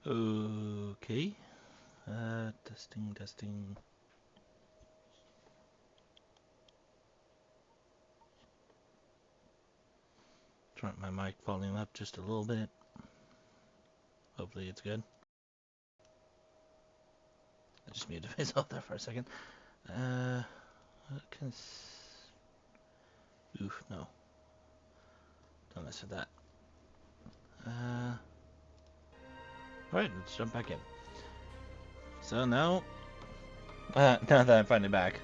Okay. Testing. Turn my mic volume up just a little bit. Hopefully it's good. I just muted myself there for a second. Oof, no. Don't mess with that. Alright, let's jump back in. So now that I'm finally back,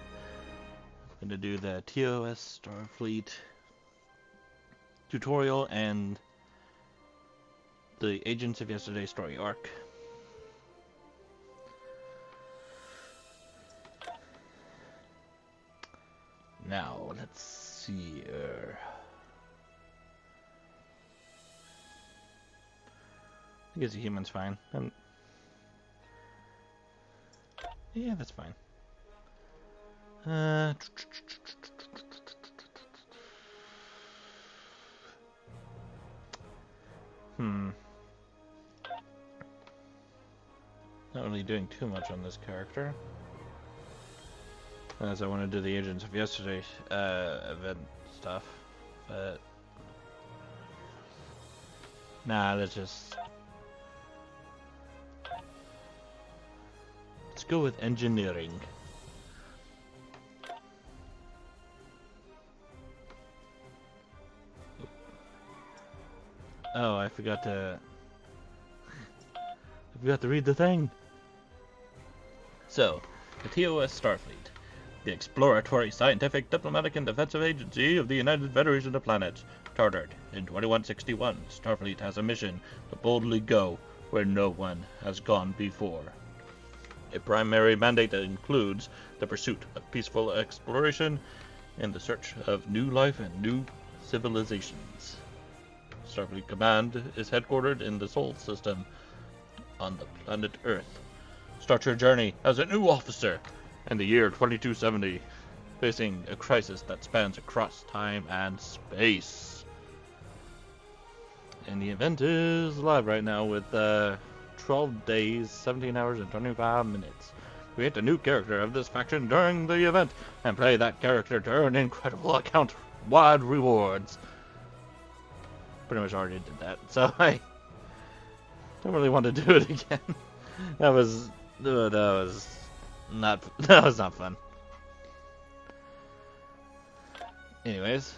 I'm going to do the TOS Starfleet tutorial and the Agents of Yesterday story arc. Now, let's see here. I guess a human's fine. Yeah, that's fine. Not really doing too much on this character, as I want to do the Agents of Yesterday event stuff, but nah, let's go with engineering. Oh, I forgot to read the thing. So, the TOS Starfleet, the exploratory, scientific, diplomatic, and defensive agency of the United Federation of Planets, chartered in 2161, Starfleet has a mission to boldly go where no one has gone before. A primary mandate that includes the pursuit of peaceful exploration and the search of new life and new civilizations. Starfleet Command is headquartered in the Sol system on the planet Earth. Start your journey as a new officer in the year 2270, facing a crisis that spans across time and space. And the event is live right now with 12 days, 17 hours, and 25 minutes. Create a new character of this faction during the event and play that character to earn incredible account-wide rewards. Pretty much already did that, so I don't really want to do it again. That was not fun. Anyways,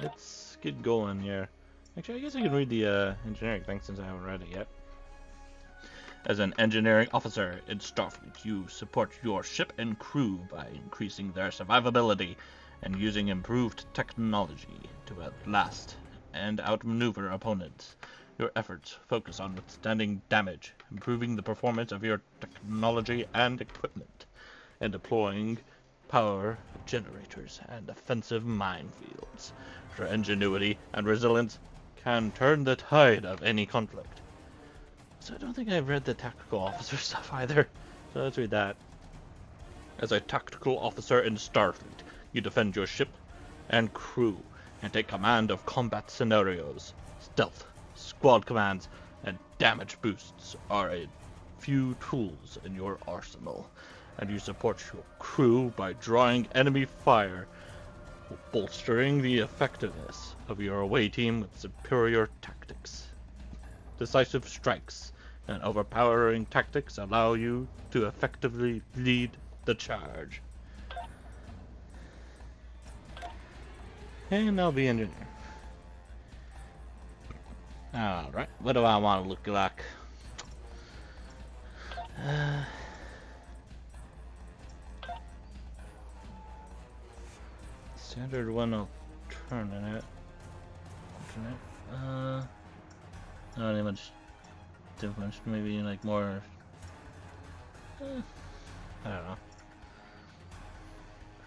let's get going here. Actually, I guess I can read the engineering thing since I haven't read it yet. As an engineering officer in Starfleet, you support your ship and crew by increasing their survivability and using improved technology to outlast and outmaneuver opponents. Your efforts focus on withstanding damage, improving the performance of your technology and equipment, and deploying power generators and offensive minefields. Your ingenuity and resilience can turn the tide of any conflict. So I don't think I've read the tactical officer stuff either. So let's read that. As a tactical officer in Starfleet, you defend your ship and crew and take command of combat scenarios. Stealth, squad commands, and damage boosts are a few tools in your arsenal, and you support your crew by drawing enemy fire, bolstering the effectiveness of your away team with superior tactics. Decisive strikes and overpowering tactics allow you to effectively lead the charge. And I'll be engineer. Alright, what do I want to look like? Standard one alternate. Not any much difference. Maybe like more. I don't know.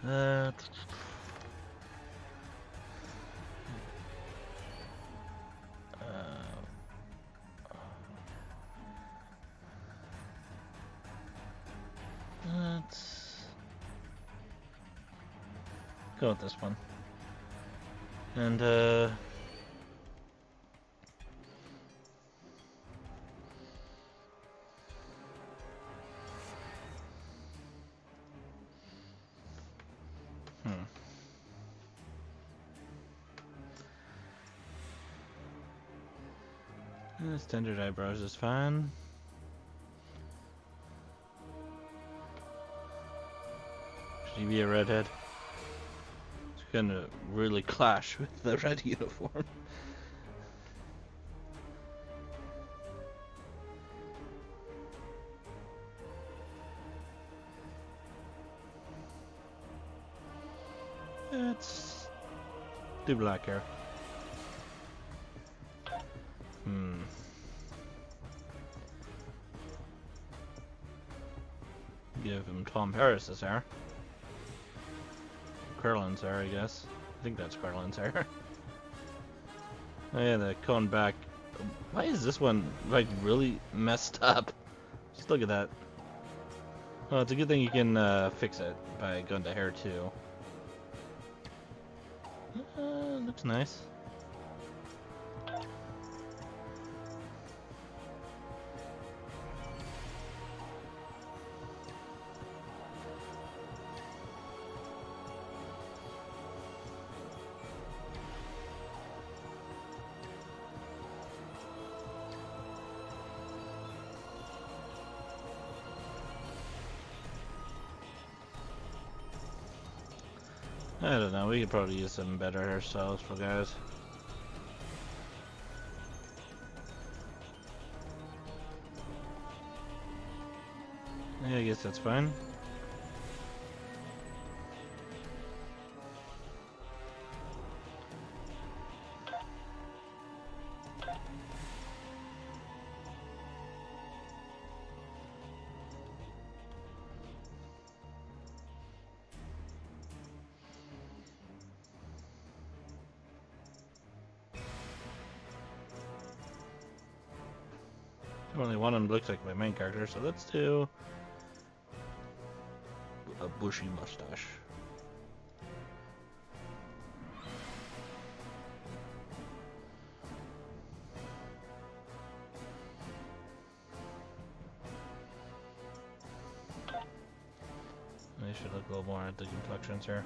Let's go with this one. And Standard eyebrows is fine. Should he be a redhead? It's gonna really clash with the red uniform. Let's do black hair. Give him Tom Paris's hair. Curlin's hair, I guess. I think that's Curlin's hair. Oh yeah, the cone back. Why is this one like really messed up? Just look at that. Well, it's a good thing you can fix it by going to hair 2. Looks nice. I don't know, we could probably use some better hairstyles for guys. Yeah, I guess that's fine. Only one of them looks like my main character, so let's do a bushy mustache. I should look a little more at the complexions here.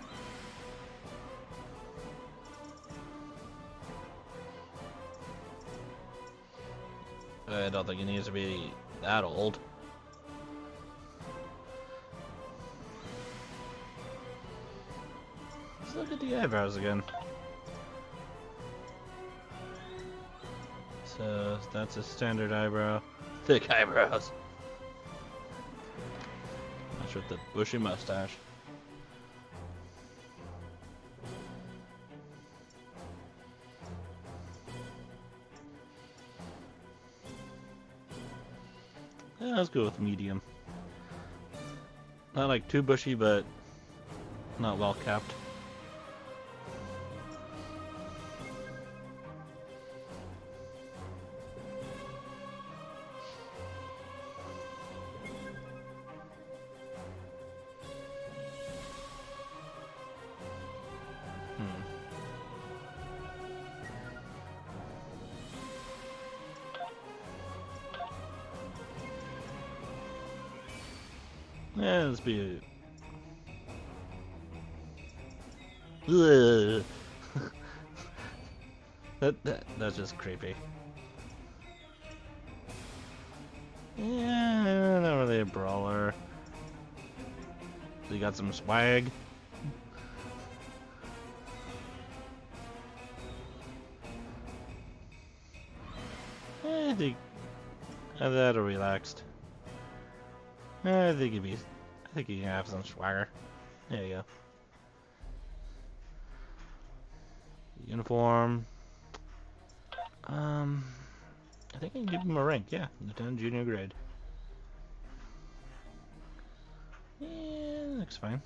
I don't think he needs to be that old. Let's look at the eyebrows again. So that's a standard eyebrow. Thick eyebrows. Match with the bushy mustache. Yeah, let's go with medium. Not like too bushy, but not well capped. Yeah, let's be. That's just creepy. Yeah, not really a brawler. You got some swag. I think that or relaxed. I think he can have some swagger. There you go. Uniform. I think I can give him a rank. Yeah, Lieutenant Junior grade. Yeah, looks fine.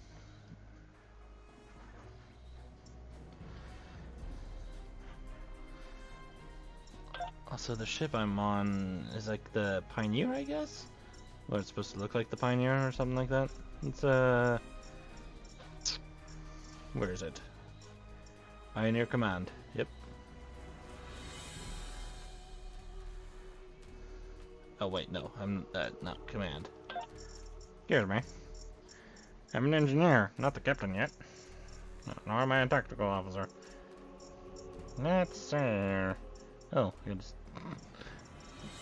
Also, the ship I'm on is like the Pioneer, I guess? Or it's supposed to look like the Pioneer or something like that. It's where is it? Pioneer Command. Yep. Oh wait, no, I'm not Command. Excuse me. I'm an engineer, not the captain yet. Nor am I a tactical officer. Let's see. Oh, you're just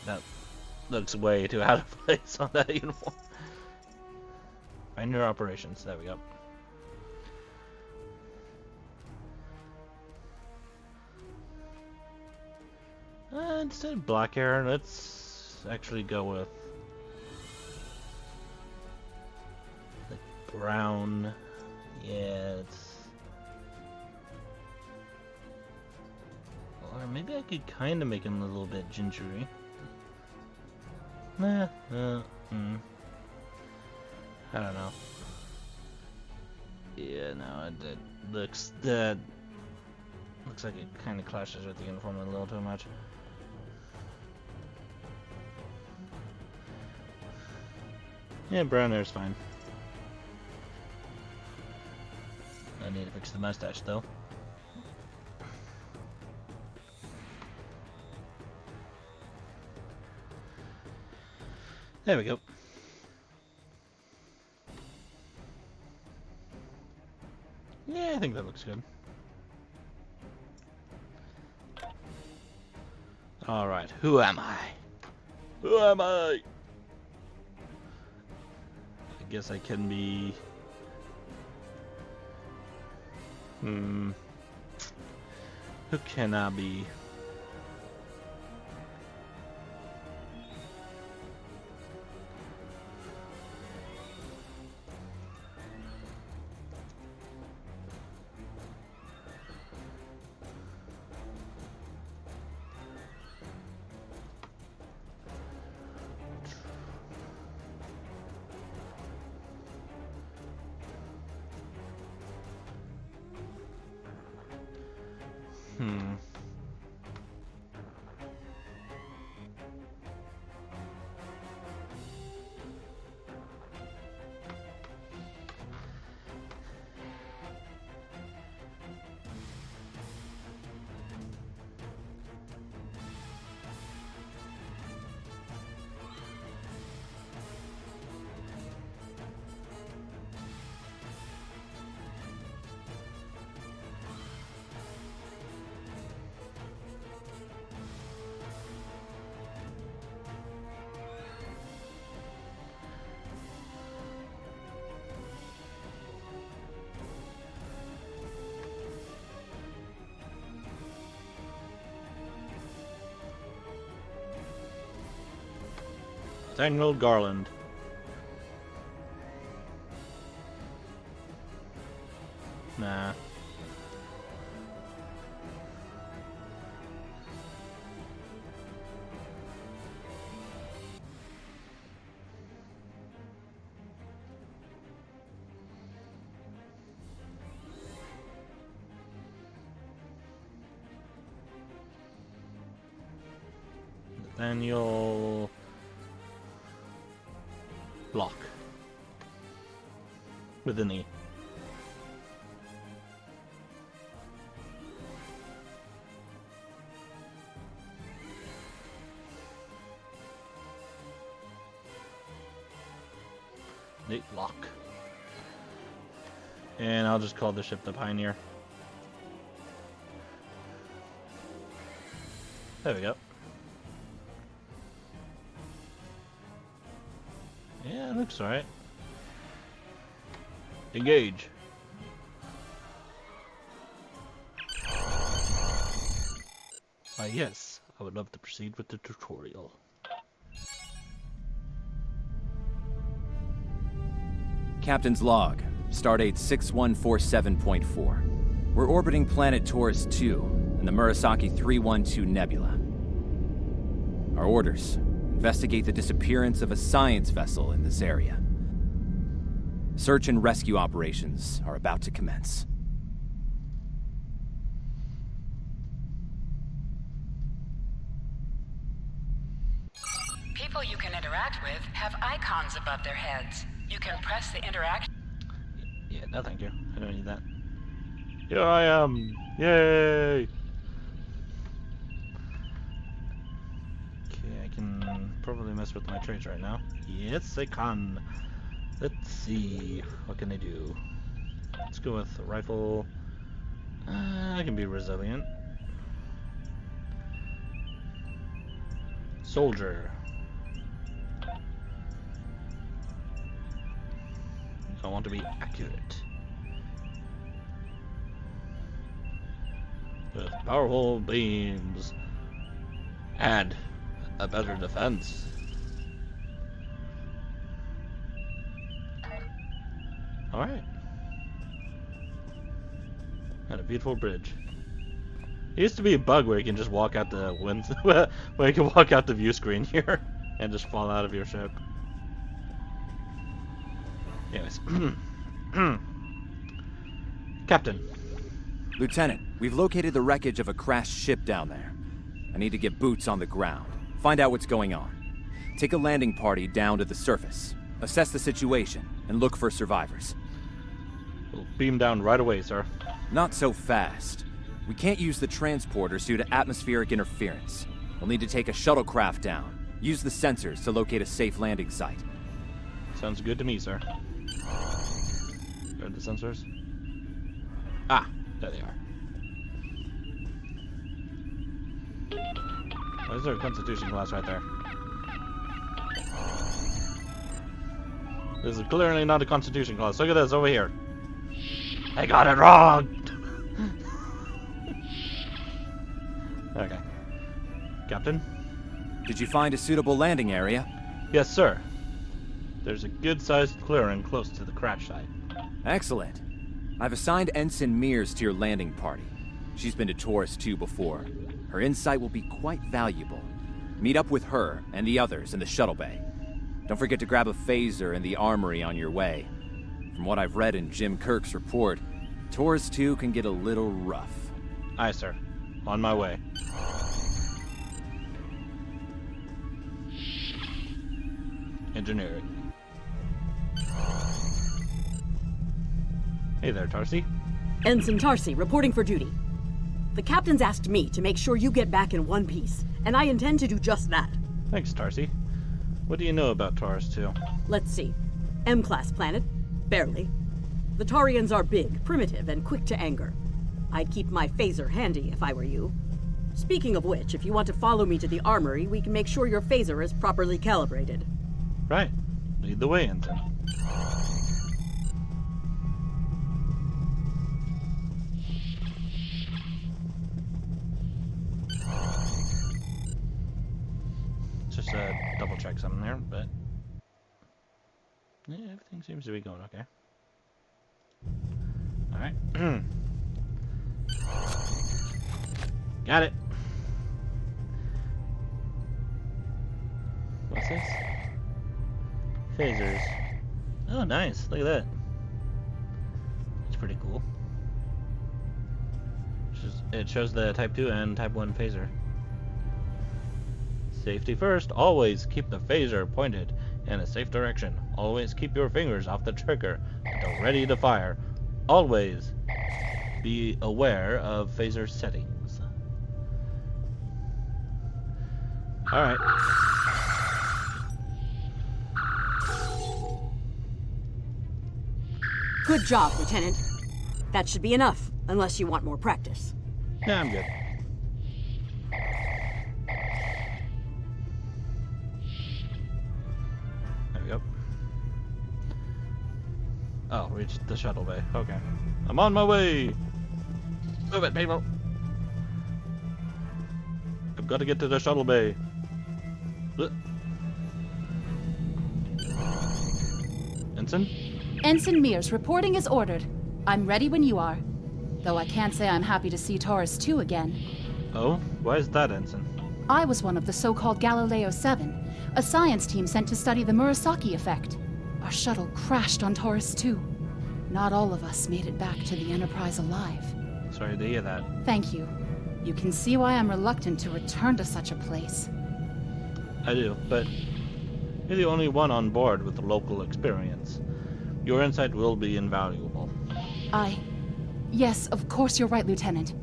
That looks way too out of place on that uniform. Find your operations. There we go. Instead of black hair, let's actually go with like brown. Yeah, it's. Or maybe I could kind of make him a little bit gingery. Nah, I don't know. Yeah, no, it looks like it kind of clashes with the uniform a little too much. Yeah, brown hair's fine. I need to fix the mustache though. There we go. Yeah, I think that looks good. Alright, who am I? Who am I? I guess I can be... Who can I be? Daniel Garland. Nah. Nathaniel Block with an E. Nate Block. And I'll just call the ship the Pioneer. There we go. Yeah, it looks alright. Engage. Yes, I would love to proceed with the tutorial. Captain's log, stardate 6147.4. We're orbiting planet Taurus 2 in the Murasaki 312 Nebula. Our orders: investigate the disappearance of a science vessel in this area. Search and rescue operations are about to commence. People you can interact with have icons above their heads. You can press the interaction. Yeah, no thank you. I don't need that. Here I am! Yay! Okay, I can probably mess with my traits right now. Yes, I can. Let's see. What can I do? Let's go with a rifle. I can be resilient. Soldier. I want to be accurate. With powerful beams and a better defense. Alright. And a beautiful bridge. It used to be a bug where you can just walk out the wind, where you can walk out the view screen here and just fall out of your ship. Anyways. Captain. Lieutenant, we've located the wreckage of a crashed ship down there. I need to get boots on the ground. Find out what's going on. Take a landing party down to the surface. Assess the situation and look for survivors. We'll beam down right away, sir. Not so fast. We can't use the transporters due to atmospheric interference. We'll need to take a shuttlecraft down. Use the sensors to locate a safe landing site. Sounds good to me, sir. Where are the sensors? Ah, there they are. Oh, is there a Constitution class right there? This is clearly not a Constitution class. Look at this over here. I got it wrong! Okay. Captain? Did you find a suitable landing area? Yes, sir. There's a good-sized clearing close to the crash site. Excellent. I've assigned Ensign Mears to your landing party. She's been to Taurus 2 before. Her insight will be quite valuable. Meet up with her and the others in the shuttle bay. Don't forget to grab a phaser in the armory on your way. From what I've read in Jim Kirk's report, Taurus 2 can get a little rough. Aye, sir. On my way. Engineering. Hey there, Tarsi. Ensign Tarsi, reporting for duty. The captain's asked me to make sure you get back in one piece, and I intend to do just that. Thanks, Tarsi. What do you know about Taurus 2? Let's see. M-class planet? Barely. The Tarians are big, primitive, and quick to anger. I'd keep my phaser handy if I were you. Speaking of which, if you want to follow me to the armory, we can make sure your phaser is properly calibrated. Right. Lead the way, Ensign. Just double check something there, but yeah, everything seems to be going okay. Alright. Got it. What's this? Phasers. Oh, nice. Look at that. It's pretty cool. It shows the Type 2 and Type 1 phaser. Safety first. Always keep the phaser pointed in a safe direction. Always keep your fingers off the trigger until ready to fire. Always be aware of phaser settings. Alright. Good job, Lieutenant. That should be enough, unless you want more practice. Yeah, I'm good. There we go. Oh, reached the shuttle bay. Okay. I'm on my way! Move it, people! I've got to get to the shuttle bay. Ensign? Ensign Mears, reporting as ordered. I'm ready when you are. Though I can't say I'm happy to see Taurus 2 again. Oh? Why is that, Ensign? I was one of the so-called Galileo 7, a science team sent to study the Murasaki effect. Our shuttle crashed on Taurus 2. Not all of us made it back to the Enterprise alive. Sorry to hear that. Thank you. You can see why I'm reluctant to return to such a place. I do, but you're the only one on board with local experience. Your insight will be invaluable. Yes, of course you're right, Lieutenant.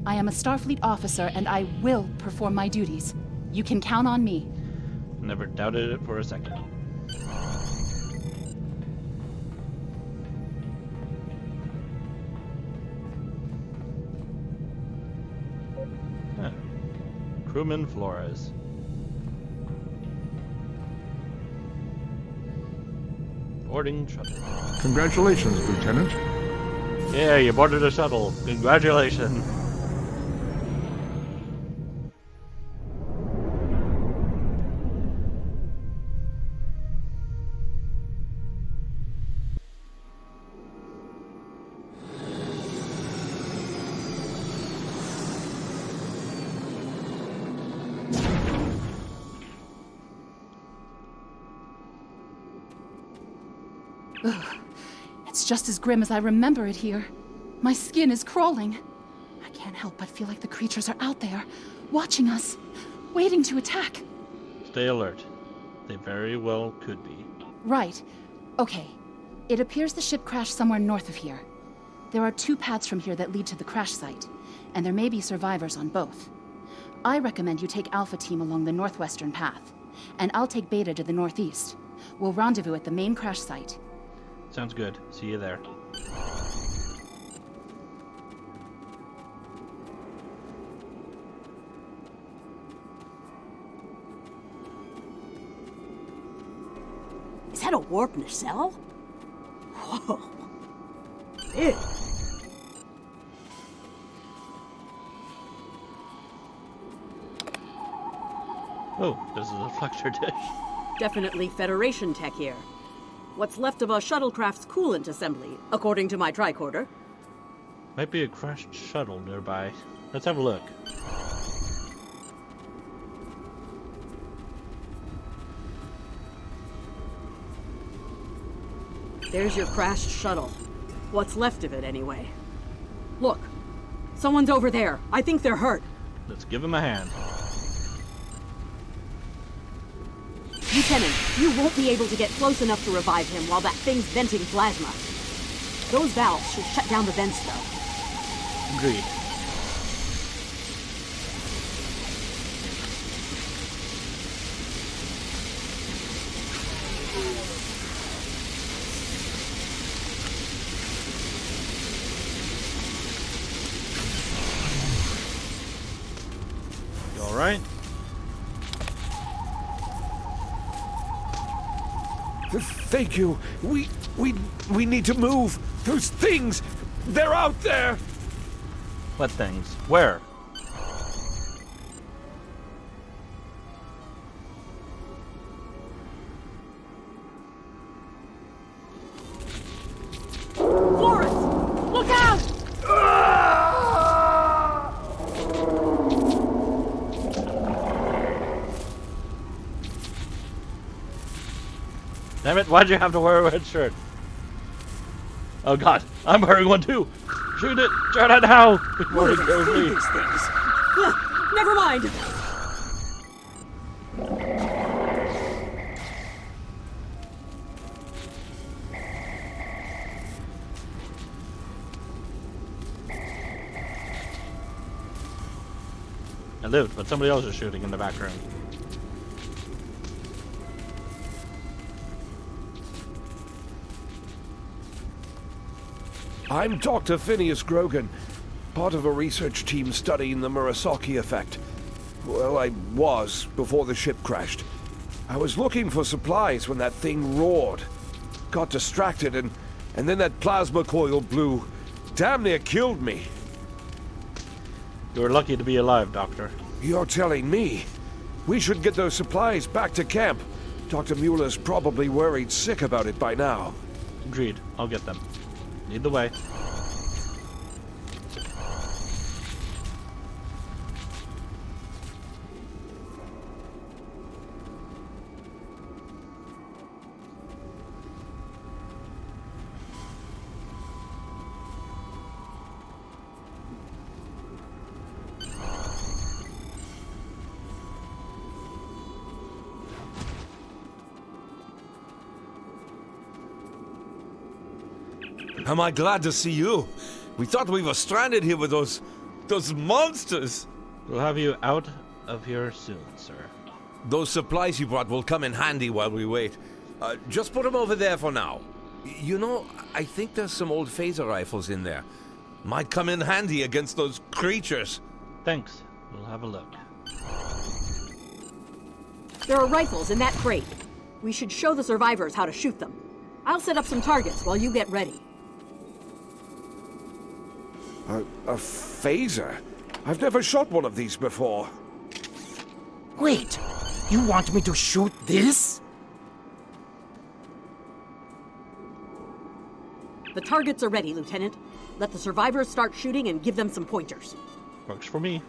I am a Starfleet officer, and I will perform my duties. You can count on me. Never doubted it for a second. Huh. Crewman Flores. Boarding shuttle. Congratulations, Lieutenant. Yeah, you boarded a shuttle. Congratulations. It's just as grim as I remember it here. My skin is crawling. I can't help but feel like the creatures are out there, watching us, waiting to attack. Stay alert. They very well could be. Right. Okay. It appears the ship crashed somewhere north of here. There are 2 paths from here that lead to the crash site, and there may be survivors on both. I recommend you take Alpha Team along the northwestern path, and I'll take Beta to the northeast. We'll rendezvous at the main crash site. Sounds good. See you there. Is that a warp nacelle? Whoa. Big. Oh, this is a flexor dish. Definitely Federation tech here. What's left of a shuttlecraft's coolant assembly, according to my tricorder. Might be a crashed shuttle nearby. Let's have a look. There's your crashed shuttle. What's left of it, anyway. Look, someone's over there. I think they're hurt. Let's give him a hand. Lieutenant, you won't be able to get close enough to revive him while that thing's venting plasma. Those valves should shut down the vents, though. Agreed. You all right? Thank you. We need to move. Those things, they're out there. What things? Where? Forrest! Look out! Damn it, why'd you have to wear a red shirt? Oh god, I'm wearing one too! Shoot it! Shoot it now! Before it kills me! These things. Never mind. I lived, but somebody else is shooting in the background. I'm Dr. Phineas Grogan, part of a research team studying the Murasaki effect. Well, I was before the ship crashed. I was looking for supplies when that thing roared. Got distracted and then that plasma coil blew. Damn near killed me. You were lucky to be alive, Doctor. You're telling me? We should get those supplies back to camp. Dr. Mueller's probably worried sick about it by now. Agreed. I'll get them. Lead the way. Am I glad to see you? We thought we were stranded here with those monsters. We'll have you out of here soon, sir. Those supplies you brought will come in handy while we wait. Just put them over there for now. You know, I think there's some old phaser rifles in there. Might come in handy against those creatures. Thanks. We'll have a look. There are rifles in that crate. We should show the survivors how to shoot them. I'll set up some targets while you get ready. A phaser? I've never shot one of these before. Wait, you want me to shoot this? The targets are ready, Lieutenant. Let the survivors start shooting and give them some pointers. Works for me.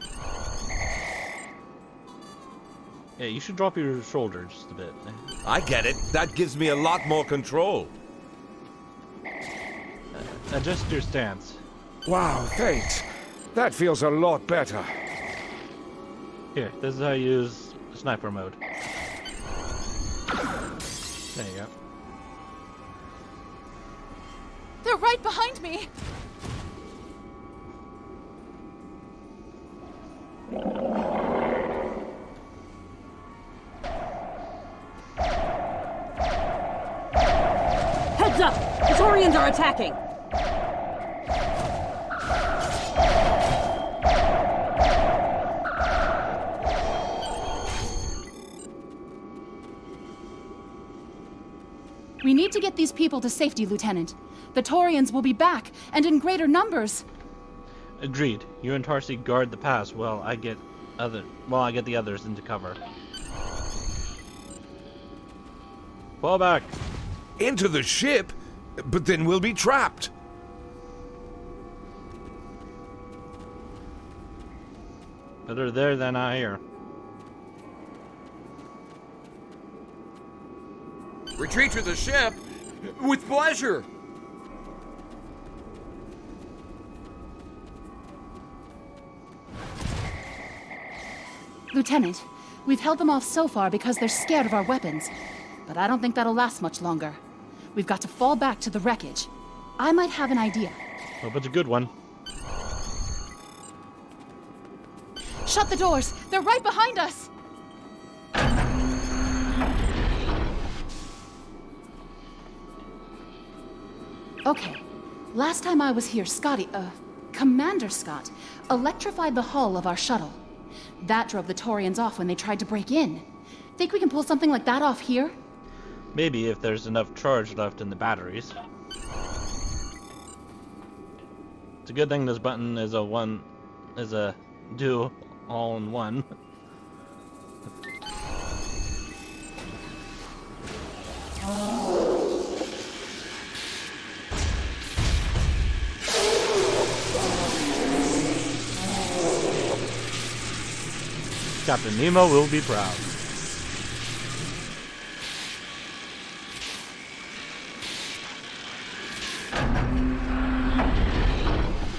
Yeah, you should drop your shoulder just a bit. I get it. That gives me a lot more control. Adjust your stance. Wow, thanks. That feels a lot better. Here, this is how you use sniper mode. There you go. They're right behind me! Heads up! The Taurians are attacking! We need to get these people to safety, Lieutenant. The Taurians will be back, and in greater numbers. Agreed. You and Tarsi guard the pass while I get the others into cover. Fall back. Into the ship? But then we'll be trapped. Better there than I here. Retreat to the ship? With pleasure! Lieutenant, we've held them off so far because they're scared of our weapons. But I don't think that'll last much longer. We've got to fall back to the wreckage. I might have an idea. Hope it's a good one. Shut the doors! They're right behind us! Okay. Last time I was here, Commander Scott, electrified the hull of our shuttle. That drove the Taurians off when they tried to break in. Think we can pull something like that off here? Maybe if there's enough charge left in the batteries. It's a good thing this button is a do all in one. Captain Nemo will be proud.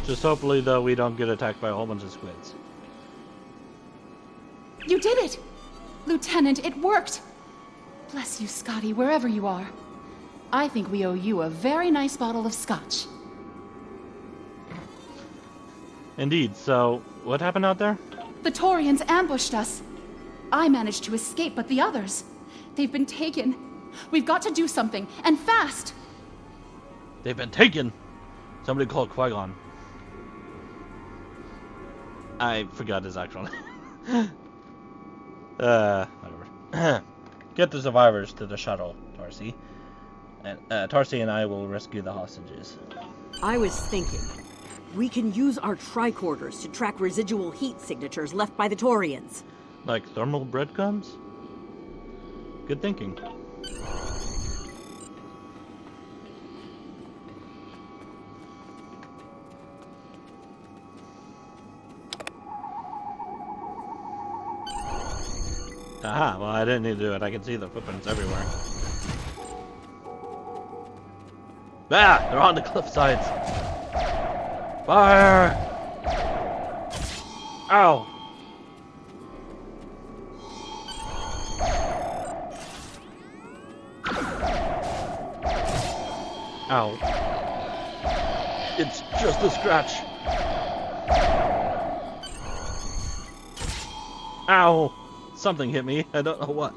Just hopefully, though, we don't get attacked by a whole bunch of squids. You did it! Lieutenant, it worked! Bless you, Scotty, wherever you are. I think we owe you a very nice bottle of scotch. Indeed, so what happened out there? The Taurians ambushed us. I managed to escape, but the others, they've been taken. We've got to do something, and fast! They've been taken! Somebody called Qui-Gon. I forgot his actual name. Whatever. Get the survivors to the shuttle, Tarsi. And Tarsi and I will rescue the hostages. I was thinking, we can use our tricorders to track residual heat signatures left by the Taurians. Like thermal breadcrumbs? Good thinking. Aha, well I didn't need to do it. I can see the footprints everywhere. Ah! They're on the cliff sides! Fire! Ow! Ow. It's just a scratch. Ow! Something hit me. I don't know what.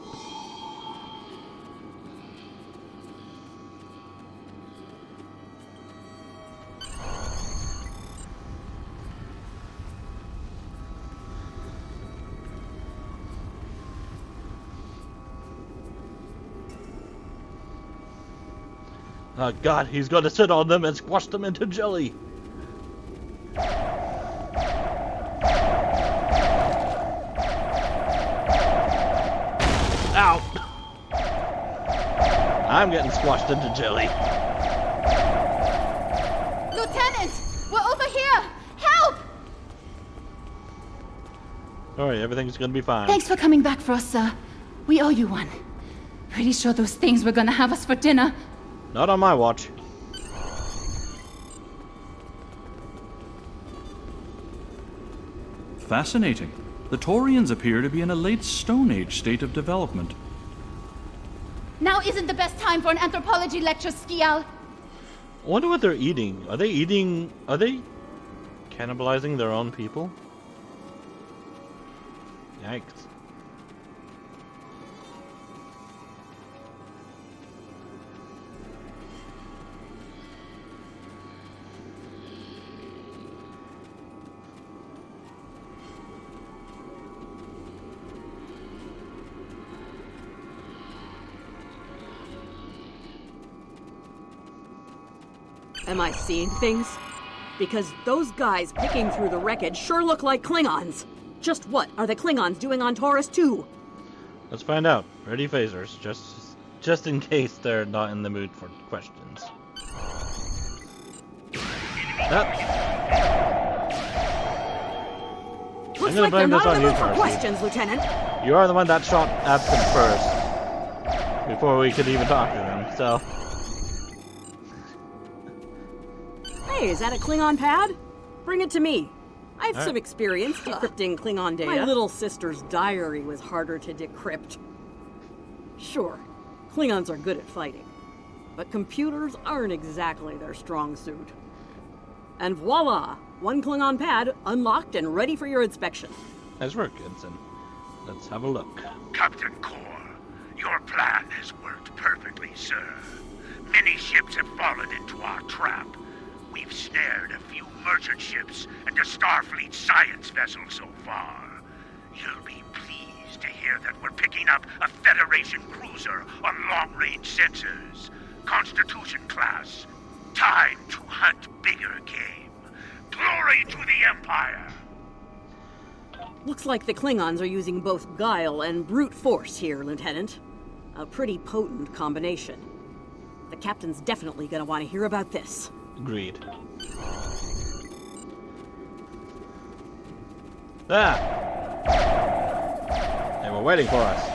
Oh god, he's gonna sit on them and squash them into jelly. Ow! I'm getting squashed into jelly. Lieutenant! We're over here! Help! Alright, everything's gonna be fine. Thanks for coming back for us, sir. We owe you one. Pretty sure those things were gonna have us for dinner. Not on my watch. Fascinating. The Taurians appear to be in a late Stone Age state of development. Now isn't the best time for an anthropology lecture, Skial. I wonder what they're eating. Are they cannibalizing their own people? Yikes. Am I seeing things? Because those guys picking through the wreckage sure look like Klingons. Just what are the Klingons doing on Taurus 2? Let's find out. Ready phasers, just in case they're not in the mood for questions. Looks like they're not in the mood for questions, Lieutenant. You are the one that shot at them first, before we could even talk to them, so... Hey, is that a Klingon pad? Bring it to me. I have some experience decrypting Klingon data. My little sister's diary was harder to decrypt. Sure, Klingons are good at fighting, but computers aren't exactly their strong suit. And voila! One Klingon pad unlocked and ready for your inspection. Nice work, Ensign. Let's have a look. Captain Core, your plan has worked perfectly, sir. Many ships have fallen into our trap. We've snared a few merchant ships and a Starfleet science vessel so far. You'll be pleased to hear that we're picking up a Federation cruiser on long-range sensors. Constitution class. Time to hunt bigger game. Glory to the Empire! Looks like the Klingons are using both guile and brute force here, Lieutenant. A pretty potent combination. The captain's definitely gonna want to hear about this. Agreed. Ah! They were waiting for us.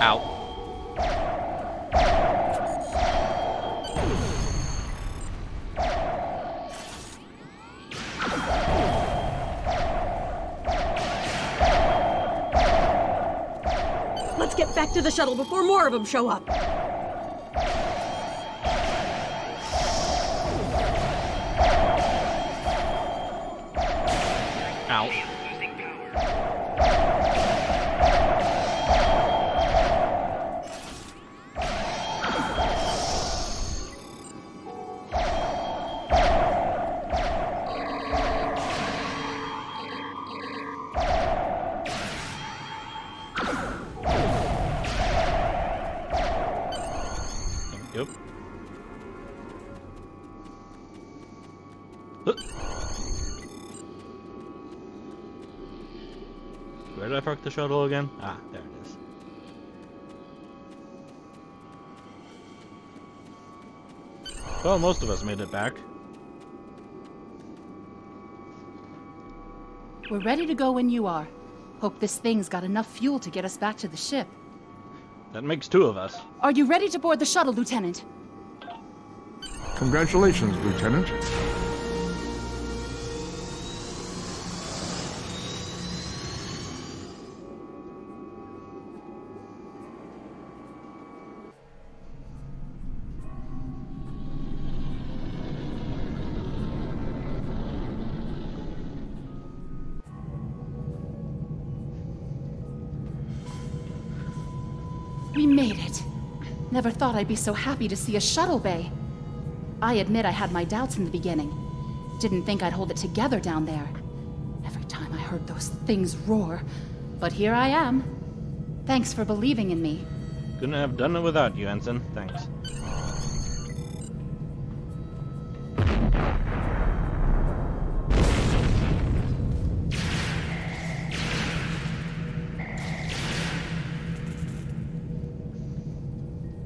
Ow. Let's get back to the shuttle before more of them show up. Ow. Yep. Where did I park the shuttle again? Ah, there it is. Well, most of us made it back. We're ready to go when you are. Hope this thing's got enough fuel to get us back to the ship. That makes two of us. Are you ready to board the shuttle, Lieutenant? Congratulations, Lieutenant. We made it. Never thought I'd be so happy to see a shuttle bay. I admit I had my doubts in the beginning. Didn't think I'd hold it together down there. Every time I heard those things roar. But here I am. Thanks for believing in me. Couldn't have done it without you, Ensign. Thanks.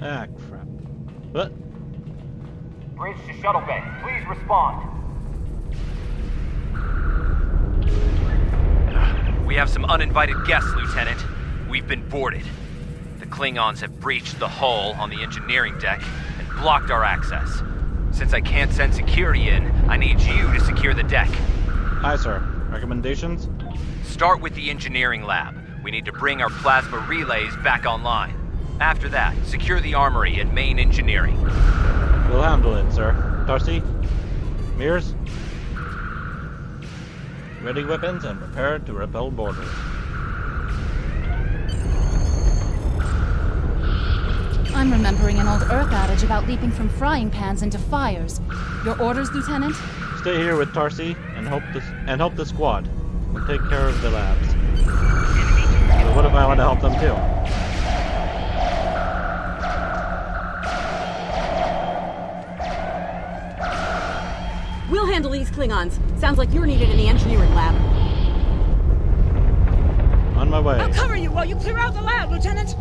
Ah, crap. What? Bridge to shuttle bay. Please respond. We have some uninvited guests, Lieutenant. We've been boarded. The Klingons have breached the hull on the engineering deck and blocked our access. Since I can't send security in, I need you to secure the deck. Hi, sir. Recommendations? Start with the engineering lab. We need to bring our plasma relays back online. After that, secure the armory and main engineering. We'll handle it, sir. Darcy? Mears? Ready weapons and prepare to repel boarders. I'm remembering an old Earth adage about leaping from frying pans into fires. Your orders, Lieutenant? Stay here with Tarsi and help the squad. We'll take care of the labs. So what if I want to help them too? We'll handle these Klingons. Sounds like you're needed in the engineering lab. On my way. I'll cover you while you clear out the lab, Lieutenant!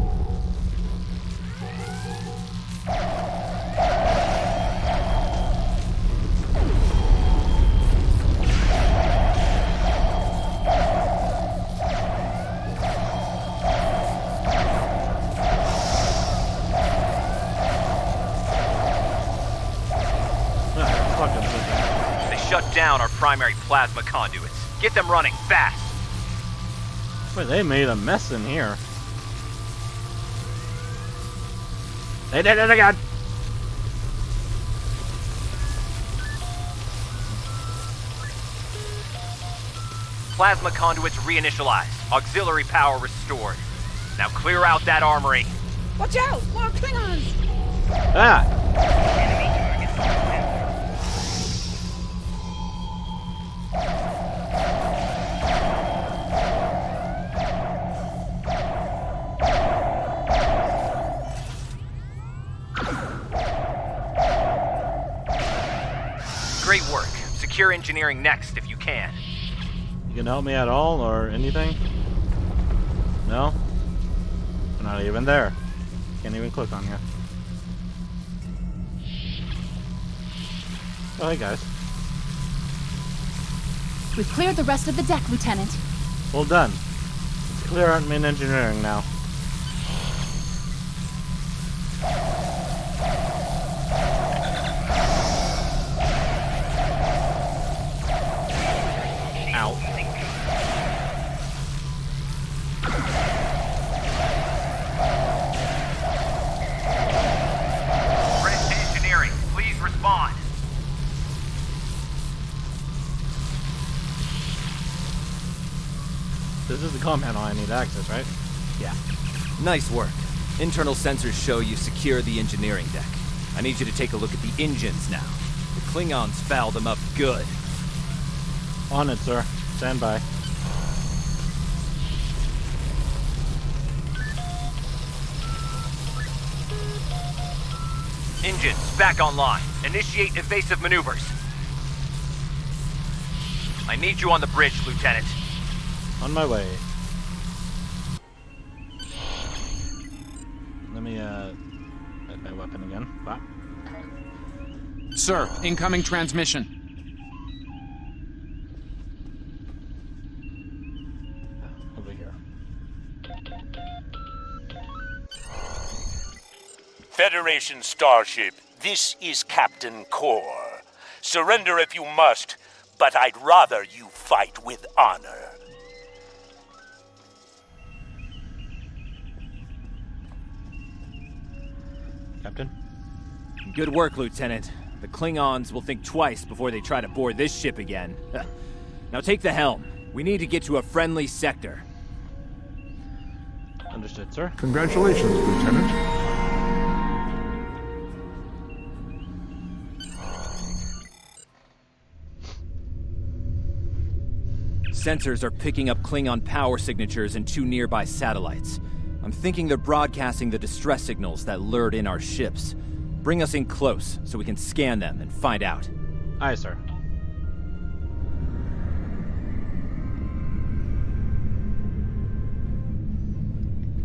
Shut down our primary plasma conduits. Get them running fast. Boy, they made a mess in here. They did it again. Plasma conduits reinitialized. Auxiliary power restored. Now clear out that armory. Watch out! More Klingons! Ah! Great work. Secure engineering next if you can. You can help me at all or anything? No? We're not even there. Can't even click on you. Oh, hey guys. We've cleared the rest of the deck, Lieutenant. Well done. Let's clear out main engineering now. Ow. Bridge to engineering. Please respond. This is the comm panel I need access, right? Yeah. Nice work. Internal sensors show you secure the engineering deck. I need you to take a look at the engines now. The Klingons fouled them up good. On it, sir. Stand by. Engines back online. Initiate evasive maneuvers. I need you on the bridge, Lieutenant. On my way. Let me, get my weapon again. Wow. Sir, incoming transmission. Over here. Federation starship, this is Captain Core. Surrender if you must, but I'd rather you fight with honor. Captain? Good work, Lieutenant. The Klingons will think twice before they try to board this ship again. Now take the helm. We need to get to a friendly sector. Understood, sir. Congratulations, Lieutenant. Sensors are picking up Klingon power signatures in 2 nearby satellites. I'm thinking they're broadcasting the distress signals that lured in our ships. Bring us in close so we can scan them and find out. Aye, sir.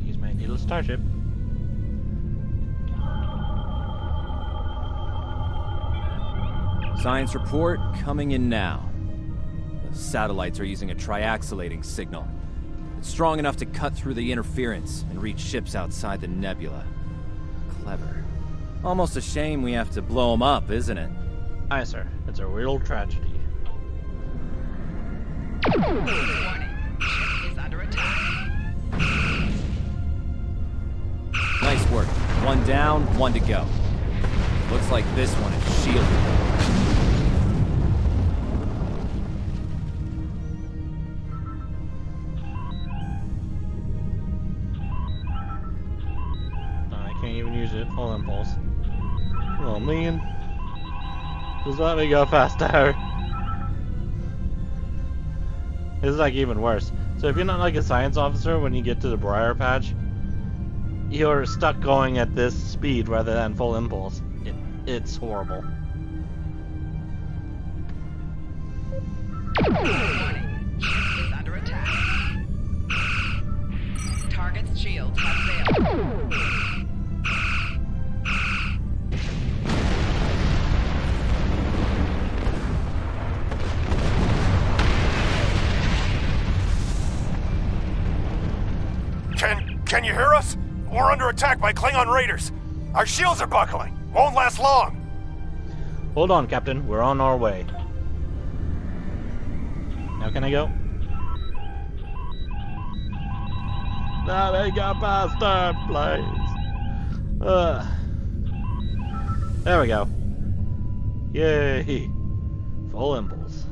Use my needle starship. Science report coming in now. The satellites are using a triaxulating signal. It's strong enough to cut through the interference and reach ships outside the nebula. Clever. Almost a shame we have to blow them up, isn't it? Aye, sir. It's a real tragedy. Warning. Ship is under attack. Nice work. One down, one to go. Looks like this one is shielded. Can't even use it. Full impulse. Oh man. Just let me go faster. This is like even worse. So if you're not like a science officer when you get to the briar patch, you're stuck going at this speed rather than full impulse. It's horrible. Warning. Ship is under attack. Target's shields have failed. Can you hear us? We're under attack by Klingon raiders. Our shields are buckling. Won't last long. Hold on, Captain. We're on our way. Now can I go? Let me go faster, please. There we go. Yay. Full impulse.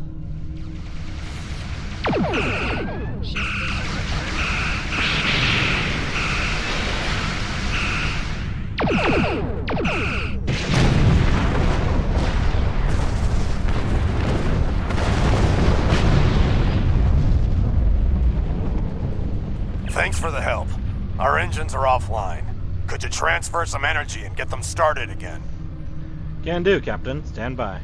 Thanks for the help. Our engines are offline. Could you transfer some energy and get them started again? Can do, Captain. Stand by.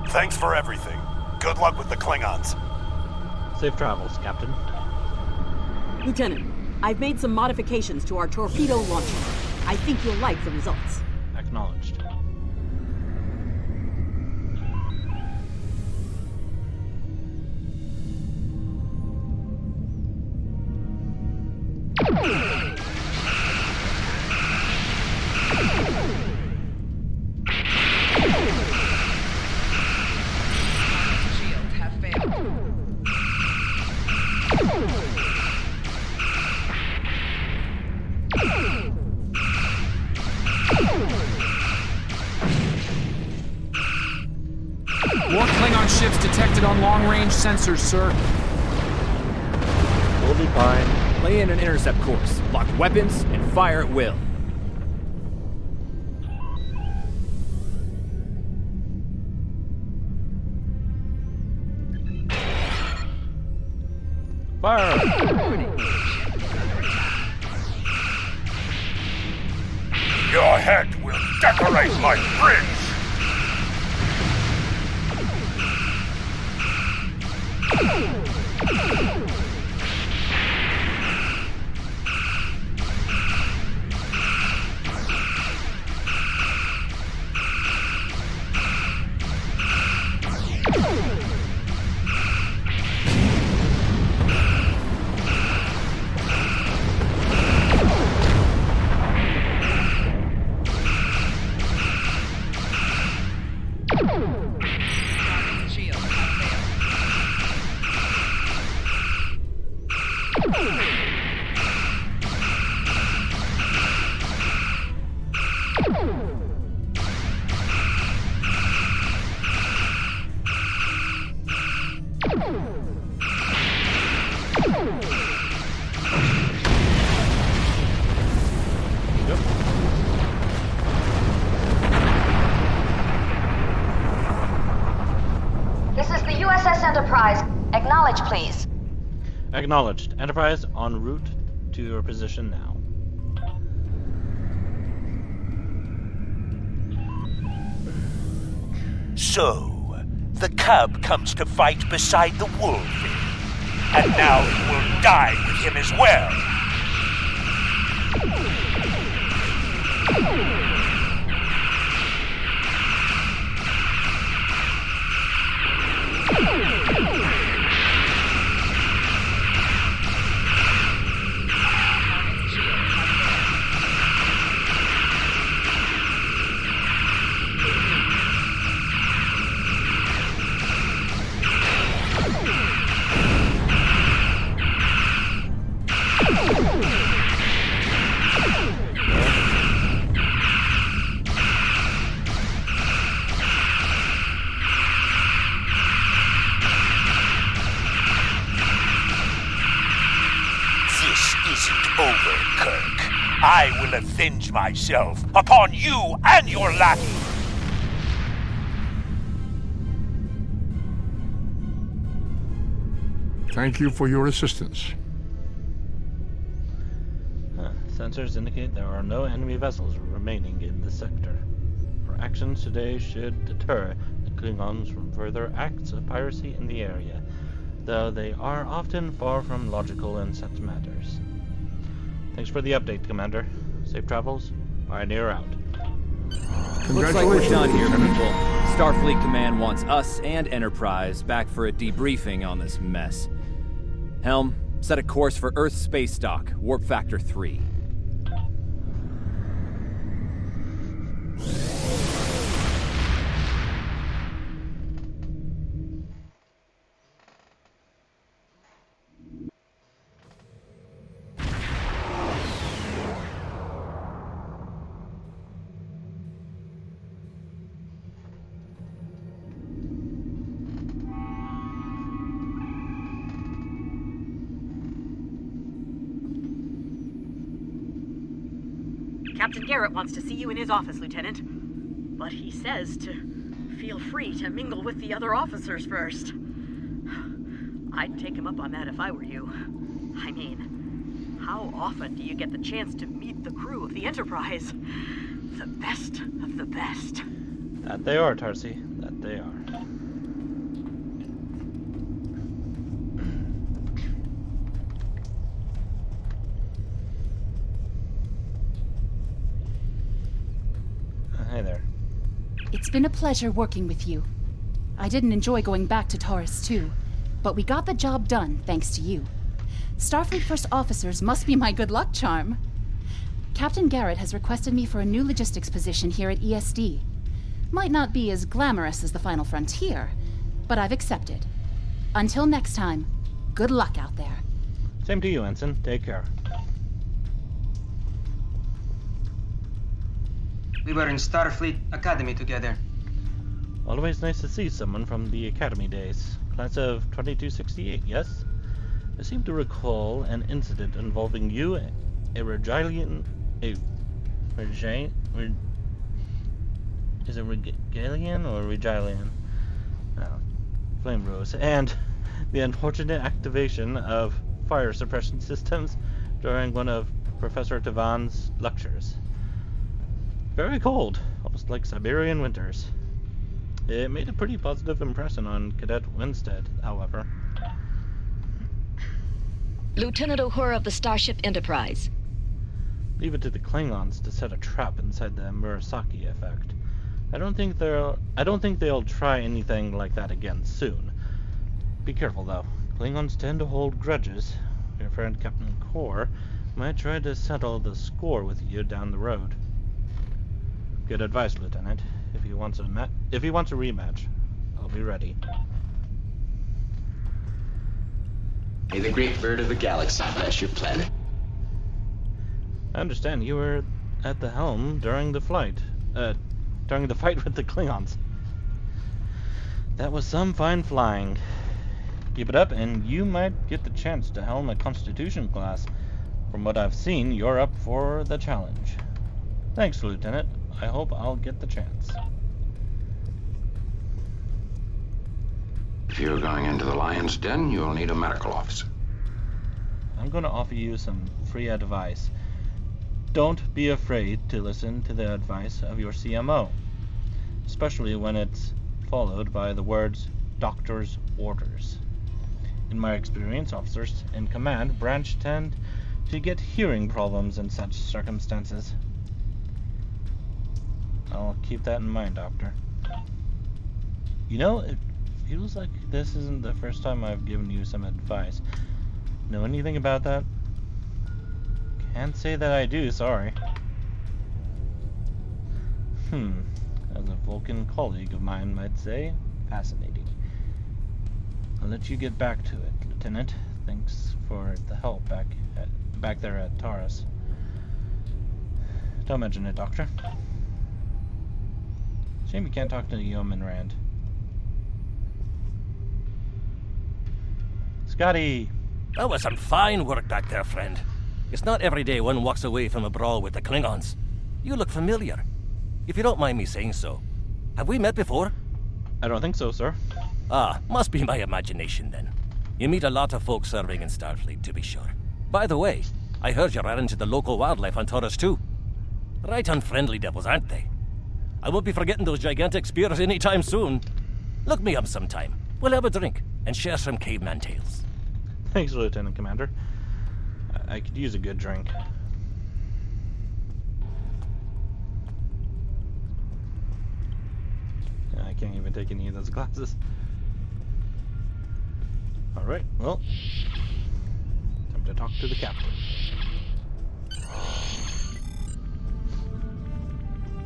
Thanks for everything. Good luck with the Klingons. Safe travels, Captain. Lieutenant, I've made some modifications to our torpedo launcher. I think you'll like the results. Acknowledged. Shields have failed. More Klingon ships detected on long-range sensors, sir. We'll be fine. Lay in an intercept course, lock weapons, and fire at will. Fire! Your head will decorate my bridge! Enterprise, acknowledge please. Acknowledged. Enterprise en route to your position now. So, the cub comes to fight beside the wolf, and now he will die with him as well. I will avenge myself upon you and your lackey. Thank you for your assistance. Sensors indicate there are no enemy vessels remaining in the sector. Our actions today should deter the Klingons from further acts of piracy in the area, though they are often far from logical in such matters. Thanks for the update, Commander. Safe travels. Pioneer out. Looks like we're done here, people. Starfleet Command wants us and Enterprise back for a debriefing on this mess. Helm, set a course for Earth Space Dock, Warp Factor 3. Captain Garrett wants to see you in his office, Lieutenant. But he says to feel free to mingle with the other officers first. I'd take him up on that if I were you. I mean, how often do you get the chance to meet the crew of the Enterprise? The best of the best. That they are, Tarsi. That they are. Hey there. It's been a pleasure working with you. I didn't enjoy going back to Taurus 2, but we got the job done thanks to you. Starfleet First Officers must be my good luck charm. Captain Garrett has requested me for a new logistics position here at ESD. Might not be as glamorous as the Final Frontier, but I've accepted. Until next time, good luck out there. Same to you, Ensign. Take care. We were in Starfleet Academy together. Always nice to see someone from the Academy days. Class of 2268, yes? I seem to recall an incident involving you, a Regalian... is it Regalian or Regalian? Oh, Flame Rose. And the unfortunate activation of fire suppression systems during one of Professor Tavan's lectures. Very cold, almost like Siberian winters. It made a pretty positive impression on Cadet Winstead, however. Lieutenant Uhura of the Starship Enterprise. Leave it to the Klingons to set a trap inside the Murasaki effect. I don't think they'll try anything like that again soon. Be careful though. Klingons tend to hold grudges. Your friend Captain Kor might try to settle the score with you down the road. Good advice, Lieutenant. If he wants a rematch, I'll be ready. May the great bird of the galaxy bless your planet. I understand you were at the helm during the fight with the Klingons. That was some fine flying. Keep it up, and you might get the chance to helm a Constitution class. From what I've seen, you're up for the challenge. Thanks, Lieutenant. I hope I'll get the chance. If you're going into the lion's den, you'll need a medical officer. I'm going to offer you some free advice. Don't be afraid to listen to the advice of your CMO, especially when it's followed by the words doctor's orders. In my experience, officers in command branch tend to get hearing problems in such circumstances. I'll keep that in mind, Doctor. You know, it feels like this isn't the first time I've given you some advice. Know anything about that? Can't say that I do, sorry. As a Vulcan colleague of mine might say, fascinating. I'll let you get back to it, Lieutenant. Thanks for the help back there at TOS. Don't mention it, Doctor. Shame you can't talk to Yeoman Rand. Scotty! That was some fine work back there, friend. It's not every day one walks away from a brawl with the Klingons. You look familiar. If you don't mind me saying so. Have we met before? I don't think so, sir. Ah, must be my imagination then. You meet a lot of folks serving in Starfleet, to be sure. By the way, I heard you ran into the local wildlife on TOS too. Right unfriendly devils, aren't they? I won't be forgetting those gigantic spears anytime soon. Look me up sometime. We'll have a drink and share some caveman tales. Thanks, Lieutenant Commander. I could use a good drink. I can't even take any of those glasses. Alright, well, time to talk to the captain.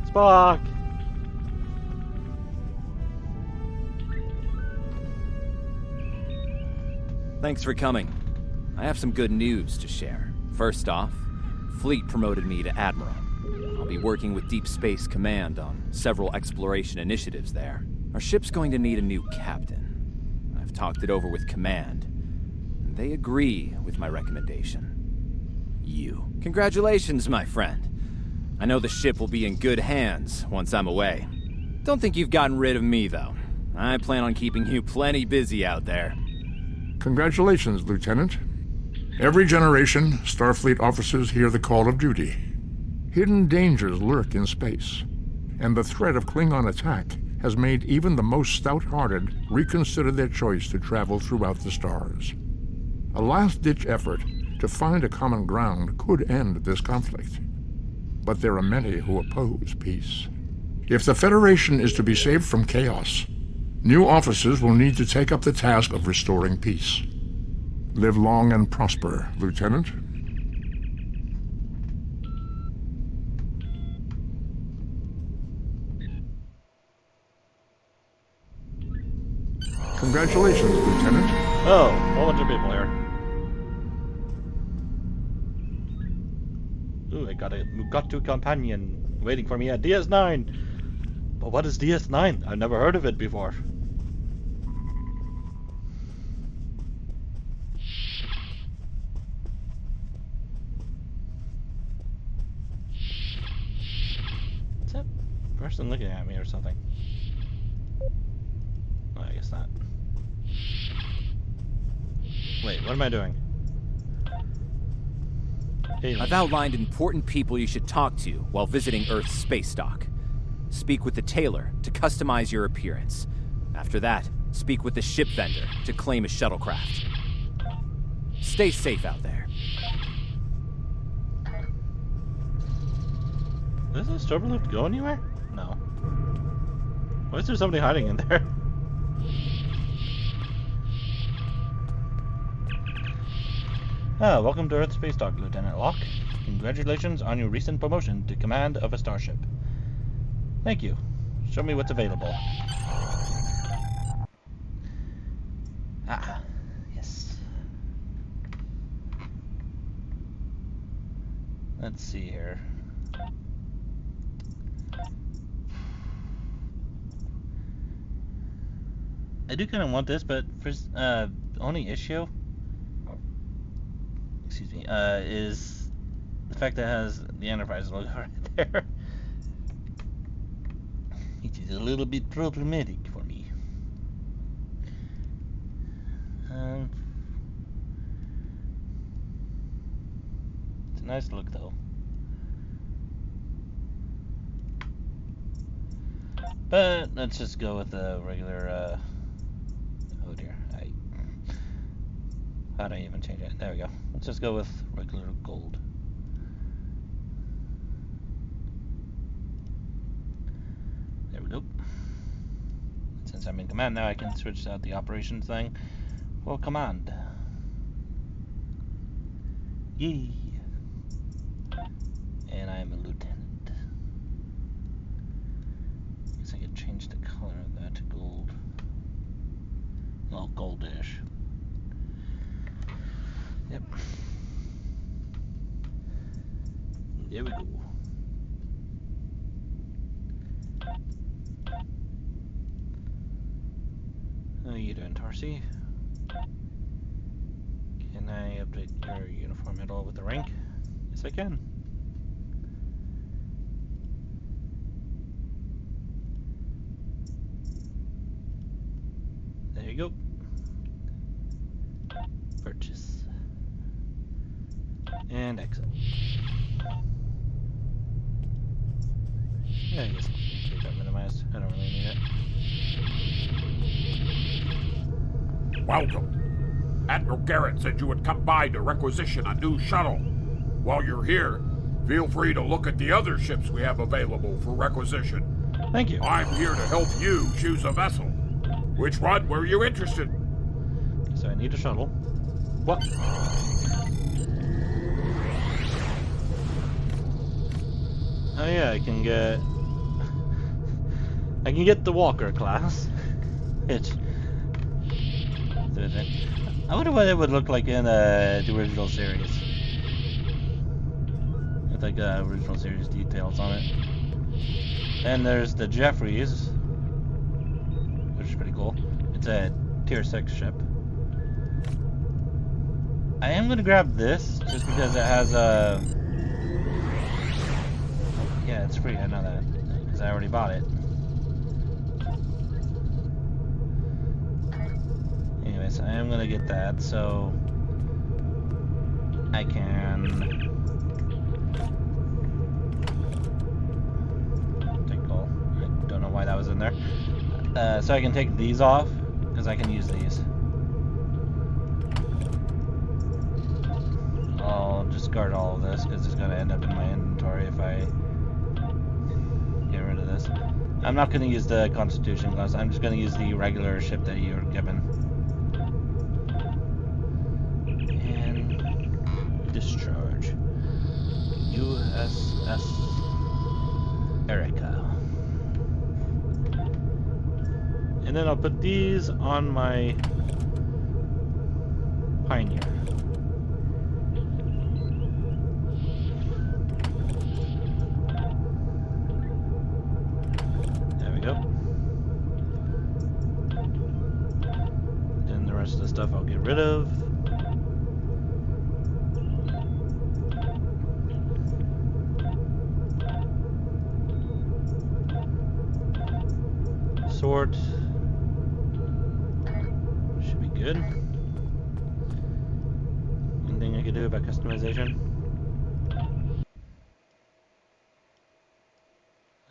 Spock! Thanks for coming. I have some good news to share. First off, Fleet promoted me to Admiral. I'll be working with Deep Space Command on several exploration initiatives there. Our ship's going to need a new captain. I've talked it over with Command, and they agree with my recommendation. You. Congratulations, my friend. I know the ship will be in good hands once I'm away. Don't think you've gotten rid of me, though. I plan on keeping you plenty busy out there. Congratulations, Lieutenant. Every generation, Starfleet officers hear the call of duty. Hidden dangers lurk in space, and the threat of Klingon attack has made even the most stout-hearted reconsider their choice to travel throughout the stars. A last-ditch effort to find a common ground could end this conflict. But there are many who oppose peace. If the Federation is to be saved from chaos, new officers will need to take up the task of restoring peace. Live long and prosper, Lieutenant. Congratulations, Lieutenant. Oh, a whole bunch of people here. Ooh, I got a Mugatu companion waiting for me at DS9. But what is DS9? I've never heard of it before. Is that person looking at me or something? Oh, I guess not. Wait, what am I doing? I've outlined important people you should talk to while visiting Earth's space dock. Speak with the tailor to customize your appearance. After that, speak with the ship vendor to claim a shuttlecraft. Stay safe out there. Does this Starfleet go anywhere? No. Why is there somebody hiding in there? Welcome to Earth Space Dock, Lieutenant Locke. Congratulations on your recent promotion to command of a starship. Thank you. Show me what's available. Ah, yes. Let's see here. I do kind of want this, but for the only issue, excuse me, is the fact that it has the Enterprise logo right there. It is a little bit problematic for me. It's a nice look, though. But let's just go with the regular, oh dear, how'd I even change it? There we go. Let's just go with regular gold. There we go. Since I'm in command now, I can switch out the operations thing for command. Yay! And I am a lieutenant. Guess I could change the color of that to gold. Well, goldish. Yep. There we go. How are you doing, Tarsi? Can I update your uniform at all with the rank? Yes, I can. There you go. Purchase. And exit. Yeah, I guess I'll keep that minimized. I don't really need it. Welcome. Admiral Garrett said you would come by to requisition a new shuttle. While you're here, feel free to look at the other ships we have available for requisition. Thank you. I'm here to help you choose a vessel. Which one were you interested in? So I need a shuttle. What? Oh yeah, I can get the Walker class. Which I wonder what it would look like in the original series. With like original series details on it. And there's the Jeffries, which is pretty cool. It's a tier 6 ship. I am gonna grab this just because it has a. Yeah, it's free. I know that because I already bought it. Anyways, I am gonna get that so I can take all. I don't know why that was in there. So I can take these off because I can use these. I'll discard all of this because it's going to end up in my inventory if I get rid of this. I'm not going to use the Constitution class. I'm just going to use the regular ship that you're given. And discharge. USS Erica. And then I'll put these on my Pioneer. The stuff I'll get rid of. Sort. Should be good. Anything I could do about customization?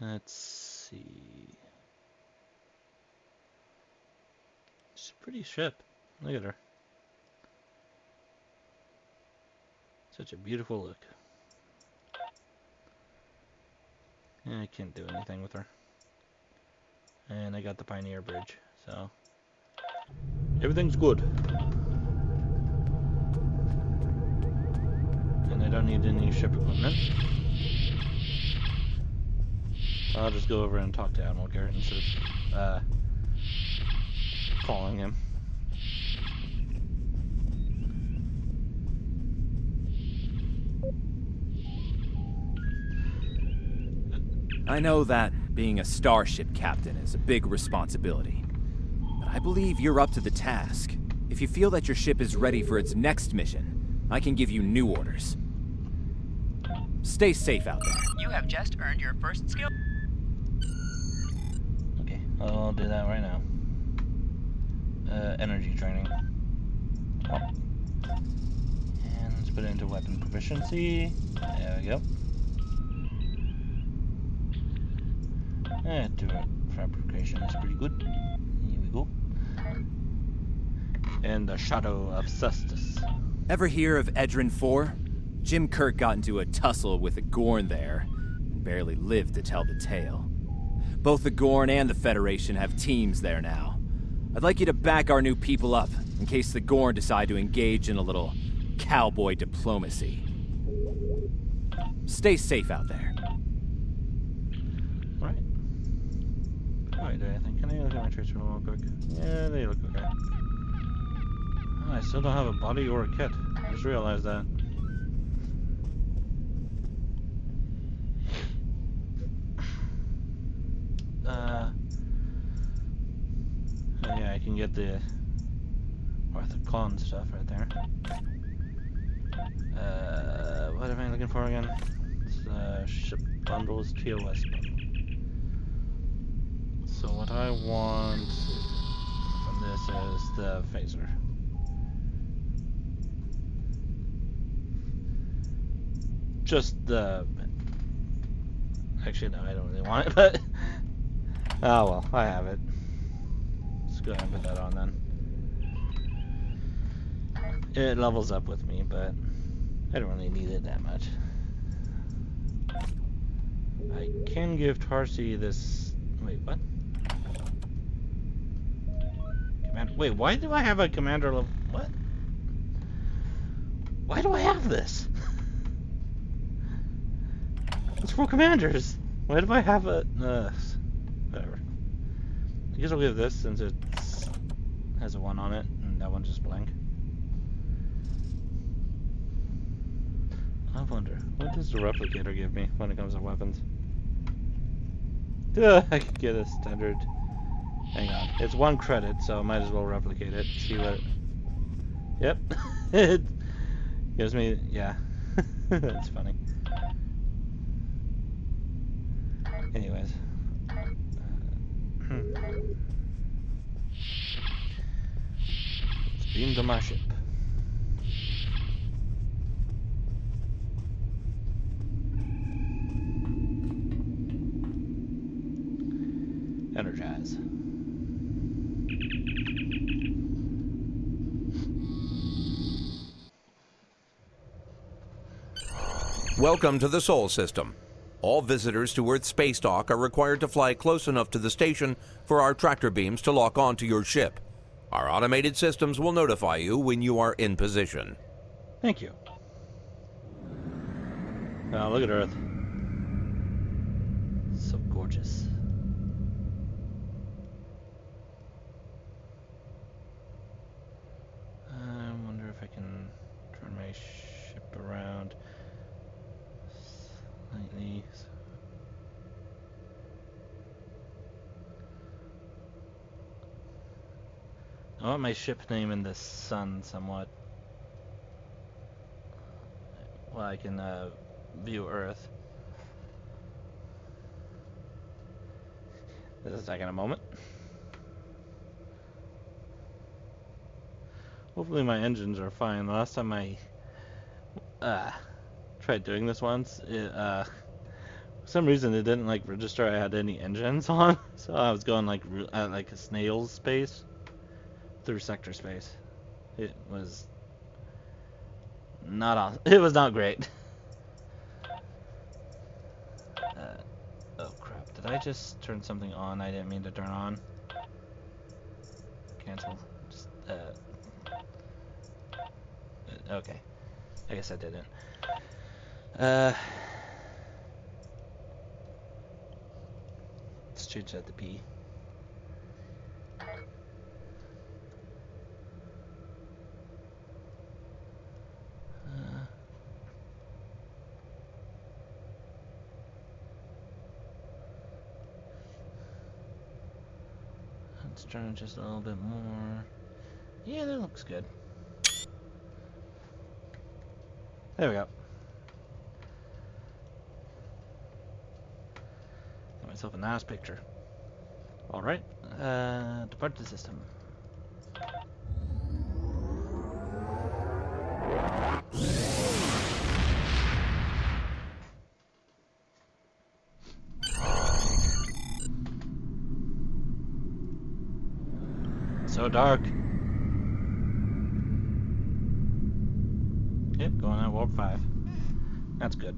Let's see. It's a pretty ship. Look at her. Such a beautiful look. I can't do anything with her. And I got the Pioneer Bridge, so everything's good. And I don't need any ship equipment. I'll just go over and talk to Admiral Garrett instead of calling him. I know that being a starship captain is a big responsibility, but I believe you're up to the task. If you feel that your ship is ready for its next mission, I can give you new orders. Stay safe out there. You have just earned your first skill. Okay, I'll do that right now. Energy training. And let's put it into weapon proficiency. There we go. Fabrication is pretty good. Here we go. And the Shadow of Cestus. Ever hear of Edrin 4? Jim Kirk got into a tussle with a Gorn there, and barely lived to tell the tale. Both the Gorn and the Federation have teams there now. I'd like you to back our new people up, in case the Gorn decide to engage in a little cowboy diplomacy. Stay safe out there. Right. Alright, I think. Can I look at my traits real quick? Yeah, they look okay. Oh, I still don't have a body or a kit. I just realized that. Yeah, I can get the Orthicon stuff right there. What am I looking for again? It's, ship bundles, TOS bundle. So what I want from this is the phaser. Just the... Actually, no, I don't really want it, but... Oh well, I have it. Let's go ahead and put that on then. It levels up with me, but I don't really need it that much. I can give Tarsi this... Wait, what? Wait, why do I have a commander level? What? Why do I have this? It's for commanders. Why do I have a... whatever. I guess I'll give this since it has a 1 on it, and that one just blank. I wonder, what does the replicator give me when it comes to weapons? I could get a standard... Hang on, it's 1 credit, so I might as well replicate it. See what... Yep. It gives me... yeah. That's funny. Anyways. Let's beam to my ship. Energize. Welcome to the Sol System. All visitors to Earth Space Dock are required to fly close enough to the station for our tractor beams to lock onto your ship. Our automated systems will notify you when you are in position. Thank you. Oh, look at Earth. So gorgeous. I wonder if I can turn my ship around slightly. I want my ship name in the sun somewhat. Well, I can view Earth. This is taking a moment. Hopefully my engines are fine. The last time I tried doing this once, it, for some reason it didn't like register I had any engines on, so I was going like at like a snail's pace through sector space. It was not awesome. It was not great. Oh crap! Did I just turn something on I didn't mean to turn on? Cancel. Just okay. I guess I didn't. Let's change that to P. Let's turn it just a little bit more. Yeah, that looks good. There we go. Got myself a nice picture. Alright, depart the system. So dark. Yep, going on warp 5. That's good.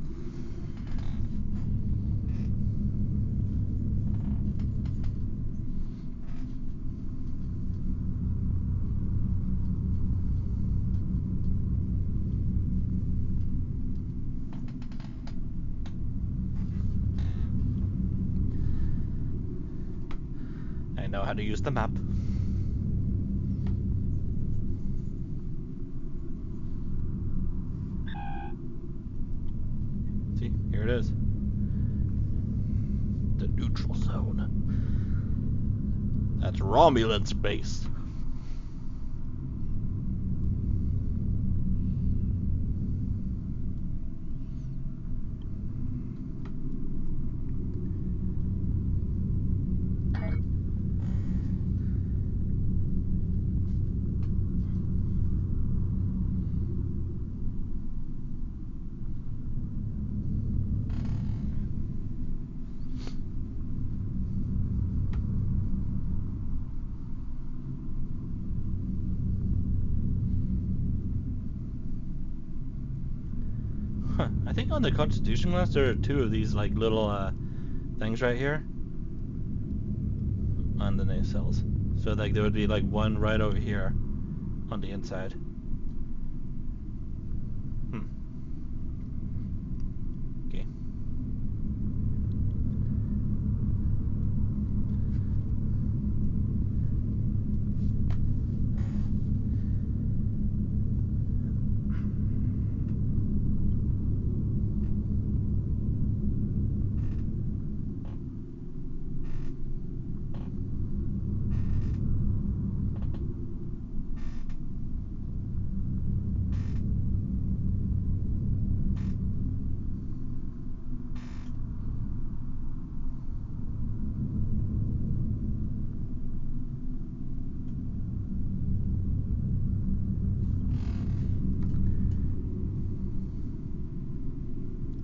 I know how to use the map. See, here it is. The neutral zone. That's Romulan space. I think on the Constitution list there are 2 of these like little things right here on the nacelles. So like there would be like one right over here on the inside. Okay.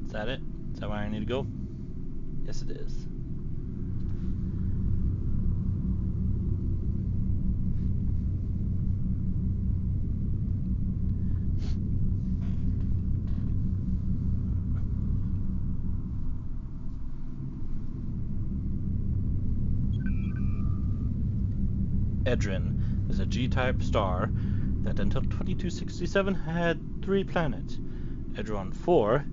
Is that it? Is that where I need to go? Yes, it is. Edrin is a G-type star that until 2267 had 3 planets. Edron 4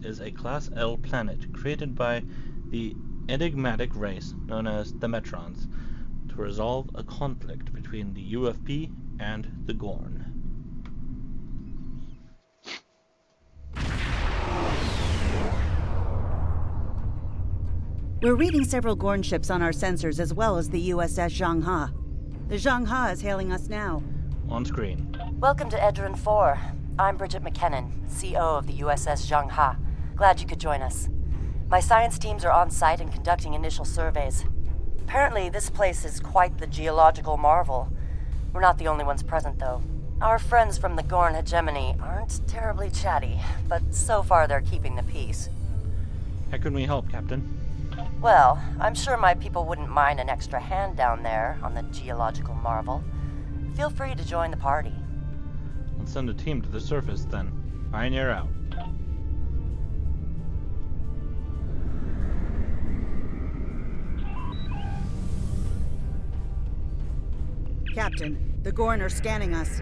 is a Class L planet created by the enigmatic race known as the Metrons to resolve a conflict between the UFP and the Gorn. We're reading several Gorn ships on our sensors as well as the USS Zhangha. The Zhangha is hailing us now. On screen. Welcome to Edrin 4. I'm Bridget McKinnon, CO of the USS Zhangha. Glad you could join us. My science teams are on site and conducting initial surveys. Apparently, this place is quite the geological marvel. We're not the only ones present, though. Our friends from the Gorn hegemony aren't terribly chatty, but so far they're keeping the peace. How can we help, Captain? Well, I'm sure my people wouldn't mind an extra hand down there on the geological marvel. Feel free to join the party. Let's send a team to the surface, then. Pioneer out. Captain, the Gorn are scanning us.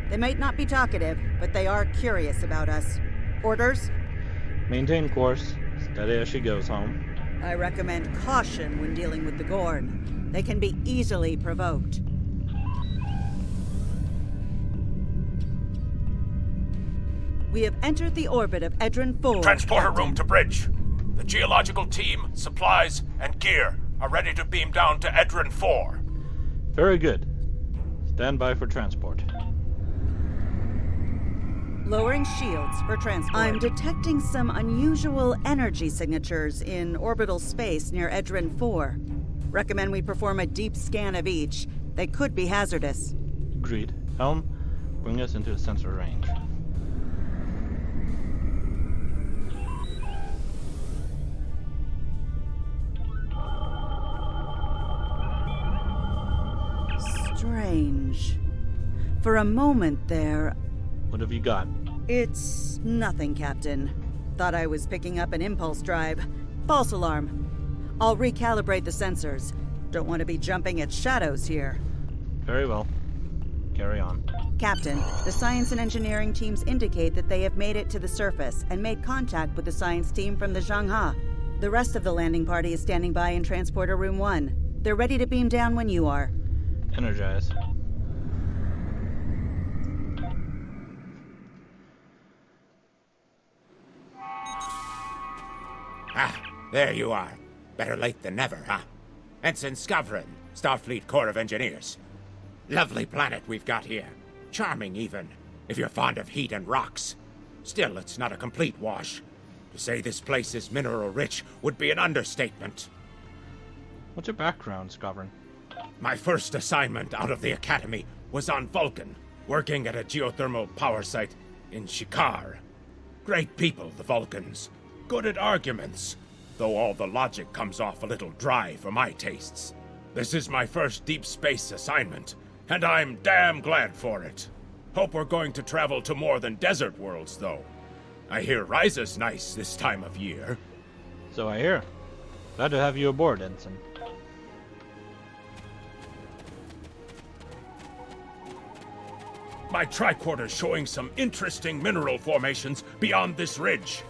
They might not be talkative, but they are curious about us. Orders? Maintain course. Steady as she goes home. I recommend caution when dealing with the Gorn. They can be easily provoked. We have entered the orbit of Edrin 4. Transporter room to bridge. The geological team, supplies, and gear are ready to beam down to Edrin 4. Very good. Stand by for transport. Lowering shields for transport. I'm detecting some unusual energy signatures in orbital space near Edrin 4. Recommend we perform a deep scan of each. They could be hazardous. Agreed. Helm, bring us into sensor range. Strange. For a moment there... What have you got? It's nothing, Captain. Thought I was picking up an impulse drive. False alarm. I'll recalibrate the sensors. Don't want to be jumping at shadows here. Very well. Carry on. Captain, the science and engineering teams indicate that they have made it to the surface and made contact with the science team from the Zhangha. The rest of the landing party is standing by in Transporter Room 1. They're ready to beam down when you are. Energize. Ah, there you are. Better late than never, huh? Ensign Skavron, Starfleet Corps of Engineers. Lovely planet we've got here. Charming, even, if you're fond of heat and rocks. Still, it's not a complete wash. To say this place is mineral-rich would be an understatement. What's your background, Skavron? My first assignment out of the Academy was on Vulcan, working at a geothermal power site in Shikar. Great people, the Vulcans. Good at arguments, though all the logic comes off a little dry for my tastes. This is my first deep space assignment, and I'm damn glad for it. Hope we're going to travel to more than desert worlds, though. I hear Ryza's nice this time of year. So I hear. Glad to have you aboard, Ensign. My tricorder's showing some interesting mineral formations beyond this ridge.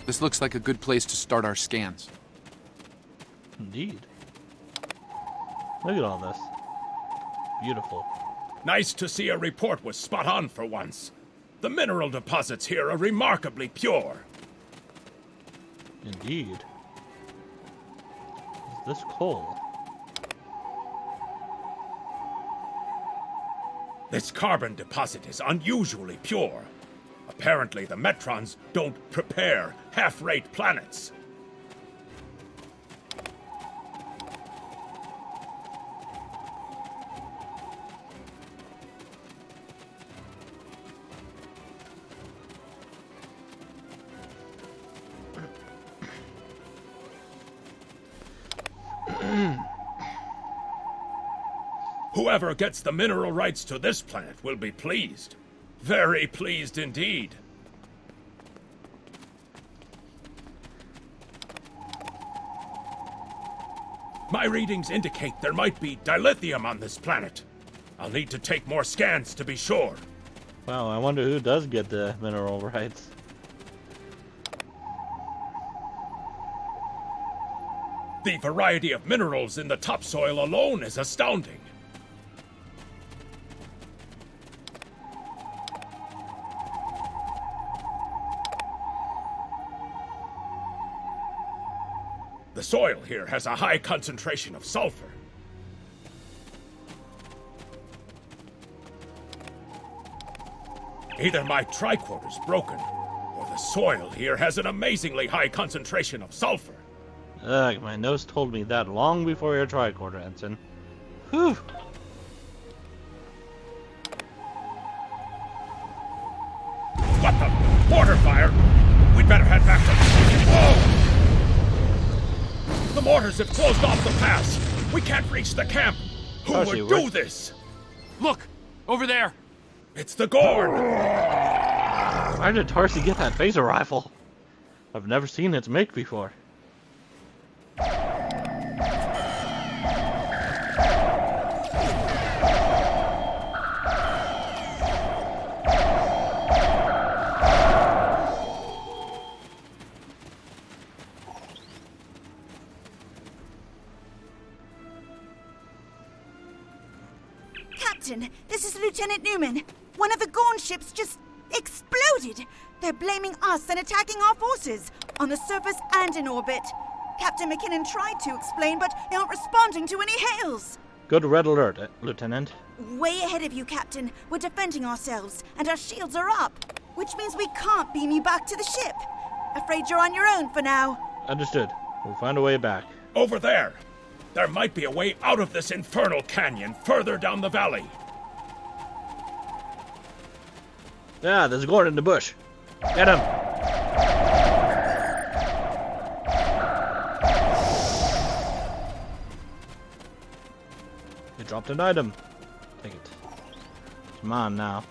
This looks like a good place to start our scans. Indeed. Look at all this. Beautiful. Nice to see a report was spot on for once. The mineral deposits here are remarkably pure. Indeed. Is this coal? This carbon deposit is unusually pure. Apparently, the Metrons don't prepare half-rate planets. Whoever gets the mineral rights to this planet will be pleased. Very pleased indeed. My readings indicate there might be dilithium on this planet. I'll need to take more scans to be sure. Wow, I wonder who does get the mineral rights. The variety of minerals in the topsoil alone is astounding. The soil here has a high concentration of sulfur. Either my tricorder's broken, or the soil here has an amazingly high concentration of sulfur. Ugh, my nose told me that long before your tricorder, Ensign. Whew. What the? Mortar fire? We'd better head back to... Whoa! The mortars have closed off the pass. We can't reach the camp. Who would do this? Look! Over there! It's the Gorn! Why did Tarsi get that phaser rifle? I've never seen its make before. Captain, this is Lieutenant Newman. One of the Gorn ships just exploded. They're blaming us and attacking our forces, on the surface and in orbit. Captain McKinnon tried to explain, but they aren't responding to any hails. Good red alert, Lieutenant. Way ahead of you, Captain. We're defending ourselves, and our shields are up, which means we can't beam you back to the ship. Afraid you're on your own for now. Understood. We'll find a way back. Over there! There might be a way out of this infernal canyon further down the valley. Yeah, there's a Gorn in the bush. Get him! dropped an item. Take it. Come on now.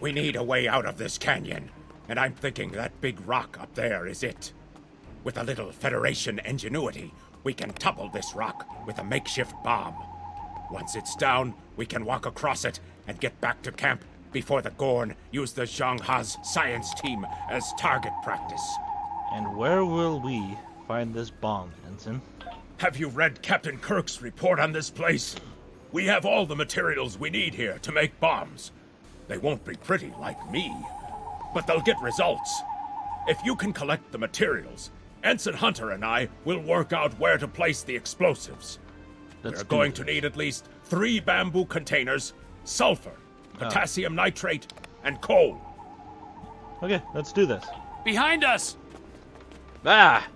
We need a way out of this canyon, and I'm thinking that big rock up there is it. With a little Federation ingenuity, we can topple this rock with a makeshift bomb. Once it's down, we can walk across it and get back to camp before the Gorn use the Zhangha's science team as target practice. And where will we find this bomb, Ensign? Have you read Captain Kirk's report on this place? We have all the materials we need here to make bombs. They won't be pretty like me, but they'll get results. If you can collect the materials, Ensign Hunter and I will work out where to place the explosives. We're going to need at least 3 bamboo containers, sulfur, potassium nitrate, and coal. Okay, let's do this. Behind us! Ah!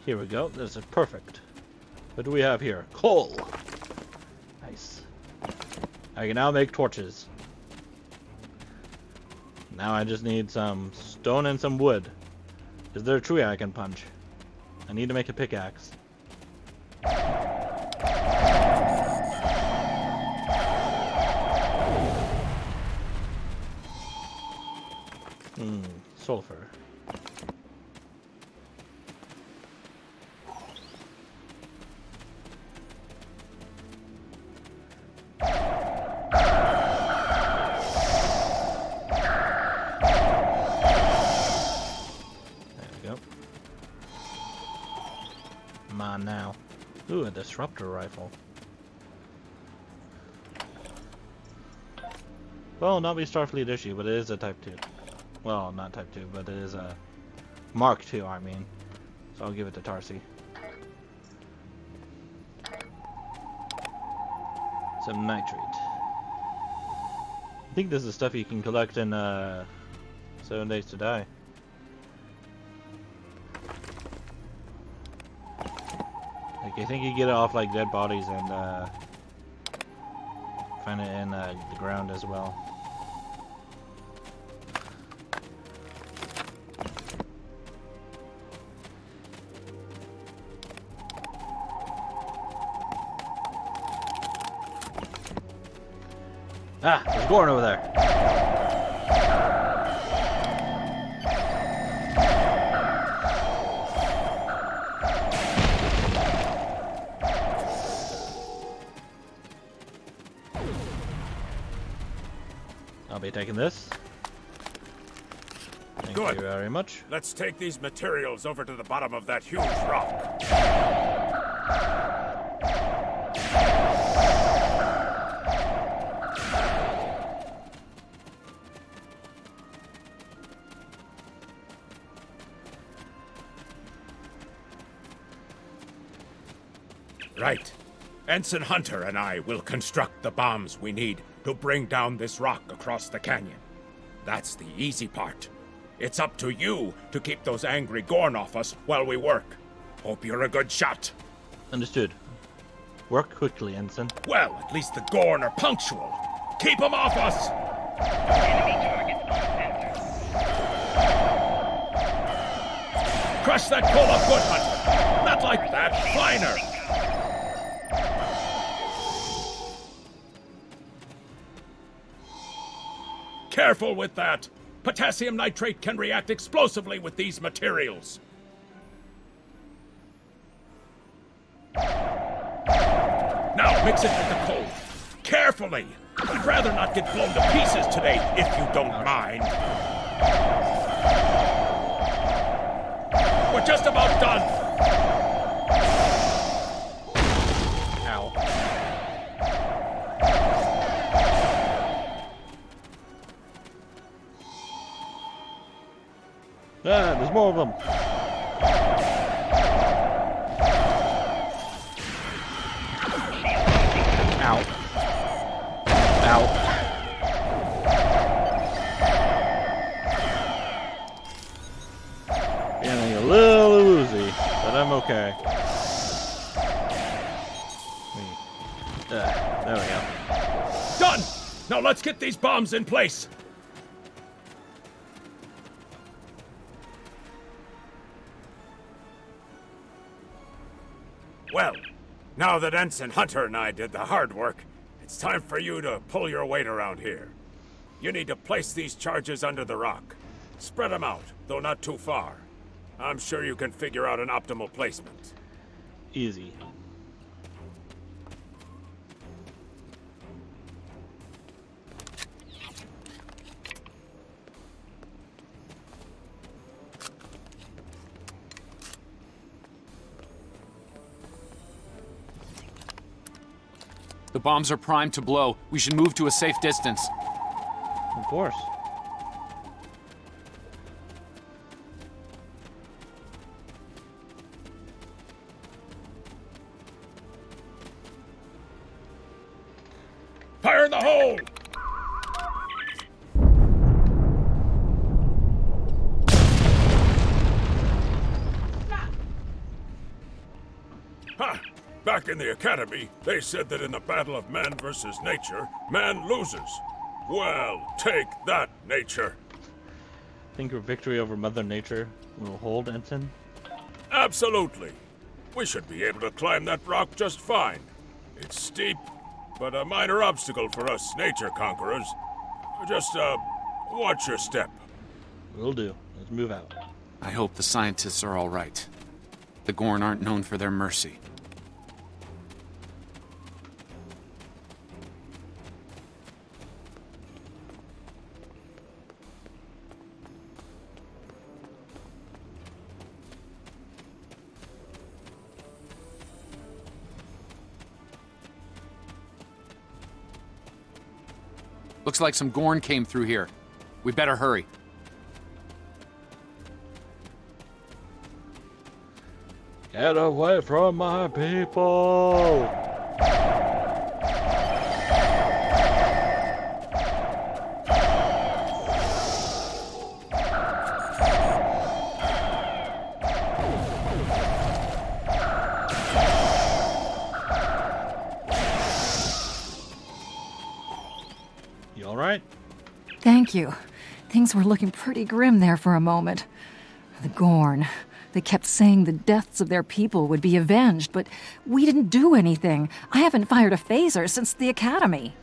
Here we go. This is perfect. What do we have here? Coal! Nice. I can now make torches. Now I just need some stone and some wood. Is there a tree I can punch? I need to make a pickaxe. Sulfur. Now. Ooh, a disruptor rifle. Well, not be Starfleet issue, but it is a Type 2. Well, not Type 2, but it is a Mark 2, I mean. So I'll give it to Tarsi. Some nitrate. I think this is stuff you can collect in 7 Days to Die. Like, I think you get it off like dead bodies and find it in the ground as well. Ah, there's Gorn over there. I'll be taking this. Thank you very much. Let's take these materials over to the bottom of that huge rock. Right. Ensign Hunter and I will construct the bombs we need to bring down this rock across the canyon. That's the easy part. It's up to you to keep those angry Gorn off us while we work. Hope you're a good shot. Understood. Work quickly, Ensign. Well, at least the Gorn are punctual. Keep them off us! Enemy targets on sensor. Crush that cola good, Hunter! Not like that, Finer! Careful with that! Potassium nitrate can react explosively with these materials. Now mix it with the coal. Careful! carefully. I'd rather not get blown to pieces today, if you don't mind. We're just about done. Ow. Ah, there's more of them. Ow. Ow. Feeling a little woozy, but I'm okay. There we go. Done! Now let's get these bombs in place. Well, now that Ensign Hunter and I did the hard work, it's time for you to pull your weight around here. You need to place these charges under the rock. Spread them out, though not too far. I'm sure you can figure out an optimal placement. Easy. The bombs are primed to blow. We should move to a safe distance. Of course. Fire in the hole! Ha! Back in the Academy, they said that in the battle of man versus nature, man loses. Well, take that, nature. Think your victory over Mother Nature will hold, Ensign? Absolutely. We should be able to climb that rock just fine. It's steep, but a minor obstacle for us nature conquerors. Just, watch your step. Will do. Let's move out. I hope the scientists are all right. The Gorn aren't known for their mercy. Looks like some Gorn came through here. We better hurry. Get away from my people! You alright? Thank you. Things were looking pretty grim there for a moment. The Gorn. They kept saying the deaths of their people would be avenged, but we didn't do anything. I haven't fired a phaser since the Academy.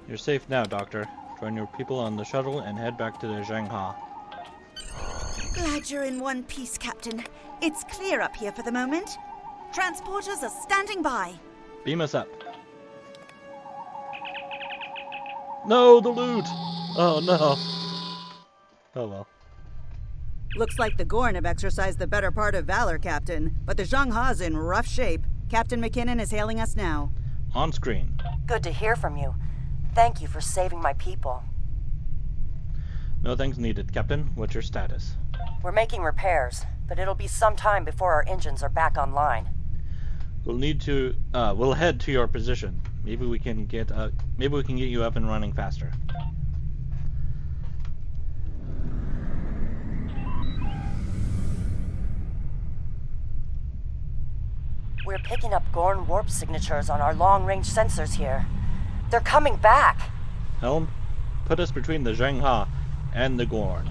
You're safe now, Doctor. Join your people on the shuttle and head back to the Zhangha. Glad you're in one piece, Captain. It's clear up here for the moment. Transporters are standing by. Beam us up. No, the loot! Oh no. Oh well. Looks like the Gorn have exercised the better part of valor, Captain. But the Zhangha's in rough shape. Captain McKinnon is hailing us now. On screen. Good to hear from you. Thank you for saving my people. No thanks needed, Captain. What's your status? We're making repairs, but it'll be some time before our engines are back online. We'll head to your position. Maybe we can get you up and running faster. We're picking up Gorn warp signatures on our long-range sensors here. They're coming back! Helm, put us between the Zhangha and the Gorn.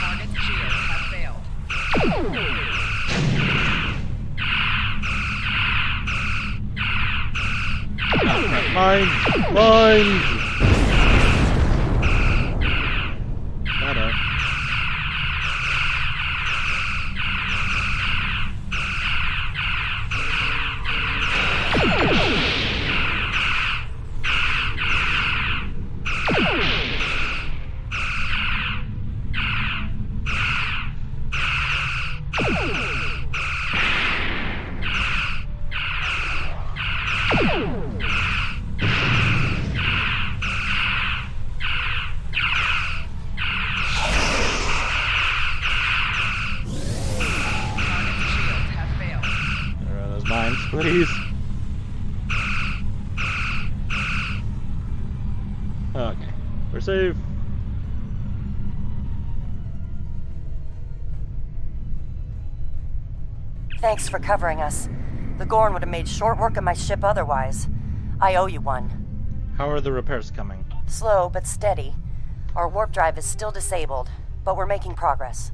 Target's shields have failed. Mine! Mine! Better. Please. Okay, we're safe. Thanks for covering us. The Gorn would have made short work of my ship otherwise. I owe you one. How are the repairs coming? Slow but steady. Our warp drive is still disabled, but we're making progress.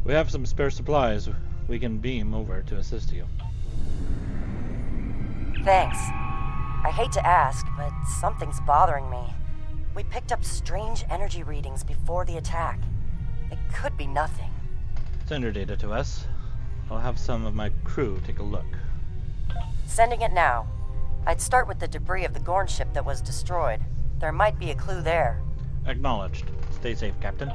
We have some spare supplies we can beam over to assist you. Thanks. I hate to ask, but something's bothering me. We picked up strange energy readings before the attack. It could be nothing. Send your data to us. I'll have some of my crew take a look. Sending it now. I'd start with the debris of the Gorn ship that was destroyed. There might be a clue there. Acknowledged. Stay safe, Captain.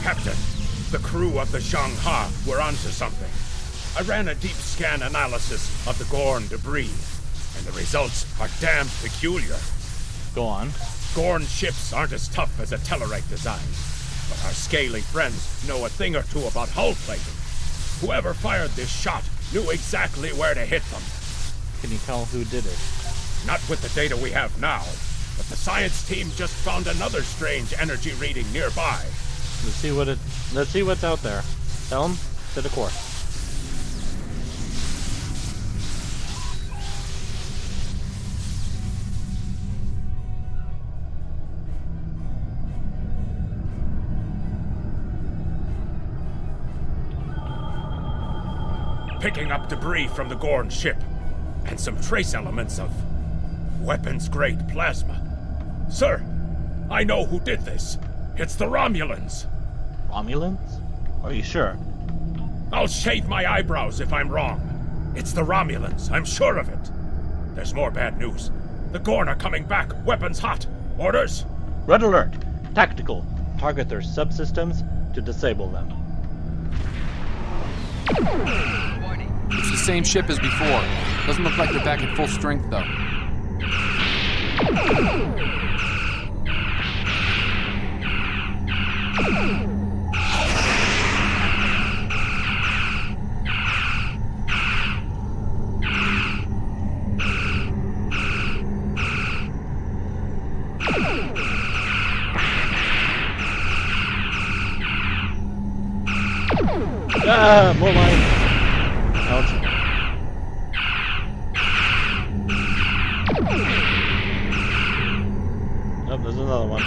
Captain, the crew of the Zhang-Ha were onto something. I ran a deep scan analysis of the Gorn debris, and the results are damned peculiar. Go on. Gorn ships aren't as tough as a Tellarite design, but our scaly friends know a thing or two about hull plating. Whoever fired this shot knew exactly where to hit them. Can you tell who did it? Not with the data we have now, but the science team just found another strange energy reading nearby. Let's see what's out there. Helm, set a course. Picking up debris from the Gorn ship, and some trace elements of weapons-grade plasma. Sir, I know who did this. It's the Romulans. Romulans? Are you sure? I'll shave my eyebrows if I'm wrong. It's the Romulans, I'm sure of it. There's more bad news. The Gorn are coming back, weapons hot. Orders? Red alert. Tactical. Target their subsystems to disable them. It's the same ship as before. Doesn't look like they're back at full strength, though. Ah, more mine. Ouch. Oh, there's another one.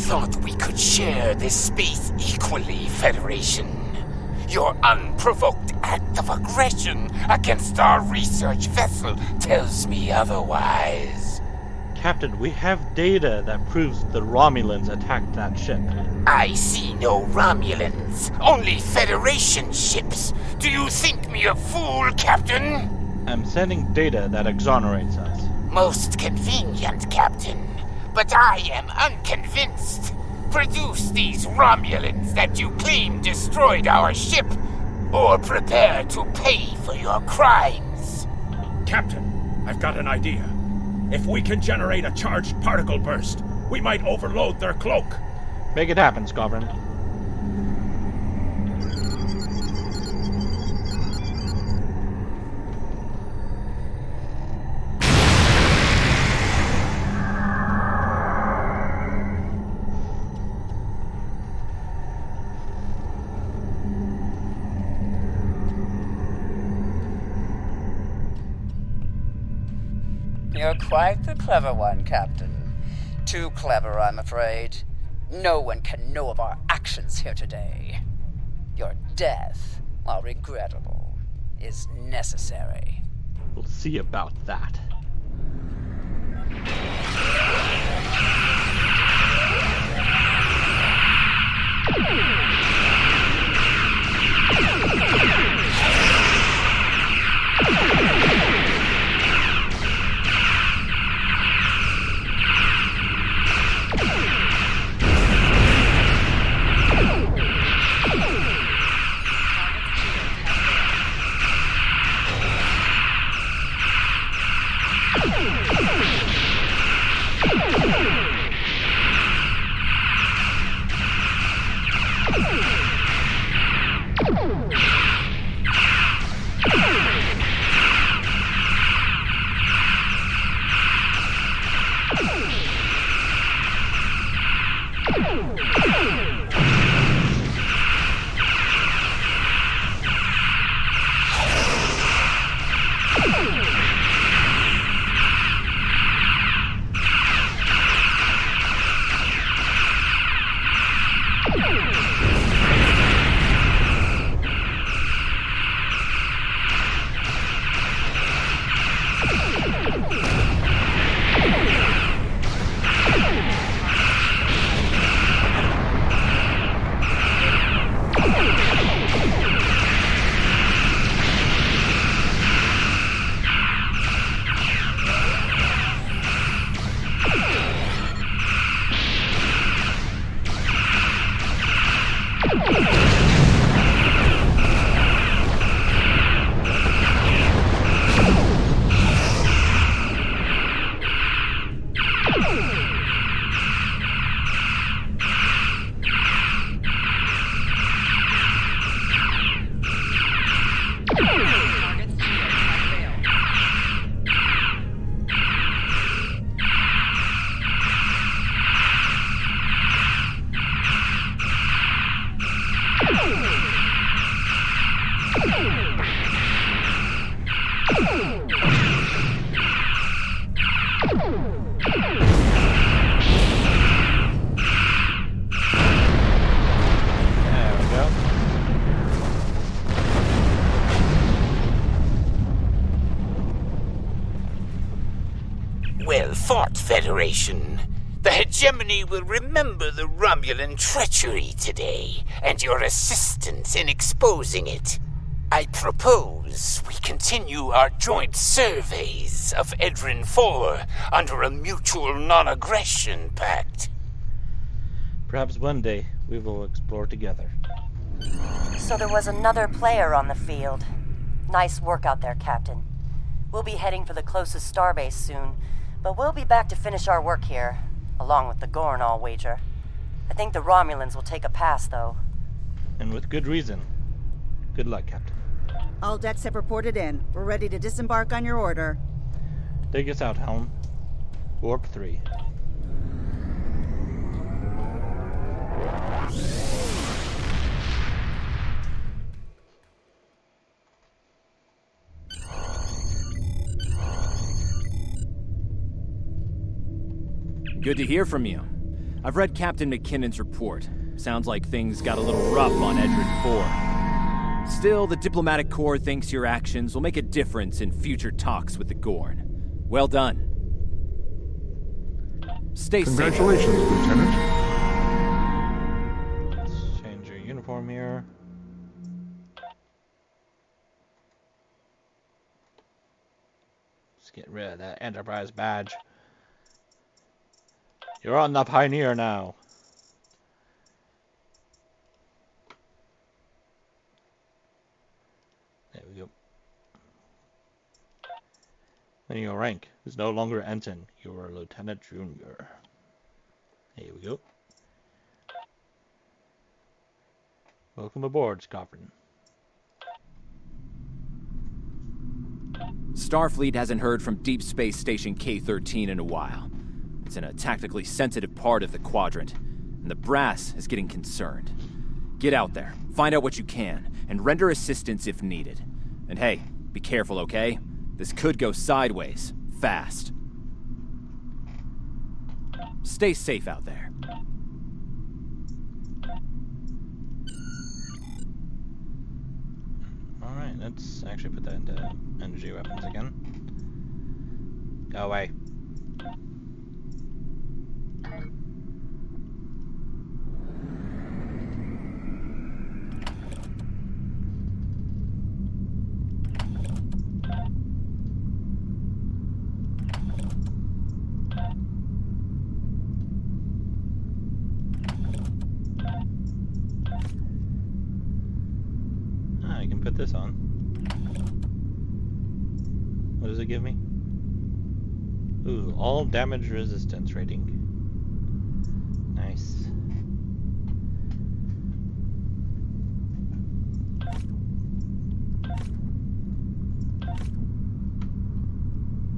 Thought we could share this space equally, Federation. Your unprovoked act of aggression against our research vessel tells me otherwise. Captain, we have data that proves the Romulans attacked that ship. I see no Romulans, only Federation ships. Do you think me a fool, Captain? I'm sending data that exonerates us. Most convenient, Captain. But I am unconvinced. Produce these Romulans that you claim destroyed our ship, or prepare to pay for your crimes. Captain, I've got an idea. If we can generate a charged particle burst, we might overload their cloak. Make it happen, Squadron. You're quite the clever one, Captain. Too clever, I'm afraid. No one can know of our actions here today. Your death, while regrettable, is necessary. We'll see about that. Well fought, Federation. The hegemony will remember the Romulan treachery today, and your assistance in exposing it. I propose we continue our joint surveys of Edrin 4 under a mutual non-aggression pact. Perhaps one day we will explore together. So there was another player on the field. Nice work out there, Captain. We'll be heading for the closest starbase soon, but we'll be back to finish our work here, along with the Gorn, I'll wager. I think the Romulans will take a pass, though. And with good reason. Good luck, Captain. All decks have reported in. We're ready to disembark on your order. Take us out, Helm. Warp 3. Good to hear from you. I've read Captain McKinnon's report. Sounds like things got a little rough on Edrin 4. Still, the diplomatic corps thinks your actions will make a difference in future talks with the Gorn. Well done. Stay safe. Congratulations, Lieutenant. Let's change your uniform here. Let's get rid of that Enterprise badge. You're on the Pioneer now. There we go. And your rank is no longer ensign. You are a lieutenant junior. Here we go. Welcome aboard, Scoffin. Starfleet hasn't heard from Deep Space Station K-13 in a while. It's in a tactically sensitive part of the quadrant, and the brass is getting concerned. Get out there, find out what you can, and render assistance if needed. And hey, be careful, okay? This could go sideways, fast. Stay safe out there. Alright, let's actually put that into energy weapons again. Go away. I can put this on. What does it give me? Ooh, all damage resistance rating. Nice.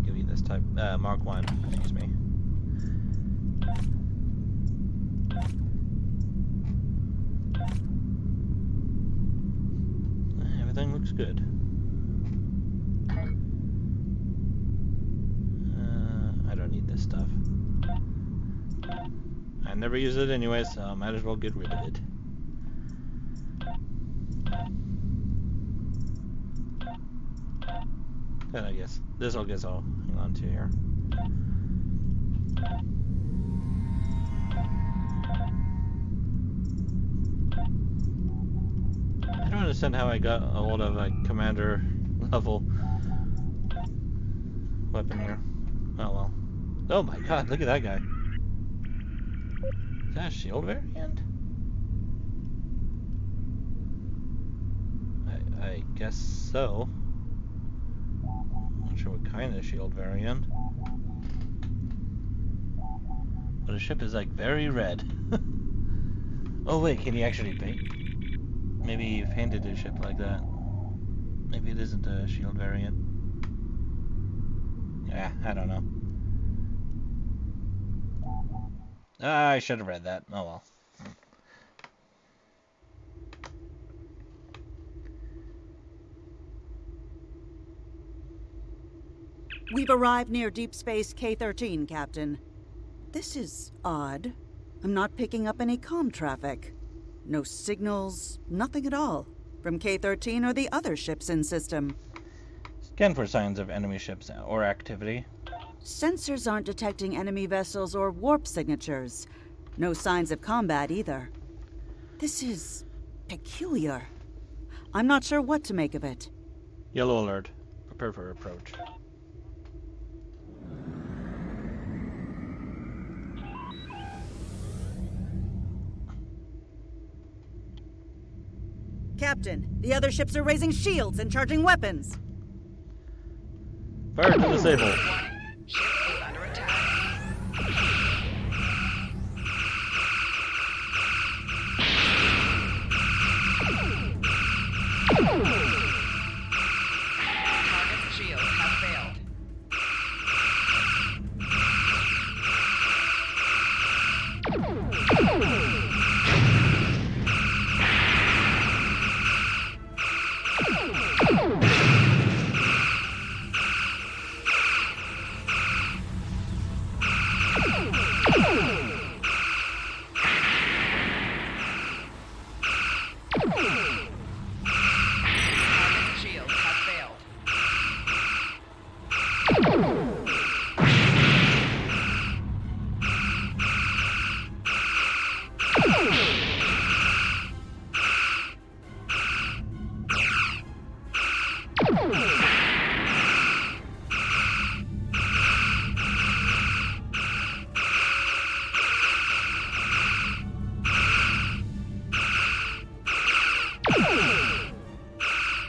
Give me this type, Mark 1, excuse me. Everything looks good. I don't need this stuff. I never use it anyway, so I might as well get rid of it. Then I guess this I'll hang on to here. I don't understand how I got a hold of a commander level weapon here. Oh well. Oh my god, look at that guy. Is that a shield variant? I guess so. Not sure what kind of shield variant. But the ship is like very red. Oh wait, can you actually paint? Maybe you painted a ship like that. Maybe it isn't a shield variant. Yeah, I don't know. I should have read that. Oh well. We've arrived near Deep Space K-13, Captain. This is odd. I'm not picking up any comm traffic. No signals, nothing at all, from K-13 or the other ships in system. Scan for signs of enemy ships or activity. Sensors aren't detecting enemy vessels or warp signatures. No signs of combat either. This is peculiar. I'm not sure what to make of it. Yellow alert. Prepare for approach. Captain, the other ships are raising shields and charging weapons. Fire to disable. Ship is under attack. Target's shields have failed.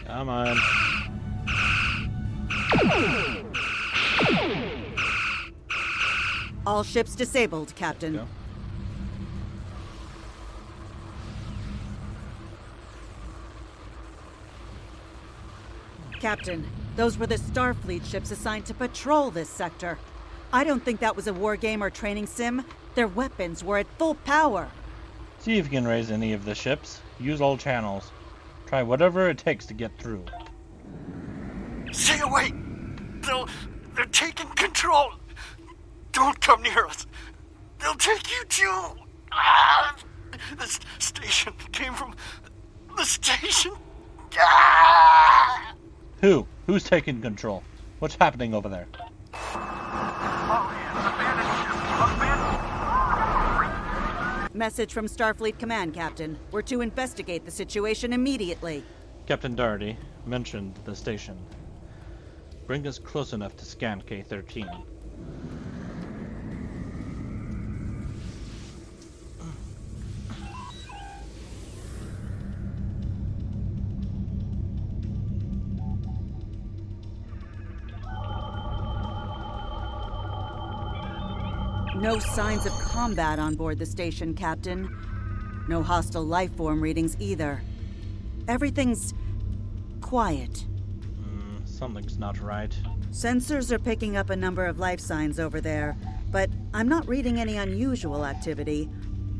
Come on. All ships disabled, Captain. Yeah. Captain, those were the Starfleet ships assigned to patrol this sector. I don't think that was a war game or training sim. Their weapons were at full power. See if you can raise any of the ships. Use all channels. Try whatever it takes to get through. Stay away! They're taking control! Don't come near us! They'll take you too! Ah! The station came from the station! Ah! Who's taking control? What's happening over there? Message from Starfleet Command, Captain. We're to investigate the situation immediately. Captain Doherty mentioned the station. Bring us close enough to scan K-13. No signs of combat on board the station, Captain. No hostile life form readings either. Everything's quiet. Something's not right. Sensors are picking up a number of life signs over there, but I'm not reading any unusual activity.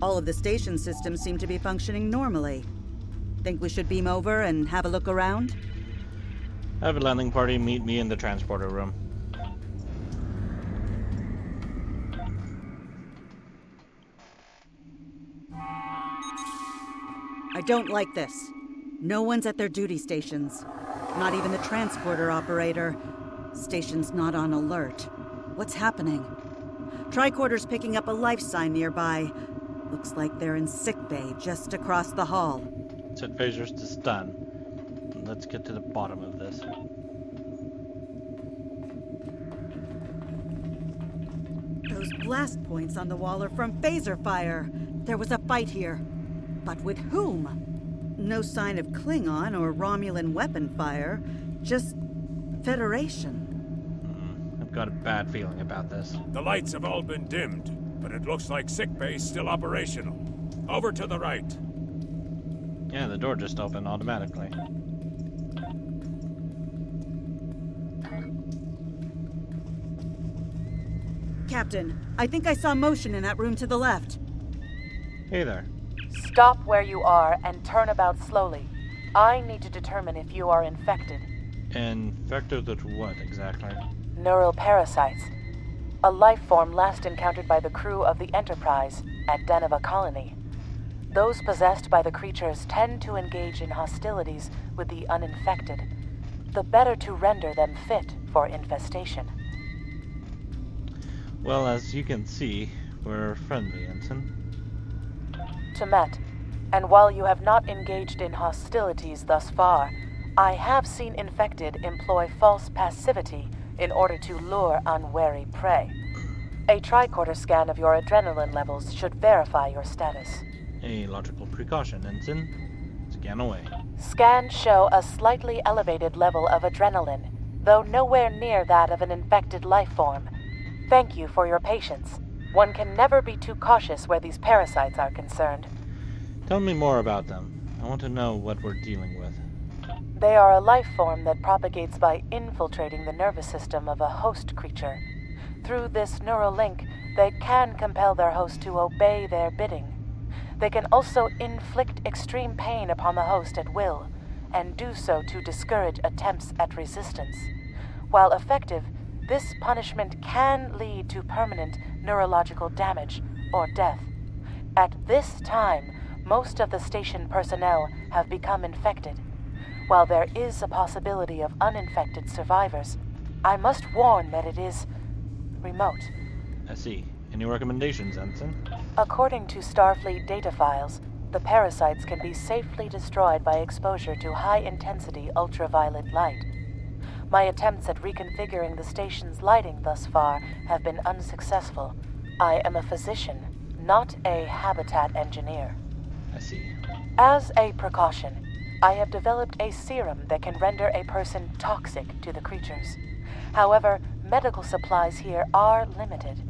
All of the station systems seem to be functioning normally. Think we should beam over and have a look around? Have a landing party meet me in the transporter room. I don't like this. No one's at their duty stations. Not even the transporter operator. Station's not on alert. What's happening? Tricorder's picking up a life sign nearby. Looks like they're in sickbay just across the hall. Set phasers to stun. Let's get to the bottom of this. Those blast points on the wall are from phaser fire. There was a fight here. But with whom? No sign of Klingon or Romulan weapon fire. Just Federation. I've got a bad feeling about this. The lights have all been dimmed, but it looks like sickbay's still operational. Over to the right. Yeah, the door just opened automatically. Captain, I think I saw motion in that room to the left. Hey there. Stop where you are and turn about slowly. I need to determine if you are infected. Infected with what, exactly? Neural parasites. A life form last encountered by the crew of the Enterprise at Deneva Colony. Those possessed by the creatures tend to engage in hostilities with the uninfected, the better to render them fit for infestation. Well, as you can see, we're friendly, Ensign. Temet, and while you have not engaged in hostilities thus far, I have seen infected employ false passivity in order to lure unwary prey. A tricorder scan of your adrenaline levels should verify your status. A logical precaution, Ensign. Scan away. Scans show a slightly elevated level of adrenaline, though nowhere near that of an infected life form. Thank you for your patience. One can never be too cautious where these parasites are concerned. Tell me more about them. I want to know what we're dealing with. They are a life form that propagates by infiltrating the nervous system of a host creature. Through this neural link, they can compel their host to obey their bidding. They can also inflict extreme pain upon the host at will, and do so to discourage attempts at resistance. While effective, this punishment can lead to permanent neurological damage or death. At this time, most of the station personnel have become infected. While there is a possibility of uninfected survivors, I must warn that it is remote. I see. Any recommendations, Ensign? According to Starfleet data files, the parasites can be safely destroyed by exposure to high-intensity ultraviolet light. My attempts at reconfiguring the station's lighting thus far have been unsuccessful. I am a physician, not a habitat engineer. I see. As a precaution, I have developed a serum that can render a person toxic to the creatures. However, medical supplies here are limited.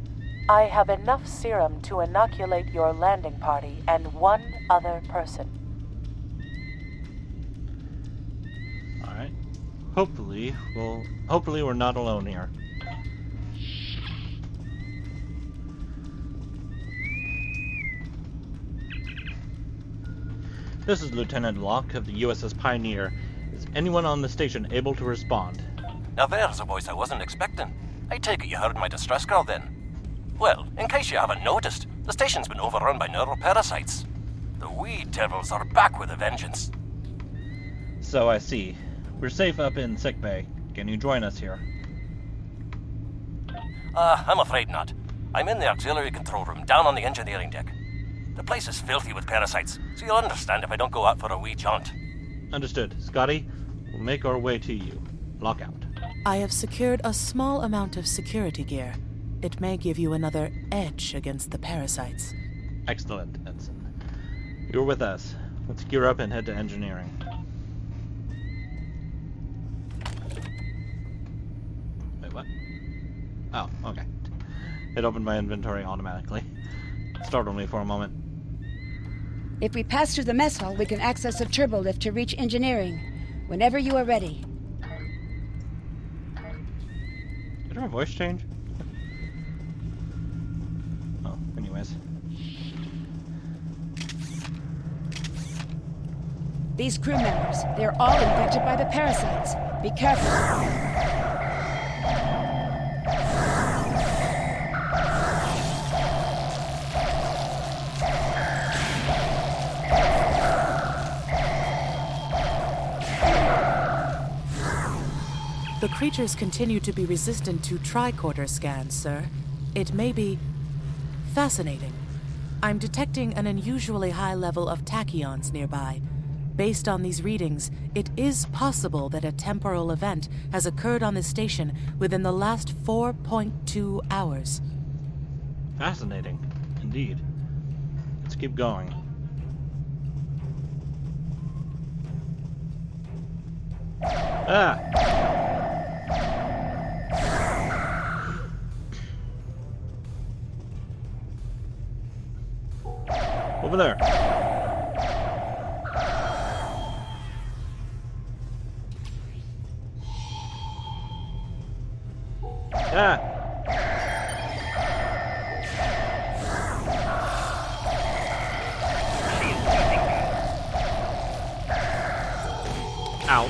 I have enough serum to inoculate your landing party and one other person. Alright. Hopefully we're not alone here. This is Lieutenant Locke of the USS Pioneer. Is anyone on the station able to respond? Now there's a voice I wasn't expecting. I take it you heard my distress call then. Well, in case you haven't noticed, the station's been overrun by neuroparasites. The wee devils are back with a vengeance. So I see. We're safe up in sickbay. Can you join us here? I'm afraid not. I'm in the auxiliary control room, down on the engineering deck. The place is filthy with parasites, so you'll understand if I don't go out for a wee jaunt. Understood. Scotty, we'll make our way to you. Lockout. I have secured a small amount of security gear. It may give you another edge against the parasites. Excellent, Ensign. You're with us. Let's gear up and head to engineering. Wait, what? Oh, okay. It opened my inventory automatically. Startled me for a moment. If we pass through the mess hall, we can access a turbolift to reach engineering. Whenever you are ready. Did her voice change? Oh, anyways. These crew members, they're all infected by the parasites. Be careful. The creatures continue to be resistant to tricorder scans, sir. It may be fascinating. I'm detecting an unusually high level of tachyons nearby. Based on these readings, it is possible that a temporal event has occurred on this station within the last 4.2 hours. Fascinating, indeed. Let's keep going. Ah! Over there. Ah! Ow.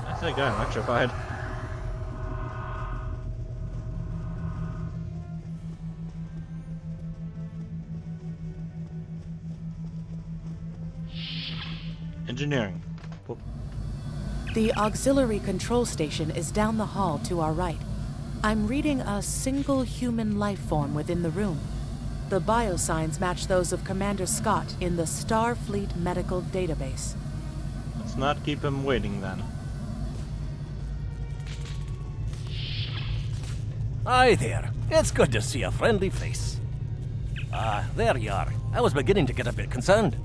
I think I'm electrified. Engineering. The auxiliary control station is down the hall to our right. I'm reading a single human life form within the room. The biosigns match those of Commander Scott in the Starfleet medical database. Let's not keep him waiting then. Hi there. It's good to see a friendly face. There you are. I was beginning to get a bit concerned.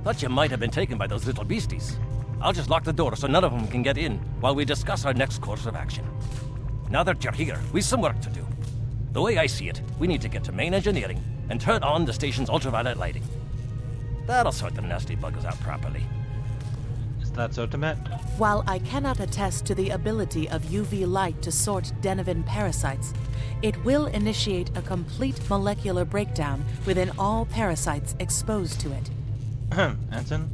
Thought you might have been taken by those little beasties. I'll just lock the door so none of them can get in while we discuss our next course of action. Now that you're here, we've some work to do. The way I see it, we need to get to main engineering and turn on the station's ultraviolet lighting. That'll sort the nasty buggers out properly. Is that so, Temet? While I cannot attest to the ability of UV light to sort Denivan parasites, it will initiate a complete molecular breakdown within all parasites exposed to it. Ensign?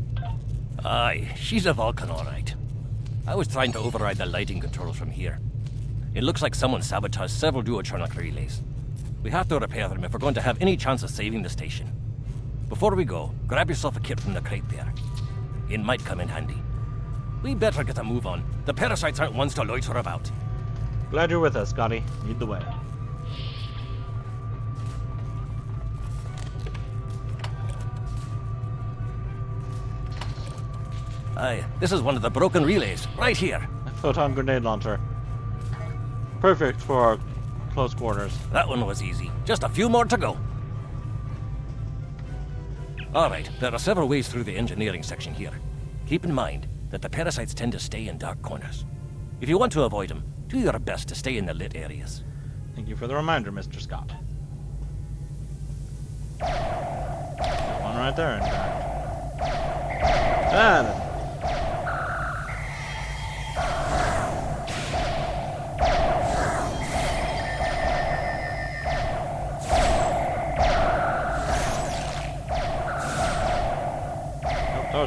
Aye, she's a Vulcan, all right. I was trying to override the lighting controls from here. It looks like someone sabotaged several duotronic relays. We have to repair them if we're going to have any chance of saving the station. Before we go, grab yourself a kit from the crate there. It might come in handy. We better get a move on. The parasites aren't ones to loiter about. Glad you're with us, Scotty. Lead the way. Aye, this is one of the broken relays, right here. A photon grenade launcher. Perfect for close quarters. That one was easy. Just a few more to go. Alright, there are several ways through the engineering section here. Keep in mind that the parasites tend to stay in dark corners. If you want to avoid them, do your best to stay in the lit areas. Thank you for the reminder, Mr. Scott. There's one right there, in fact. Ah,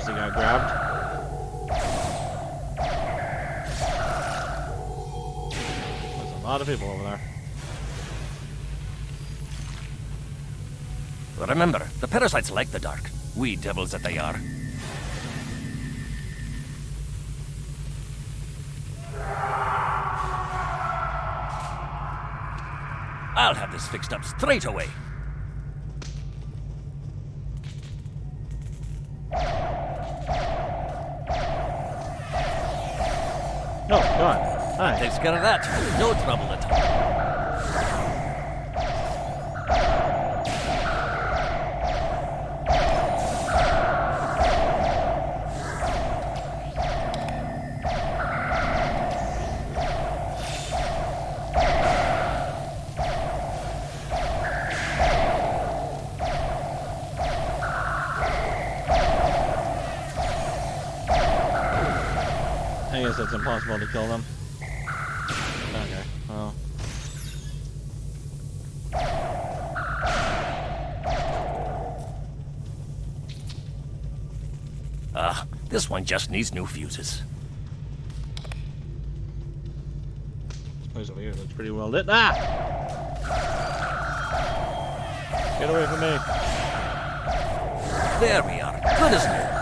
he got grabbed. There's a lot of people over there. Remember, the parasites like the dark. Wee devils that they are. I'll have this fixed up straight away. No, go on. Hi. Takes care of that. No trouble at all. I guess it's impossible to kill them. Okay, well. This one just needs new fuses. This place over here looks pretty well lit. Ah! Get away from me. There we are. Good as new.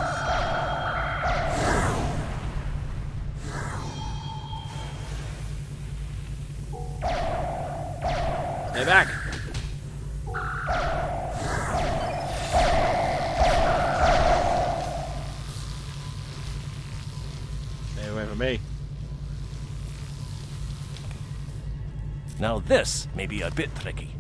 Stay back. Stay away from me. Now this may be a bit tricky.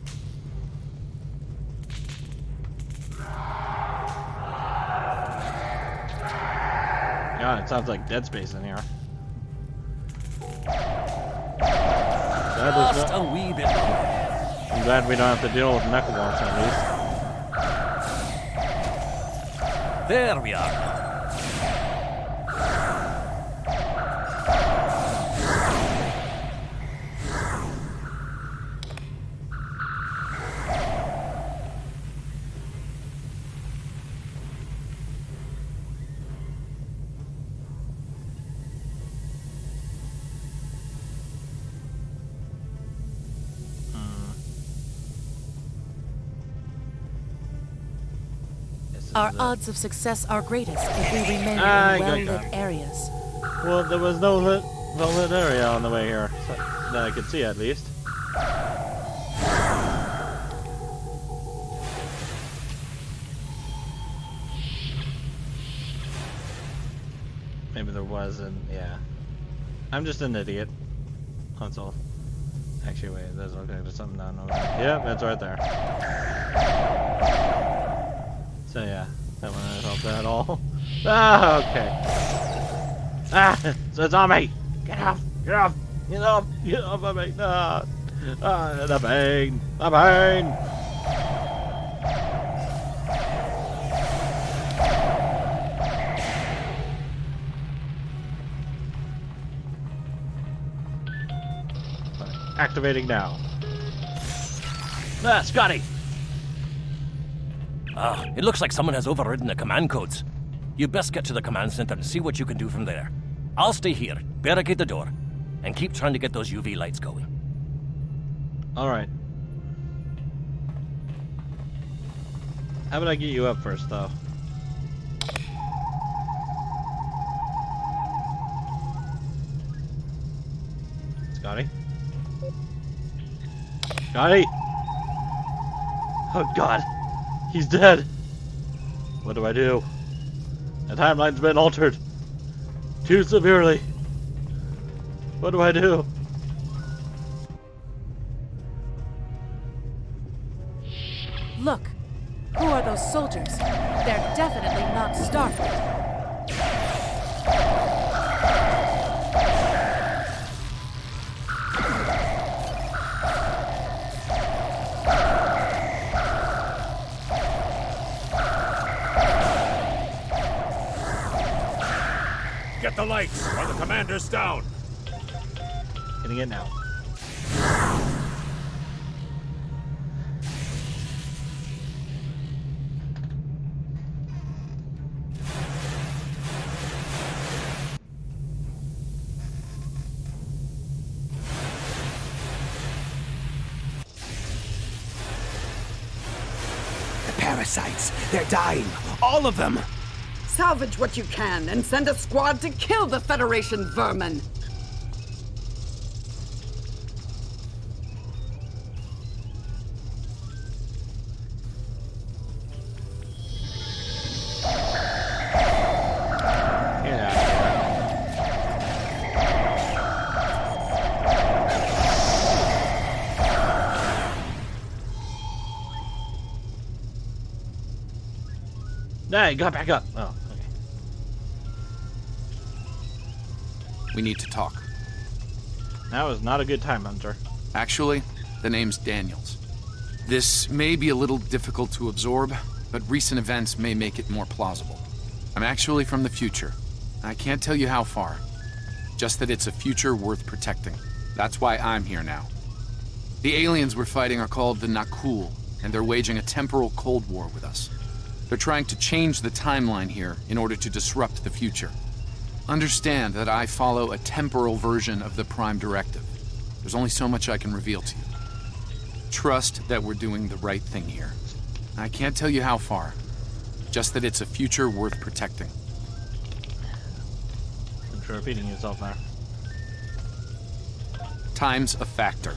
God, it sounds like Dead Space in here. Just a wee bit longer. I'm glad we don't have to deal with necromorphs at least. There we are. Our odds of success are greatest if we remain in well-lit areas. Well, there was no well-lit area on the way here, so, that I could see at least. Maybe there wasn't, yeah. I'm just an idiot. That's all. Actually, wait, there's something down over there. Yep, that's right there. So yeah, that one didn't help that at all. Ah, okay. Ah, so it's on me. Get off, get off, get off of me. Ah, the pain, the pain. Activating now. Ah, Scotty. It looks like someone has overridden the command codes. You best get to the command center and see what you can do from there. I'll stay here, barricade the door, and keep trying to get those UV lights going. Alright. How about I get you up first, though? Scotty? Scotty! Oh god! He's dead! What do I do? The timeline's been altered too severely. What do I do? Look, Who are those soldiers? They're definitely not Starfleet. Get the lights, or the commander's down. Getting it now. The parasites, they're dying. All of them. Salvage what you can and send a squad to kill the Federation vermin. Hey, got back up. Oh, okay. We need to talk. Now is not a good time, Hunter. Actually, the name's Daniels. This may be a little difficult to absorb, but recent events may make it more plausible. I'm actually from the future. I can't tell you how far. Just that it's a future worth protecting. That's why I'm here now. The aliens we're fighting are called the Nakul, and they're waging a temporal Cold War with us. They're trying to change the timeline here in order to disrupt the future. Understand that I follow a temporal version of the Prime Directive. There's only so much I can reveal to you. Trust that we're doing the right thing here. I can't tell you how far. Just that it's a future worth protecting. You're repeating yourself now. Time's a factor.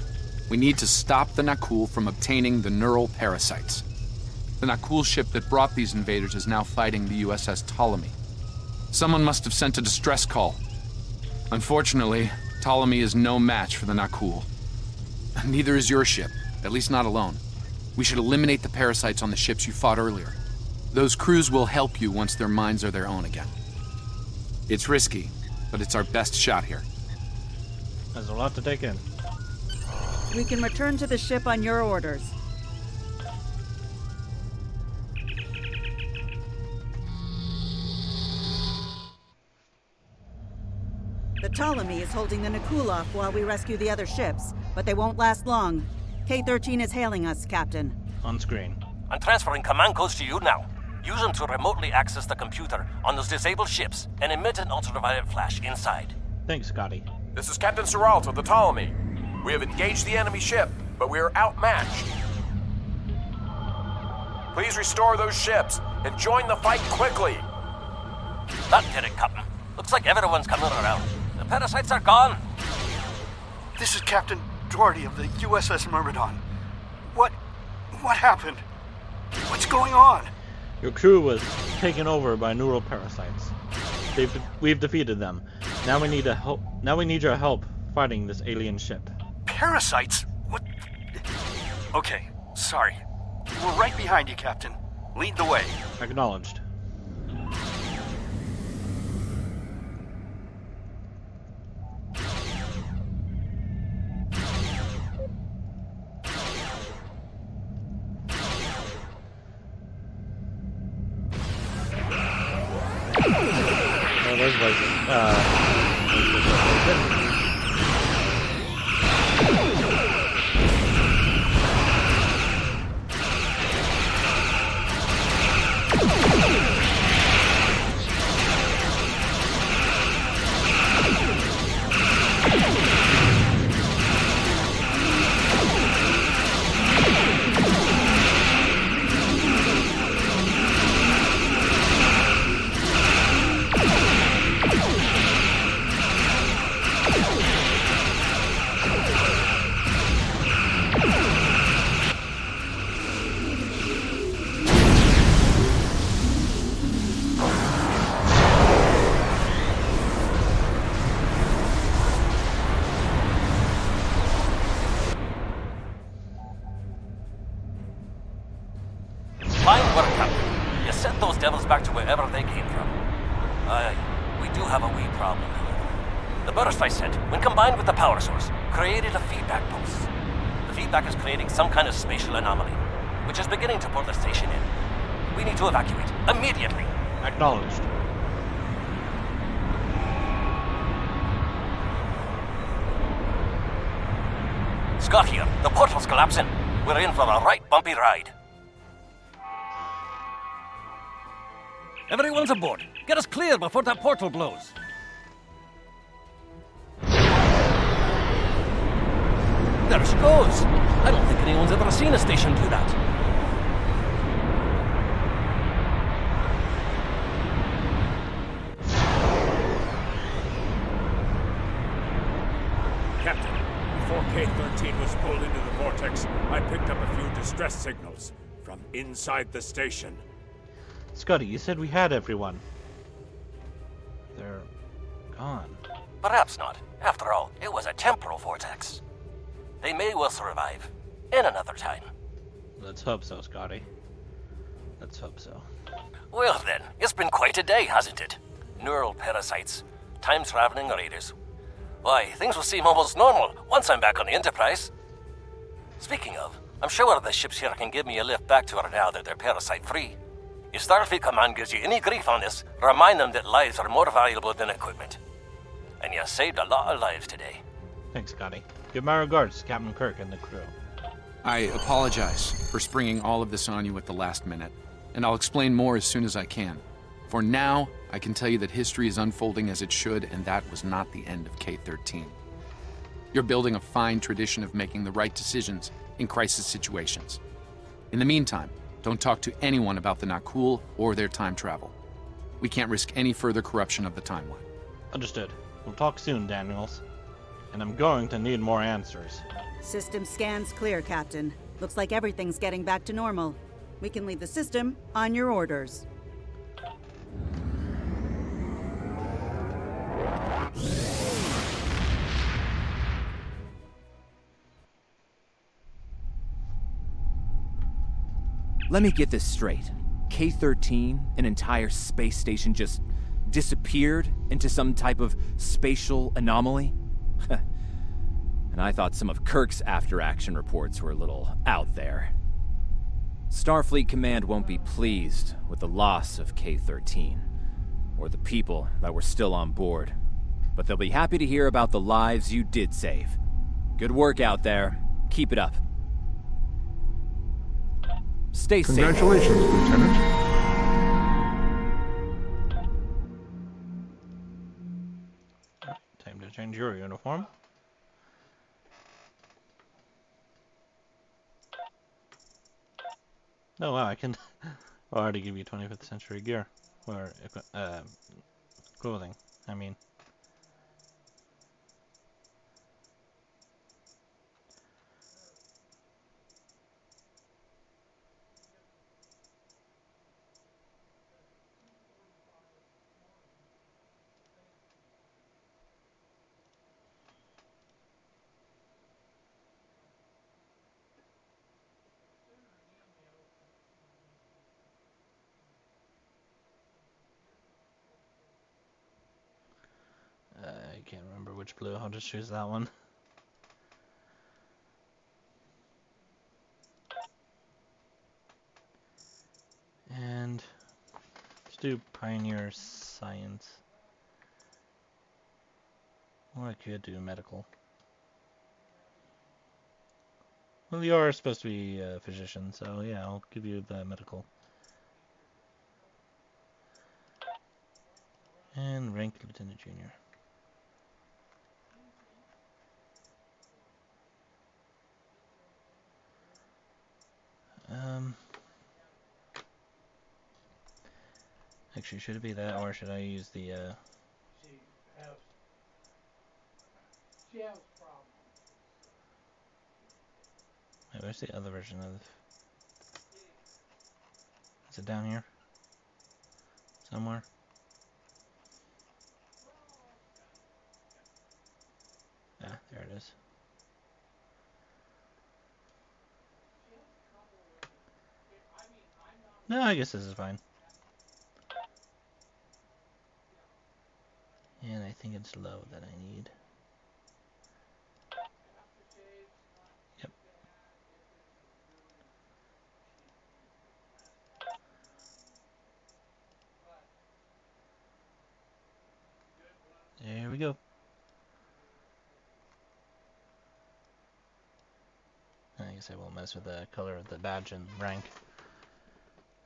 We need to stop the Nakul from obtaining the neural parasites. The Nakul ship that brought these invaders is now fighting the USS Ptolemy. Someone must have sent a distress call. Unfortunately, Ptolemy is no match for the Nakul. Neither is your ship, at least not alone. We should eliminate the parasites on the ships you fought earlier. Those crews will help you once their minds are their own again. It's risky, but it's our best shot here. There's a lot to take in. We can return to the ship on your orders. The Ptolemy is holding the Nakul off while we rescue the other ships, but they won't last long. K-13 is hailing us, Captain. On screen. I'm transferring command codes to you now. Use them to remotely access the computer on those disabled ships and emit an ultraviolet flash inside. Thanks, Scotty. This is Captain Seralt of the Ptolemy. We have engaged the enemy ship, but we are outmatched. Please restore those ships and join the fight quickly. That did it, Captain. Looks like everyone's coming around. The parasites are gone. This is Captain Doherty of the USS Myrmidon. What happened? What's going on? Your crew was taken over by neural parasites. We've defeated them. Now we need your help fighting this alien ship. Parasites? What? Okay, sorry. We're right behind you, Captain. Lead the way. Acknowledged. Those voices. those devils back to wherever they came from. Aye, we do have a wee problem, however. The burst I sent, when combined with the power source, created a feedback pulse. The feedback is creating some kind of spatial anomaly, which is beginning to pull the station in. We need to evacuate, immediately. Acknowledged. Scott here. The portal's collapsing. We're in for a right bumpy ride. Everyone's aboard. Get us clear before that portal blows. There she goes. I don't think anyone's ever seen a station do that. Captain, before K-13 was pulled into the vortex, I picked up a few distress signals from inside the station. Scotty, you said we had everyone. They're gone. Perhaps not. After all, it was a temporal vortex. They may well survive. In another time. Let's hope so, Scotty. Let's hope so. Well then, it's been quite a day, hasn't it? Neural parasites, time-traveling raiders. Why, things will seem almost normal once I'm back on the Enterprise. Speaking of, I'm sure the ships here can give me a lift back to her now that they're parasite-free. If Starfleet Command gives you any grief on this, remind them that lives are more valuable than equipment. And you saved a lot of lives today. Thanks, Scotty. Give my regards to Captain Kirk and the crew. I apologize for springing all of this on you at the last minute, and I'll explain more as soon as I can. For now, I can tell you that history is unfolding as it should, and that was not the end of K-13. You're building a fine tradition of making the right decisions in crisis situations. In the meantime, don't talk to anyone about the Nakul or their time travel. We can't risk any further corruption of the timeline. Understood. We'll talk soon, Daniels. And I'm going to need more answers. System scans clear, Captain. Looks like everything's getting back to normal. We can leave the system on your orders. Let me get this straight. K-13, an entire space station, just disappeared into some type of spatial anomaly? And I thought some of Kirk's after-action reports were a little out there. Starfleet Command won't be pleased with the loss of K-13, or the people that were still on board. But they'll be happy to hear about the lives you did save. Good work out there. Keep it up. Stay safe. Congratulations, Lieutenant. Time to change your uniform. Oh wow, I can already give you 25th century gear. Or, clothing, I mean. I can't remember which blue, I'll just choose that one. And let's do Pioneer Science. Or I could do Medical. Well, you are supposed to be a physician, so yeah, I'll give you the Medical. And rank Lieutenant Junior. Actually, should it be that, or should I use the, Wait, where's the other version of... Is it down here? Somewhere? Ah, there it is. No, I guess this is fine. I think it's low that I need. Yep. There we go. I guess I won't mess with the color of the badge and rank.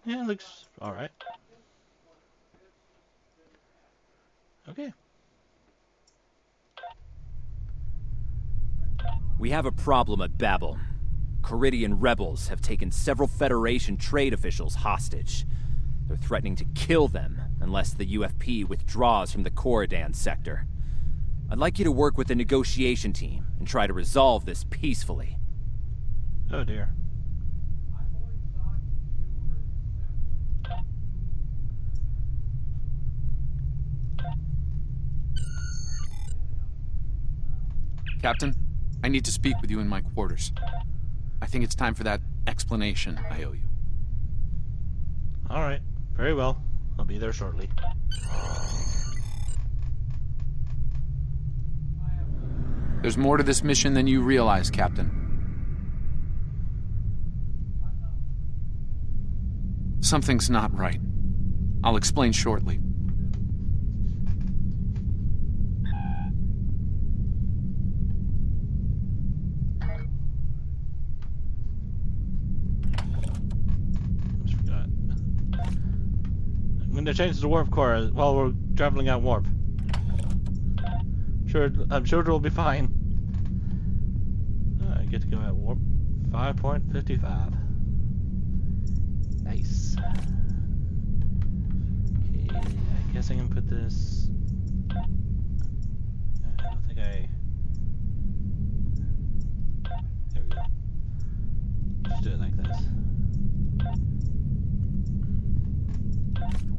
Yeah, it looks alright. Okay. We have a problem at Babel. Caridian rebels have taken several Federation trade officials hostage. They're threatening to kill them unless the UFP withdraws from the Corridan sector. I'd like you to work with the negotiation team and try to resolve this peacefully. Oh dear. Captain, I need to speak with you in my quarters. I think it's time for that explanation I owe you. Alright, very well. I'll be there shortly. There's more to this mission than you realize, Captain. Something's not right. I'll explain shortly. I'm going to change the warp core while we're traveling out warp. I'm sure it'll be fine. I get to go at warp 5.55. Nice. Okay, I guess I can put this. I don't think I. There we go. Just do it like this.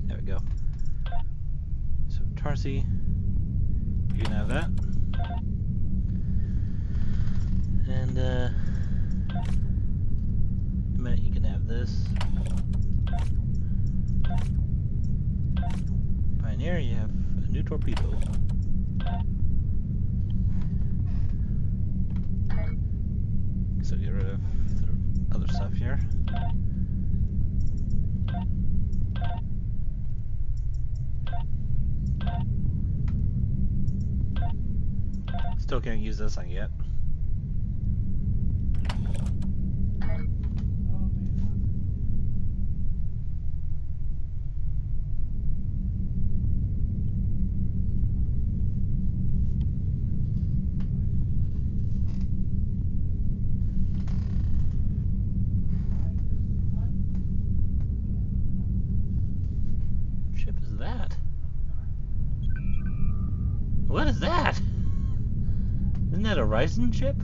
There we go. So Tarsi, you can have that. And Matt, you can have this. Pioneer, you have a new torpedo. So get rid of the other stuff here. Still can't use this thing yet. Ship is that? What is that? Isn't that a Ryzen chip?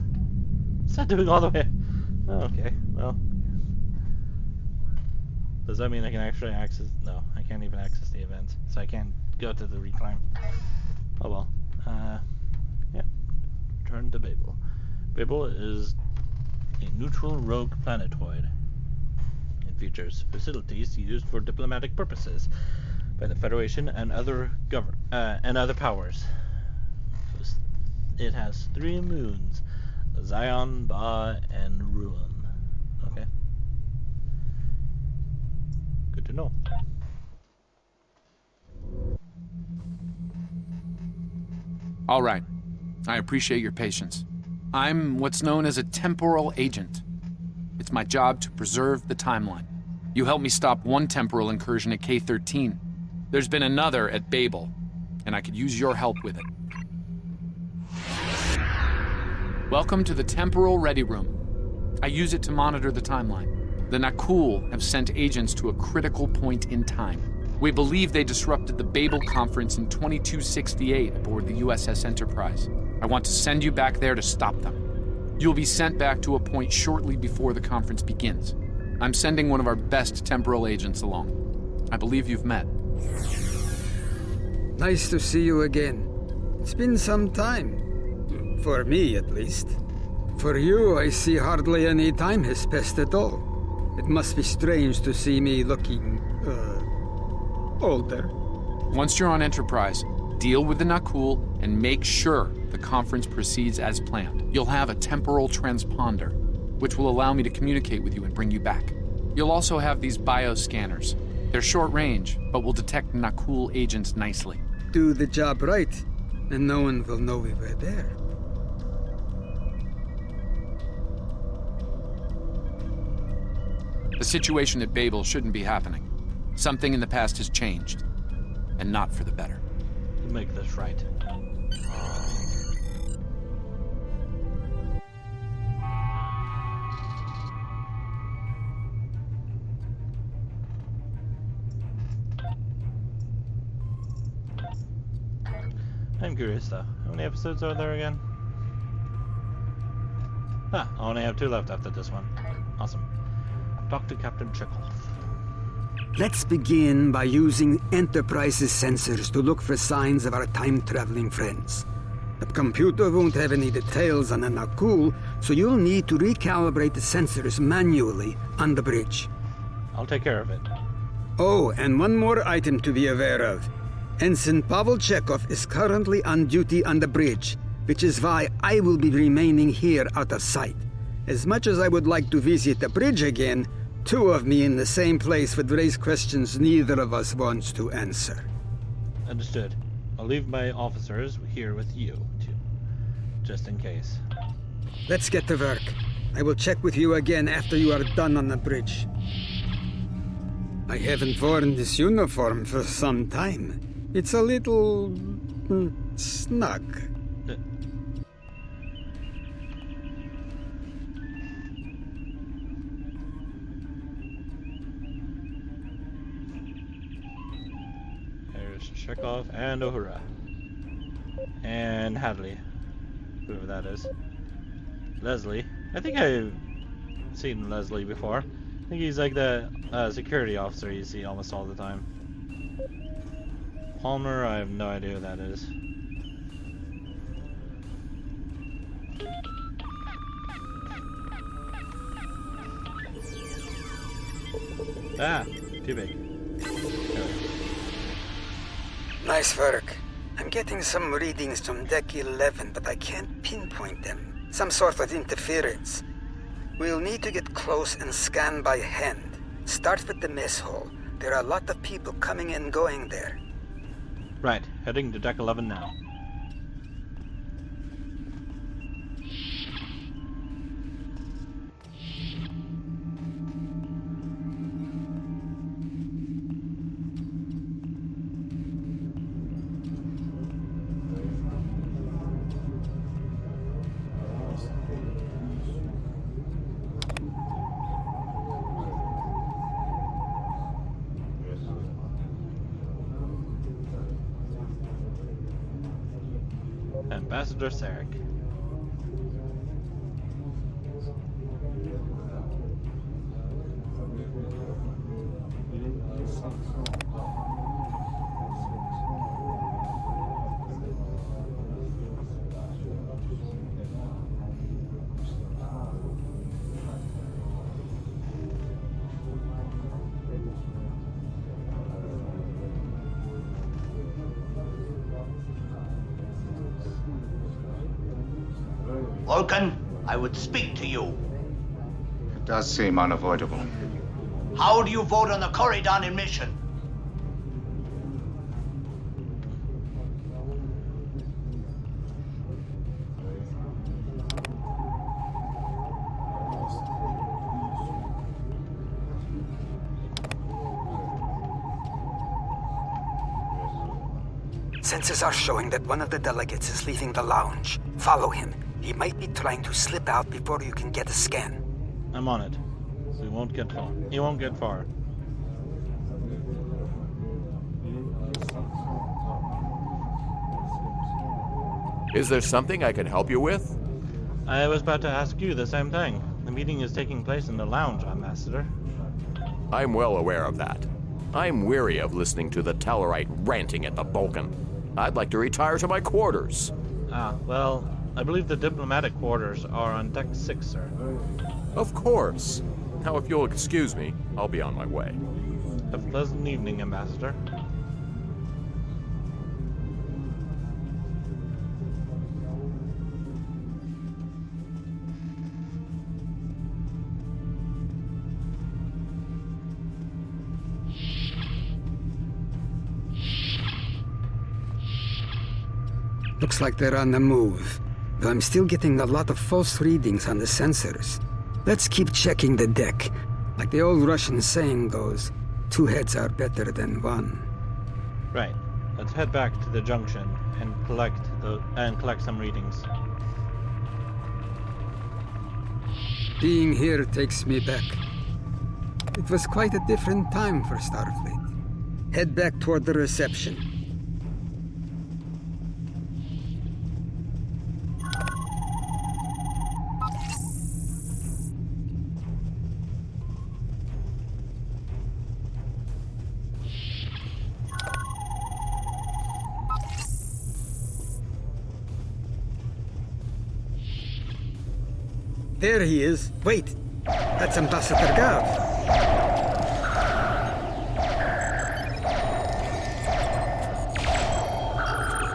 What's that doing all the way? Oh, okay, well. Does that mean I can actually access? No, I can't even access the event. So I can't go to the reclimb. Oh well. Yeah. Return to Babel. Babel is a neutral rogue planetoid. It features facilities used for diplomatic purposes by the Federation and other powers. It has 3 moons: Zion, Ba, and Ruin. Okay. Good to know. All right. I appreciate your patience. I'm what's known as a temporal agent. It's my job to preserve the timeline. You helped me stop one temporal incursion at K-13. There's been another at Babel, and I could use your help with it. Welcome to the Temporal Ready Room. I use it to monitor the timeline. The Nakul have sent agents to a critical point in time. We believe they disrupted the Babel conference in 2268 aboard the USS Enterprise. I want to send you back there to stop them. You'll be sent back to a point shortly before the conference begins. I'm sending one of our best temporal agents along. I believe you've met. Nice to see you again. It's been some time. For me, at least. For you, I see hardly any time has passed at all. It must be strange to see me looking, older. Once you're on Enterprise, deal with the Nakul and make sure the conference proceeds as planned. You'll have a temporal transponder, which will allow me to communicate with you and bring you back. You'll also have these bioscanners. They're short range, but will detect Nakul agents nicely. Do the job right, and no one will know we were there. The situation at Babel shouldn't be happening. Something in the past has changed, and not for the better. We'll make this right. I'm curious though. How many episodes are there again? I only have 2 left after this one. Awesome. Talk to Captain Chekhov. Let's begin by using Enterprise's sensors to look for signs of our time-traveling friends. The computer won't have any details on the Nakul, so you'll need to recalibrate the sensors manually on the bridge. I'll take care of it. Oh, and one more item to be aware of. Ensign Pavel Chekhov is currently on duty on the bridge, which is why I will be remaining here out of sight. As much as I would like to visit the bridge again, 2 of me in the same place would raise questions neither of us wants to answer. Understood. I'll leave my officers here with you, too. Just in case. Let's get to work. I will check with you again after you are done on the bridge. I haven't worn this uniform for some time. It's a little... snug. There's Chekhov and Uhura. And Hadley. Whoever that is. Leslie. I think I've seen Leslie before. I think he's like the security officer you see almost all the time. Palmer, I have no idea who that is. Ah, too big. Nice work. I'm getting some readings from Deck 11, but I can't pinpoint them. Some sort of interference. We'll need to get close and scan by hand. Start with the mess hall. There are a lot of people coming and going there. Right, heading to Deck 11 now. Ambassador Sarek. Vulcan, I would speak to you. It does seem unavoidable. How do you vote on the Corridon admission? Sensors are showing that one of the delegates is leaving the lounge. Follow him. He might be trying to slip out before you can get a scan. I'm on it. So he won't get far. He won't get far. Is there something I can help you with? I was about to ask you the same thing. The meeting is taking place in the lounge, Ambassador. I'm well aware of that. I'm weary of listening to the Tellarite ranting at the Vulcan. I'd like to retire to my quarters. Ah, well, I believe the diplomatic quarters are on Deck 6, sir. Of course. Now, if you'll excuse me, I'll be on my way. Have a pleasant evening, Ambassador. Looks like they're on the move. Though I'm still getting a lot of false readings on the sensors. Let's keep checking the deck. Like the old Russian saying goes, 2 heads are better than 1. Right. Let's head back to the junction and collect some readings. Being here takes me back. It was quite a different time for Starfleet. Head back toward the reception. There he is. Wait, that's Ambassador Gav.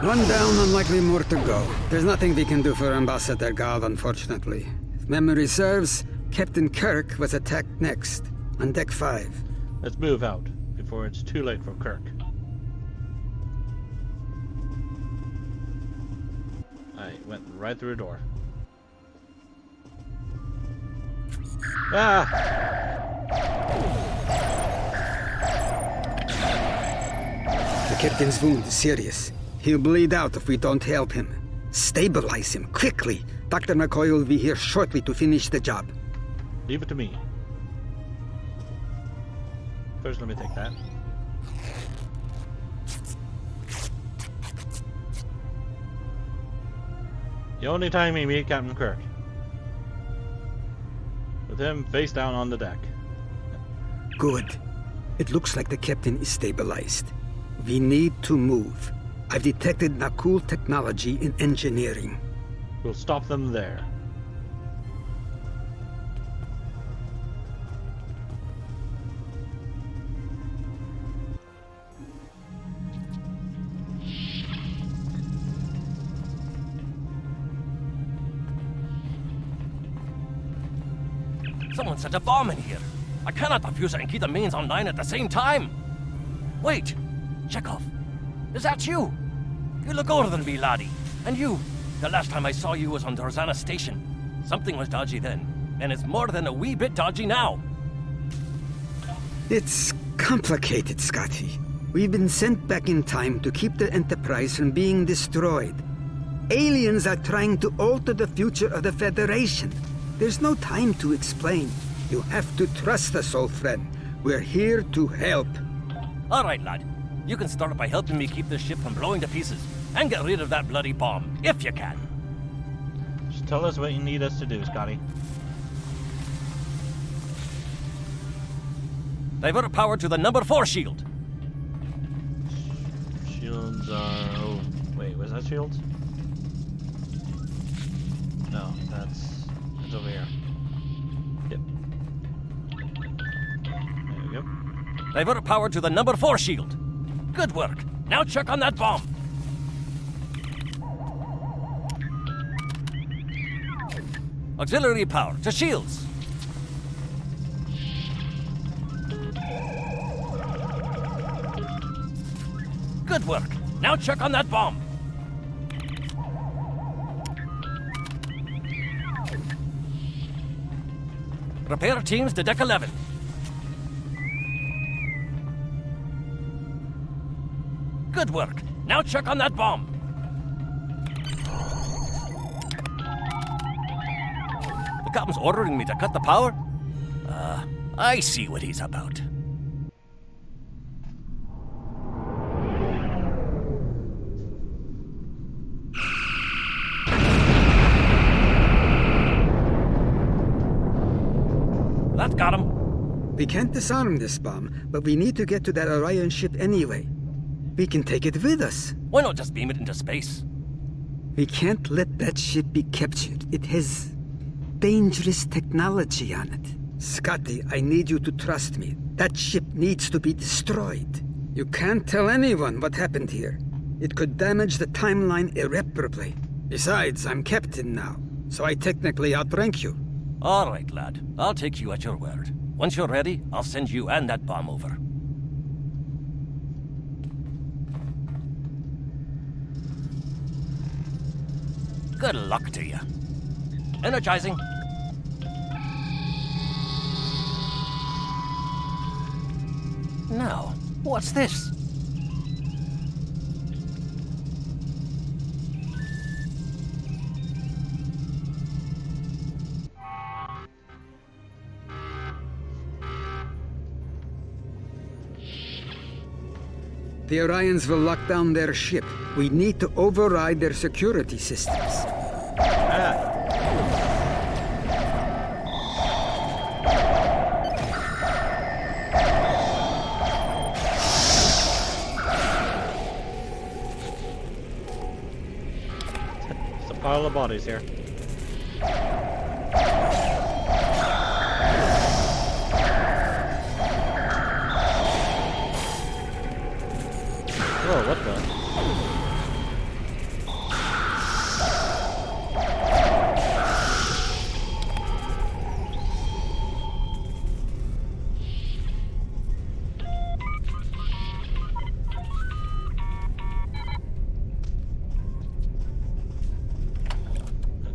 One down, unlikely more to go. There's nothing we can do for Ambassador Gav, unfortunately. If memory serves, Captain Kirk was attacked next, on Deck 5. Let's move out, before it's too late for Kirk. I went right through a door. Ah! The captain's wound is serious. He'll bleed out if we don't help him. Stabilize him, quickly. Dr. McCoy will be here shortly to finish the job. Leave it to me. First, let me take that. The only time we meet Captain Kirk. With him face down on the deck. Good. It looks like the captain is stabilized. We need to move. I've detected Nakul technology in engineering. We'll stop them there. Someone set a bomb in here. I cannot defuse it and keep the mains online at the same time. Wait, Chekhov, is that you? You look older than me, laddie. And you, the last time I saw you was on Dorzana Station. Something was dodgy then, and it's more than a wee bit dodgy now. It's complicated, Scotty. We've been sent back in time to keep the Enterprise from being destroyed. Aliens are trying to alter the future of the Federation. There's no time to explain. You have to trust us, old friend. We're here to help. All right, lad. You can start by helping me keep this ship from blowing to pieces, and get rid of that bloody bomb, if you can. Just tell us what you need us to do, Scotty. Divert power to the number 4 shield. Shields are... Oh, wait, was that shields? No, that's over here. Yep. There we go. Divert power to the number 4 shield. Good work. Now check on that bomb. Auxiliary power to shields. Good work. Now check on that bomb. Repair teams to Deck 11. Good work. Now check on that bomb. The captain's ordering me to cut the power? I see what he's about. That got him. We can't disarm this bomb, but we need to get to that Orion ship anyway. We can take it with us. Why not just beam it into space? We can't let that ship be captured. It has dangerous technology on it. Scotty, I need you to trust me. That ship needs to be destroyed. You can't tell anyone what happened here. It could damage the timeline irreparably. Besides, I'm captain now, so I technically outrank you. All right, lad. I'll take you at your word. Once you're ready, I'll send you and that bomb over. Good luck to you. Energizing. Now, what's this? The Orions will lock down their ship. We need to override their security systems. It's a pile of bodies here. Whoa, what the?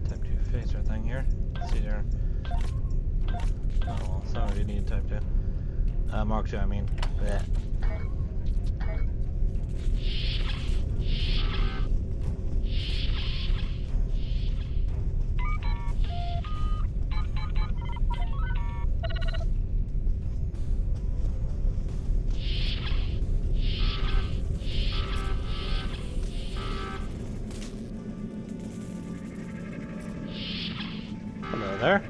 Type 2 phaser thing here. Let's see there. Oh, well, sorry, you need type 2. Mark 2, I mean. Blech. Hello there.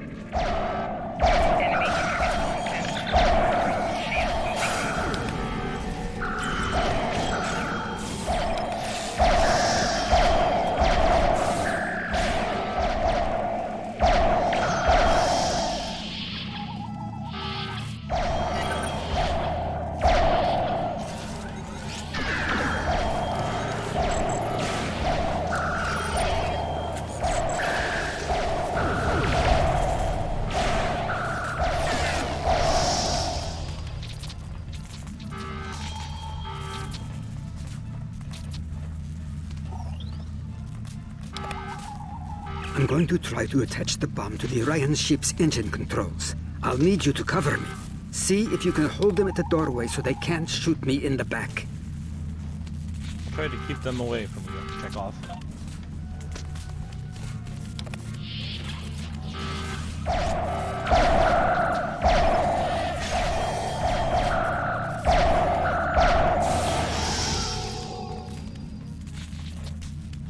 I'm going to try to attach the bomb to the Orion ship's engine controls. I'll need you to cover me. See if you can hold them at the doorway so they can't shoot me in the back. Try to keep them away from you. Check off.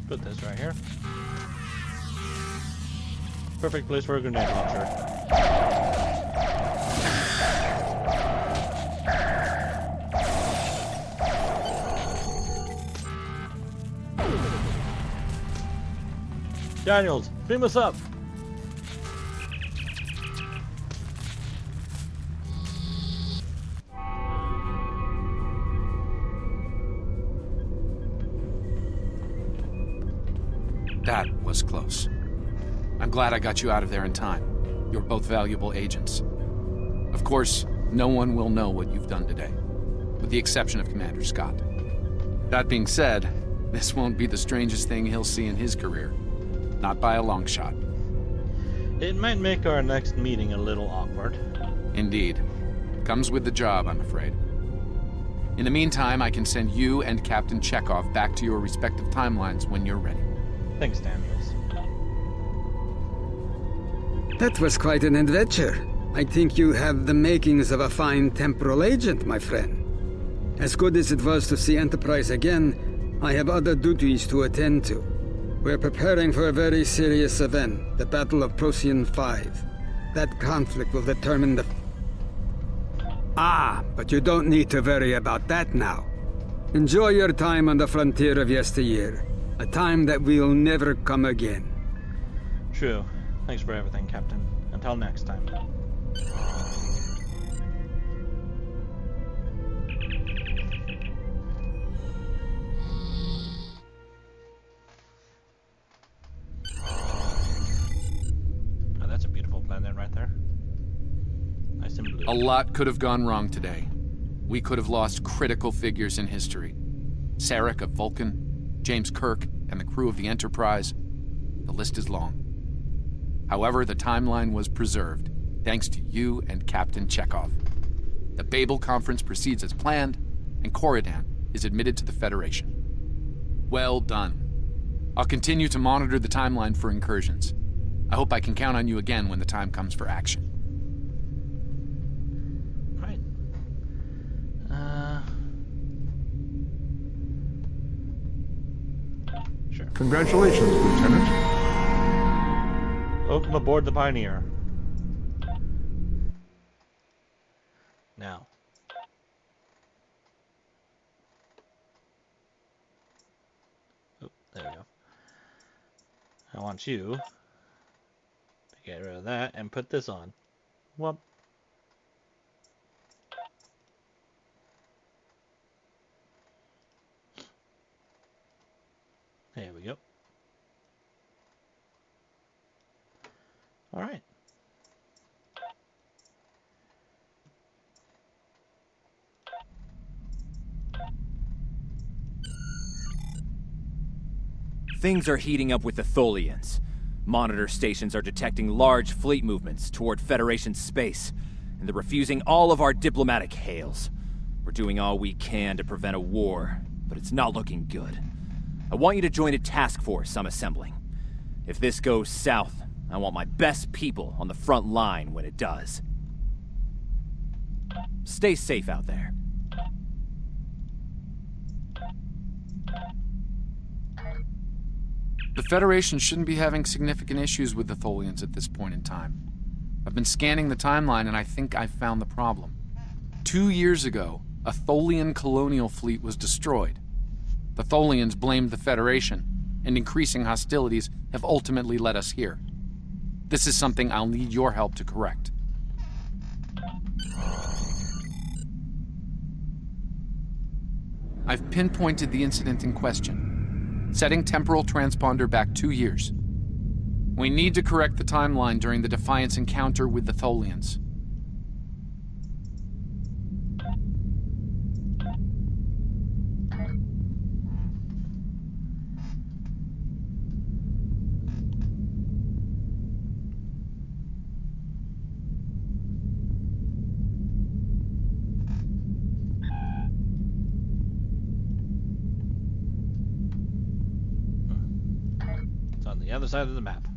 Put this right here. Perfect place for a grenade launcher. Daniels, beam us up! That was close. I'm glad I got you out of there in time. You're both valuable agents. Of course, no one will know what you've done today, with the exception of Commander Scott. That being said, this won't be the strangest thing he'll see in his career. Not by a long shot. It might make our next meeting a little awkward. Indeed. Comes with the job, I'm afraid. In the meantime, I can send you and Captain Chekhov back to your respective timelines when you're ready. Thanks, Daniels. That was quite an adventure. I think you have the makings of a fine temporal agent, my friend. As good as it was to see Enterprise again, I have other duties to attend to. We're preparing for a very serious event, the Battle of Procyon 5. That conflict will determine the... Ah, but you don't need to worry about that now. Enjoy your time on the frontier of yesteryear, a time that will never come again. True. Thanks for everything, Captain. Until next time. Oh, that's a beautiful planet right there. Nice and blue. A lot could have gone wrong today. We could have lost critical figures in history. Sarek of Vulcan, James Kirk, and the crew of the Enterprise. The list is long. However, the timeline was preserved, thanks to you and Captain Chekhov. The Babel Conference proceeds as planned, and Korodan is admitted to the Federation. Well done. I'll continue to monitor the timeline for incursions. I hope I can count on you again when the time comes for action. Right. Sure. Congratulations, Lieutenant. Welcome aboard the Pioneer. Now. Oh, there we go. I want you to get rid of that and put this on. Whoop. There we go. All right. Things are heating up with the Tholians. Monitor stations are detecting large fleet movements toward Federation space, and they're refusing all of our diplomatic hails. We're doing all we can to prevent a war, but it's not looking good. I want you to join a task force I'm assembling. If this goes south, I want my best people on the front line when it does. Stay safe out there. The Federation shouldn't be having significant issues with the Tholians at this point in time. I've been scanning the timeline and I think I've found the problem. 2 years ago, a Tholian colonial fleet was destroyed. The Tholians blamed the Federation, and increasing hostilities have ultimately led us here. This is something I'll need your help to correct. I've pinpointed the incident in question, setting temporal transponder back 2 years. We need to correct the timeline during the Defiance encounter with the Tholians. It's on the other side of the map.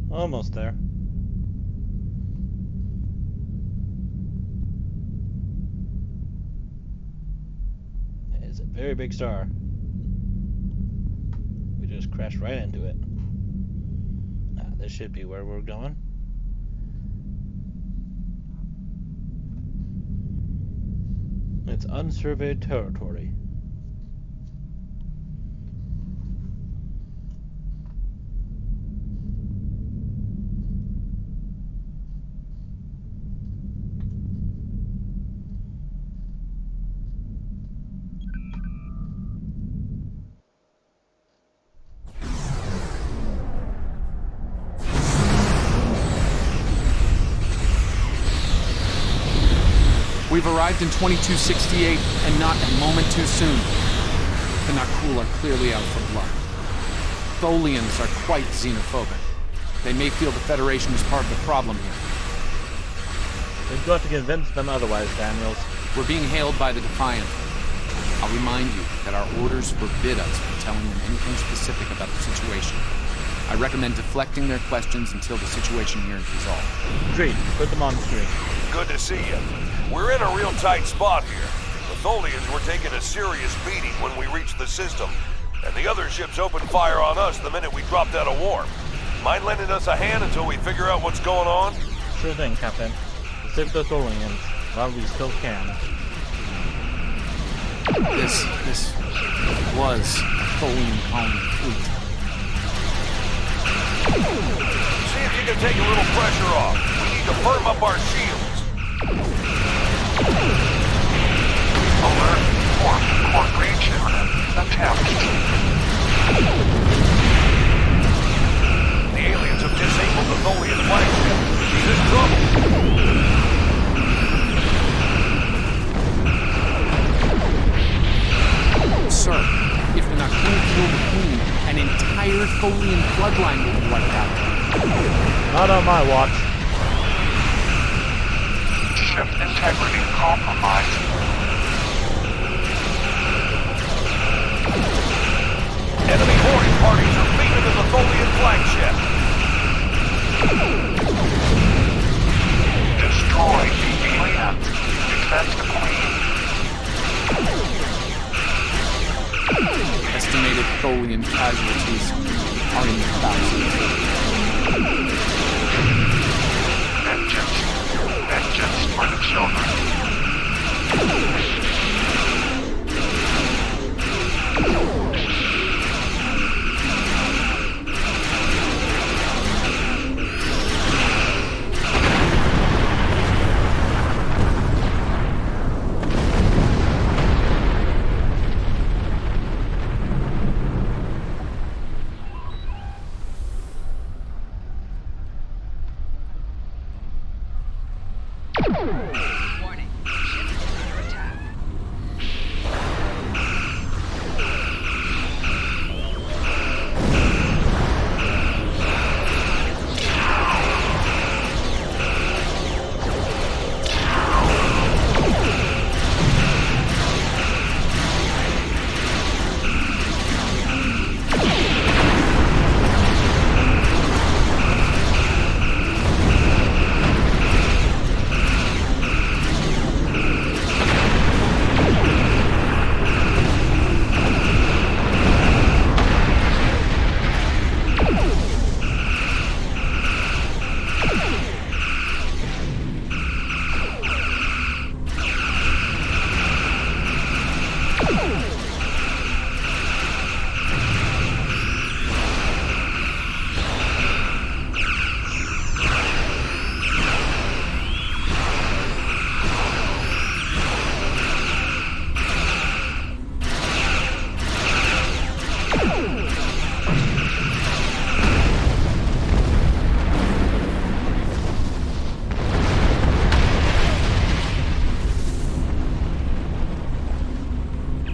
Almost there. It's a very big star. We just crashed right into it. This should be where we're going. It's unsurveyed territory. We've arrived in 2268, and not a moment too soon. The Nakul are clearly out for blood. Tholians are quite xenophobic. They may feel the Federation is part of the problem here. We've got to convince them otherwise, Daniels. We're being hailed by the Defiant. I'll remind you that our orders forbid us from telling them anything specific about the situation. I recommend deflecting their questions until the situation here is resolved. Agreed. Put them on the screen. Good to see you. We're in a real tight spot here. The Tholians were taking a serious beating when we reached the system, and the other ships opened fire on us the minute we dropped out of warp. Mind lending us a hand until we figure out what's going on? Sure thing, Captain. Save the Tholians while we still can. This was a Tholian colony fleet. See if you can take a little pressure off. We need to firm up our shields. Alert. Corporation attempt. The aliens have disabled the Tholian flagship. She's in trouble. Sir, if the Nakul kill the Queen, an entire Tholian bloodline will be wiped out. Not on my watch. Ship integrity compromised. Enemy boarding parties are beaming to the Tholian flagship. Destroy the alien. Defend the Queen. Estimated Tholian casualties are in the thousands. Vengeance for the children.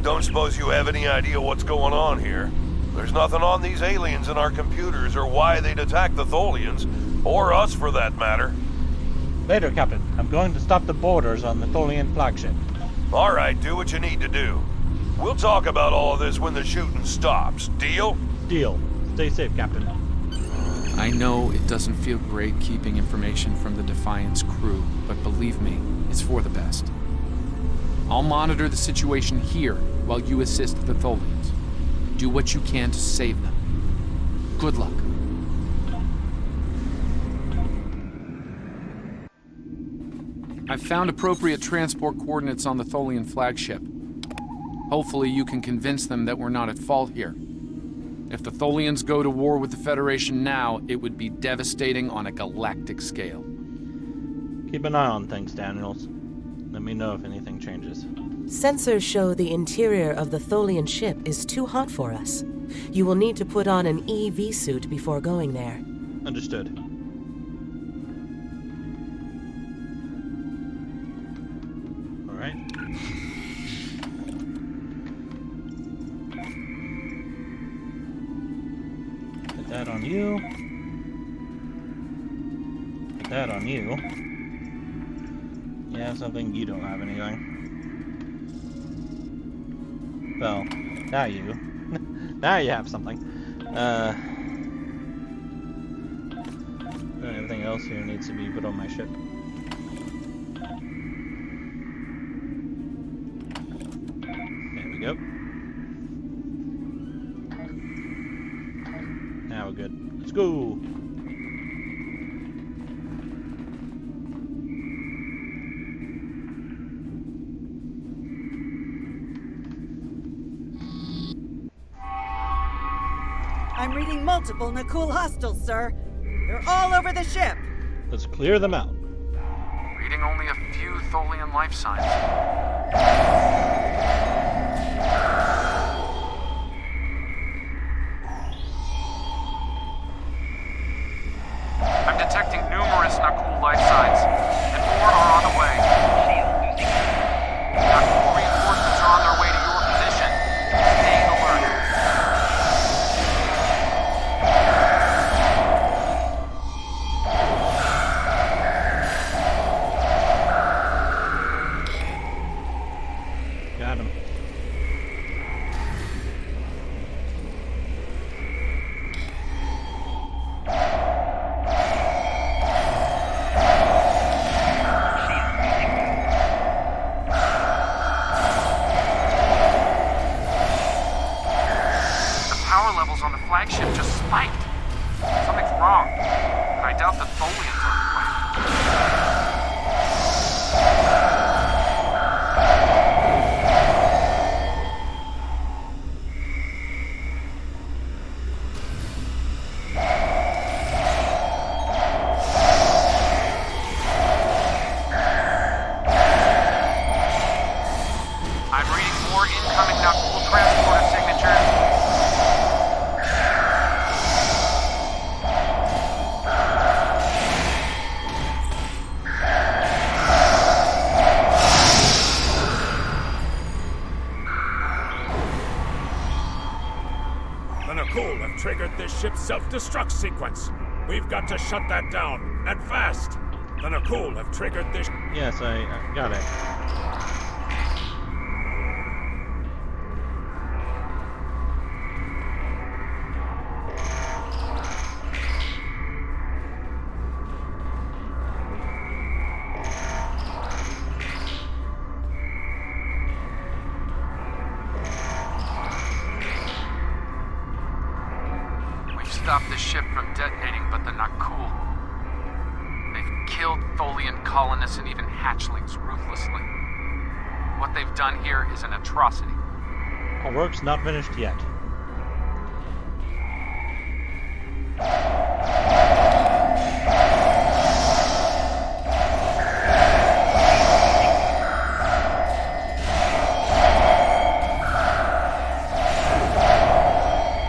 Don't suppose you have any idea what's going on here? There's nothing on these aliens in our computers or why they'd attack the Tholians, or us for that matter. Later, Captain. I'm going to stop the boarders on the Tholian flagship. All right, do what you need to do. We'll talk about all of this when the shooting stops. Deal? Deal. Stay safe, Captain. I know it doesn't feel great keeping information from the Defiant's crew, but believe me, it's for the best. I'll monitor the situation here while you assist the Tholians. Do what you can to save them. Good luck. I've found appropriate transport coordinates on the Tholian flagship. Hopefully you can convince them that we're not at fault here. If the Tholians go to war with the Federation now, it would be devastating on a galactic scale. Keep an eye on things, Daniels. Let me know if anything changes. Sensors show the interior of the Tholian ship is too hot for us. You will need to put on an EV suit before going there. Understood. right? Put that on you. Put that on you. You have something, you don't have anything. Well, now you. Now you have something. Everything else here needs to be put on my ship. There we go. Now we're good. Let's go! I'm reading multiple Nakul hostiles, sir. They're all over the ship. Let's clear them out. Reading only a few Tholian life signs. I'm detecting numerous Nakul life signs, and more are on the way. Nakul reinforcements are on their way to your position. Stay alert. Got him. The power levels on the flagship just spiked. Something's wrong, and I doubt the Tholians are to blame. I'm reading more incoming Nakul transporter signatures. The Nakul have triggered this ship's self-destruct sequence. We've got to shut that down, and fast. The Nakul have triggered this... Yes, I got it. We've stopped the ship from detonating, but the Nakul... They've killed Tholian colonists and even hatchlings ruthlessly. What they've done here is an atrocity. Our work's not finished yet.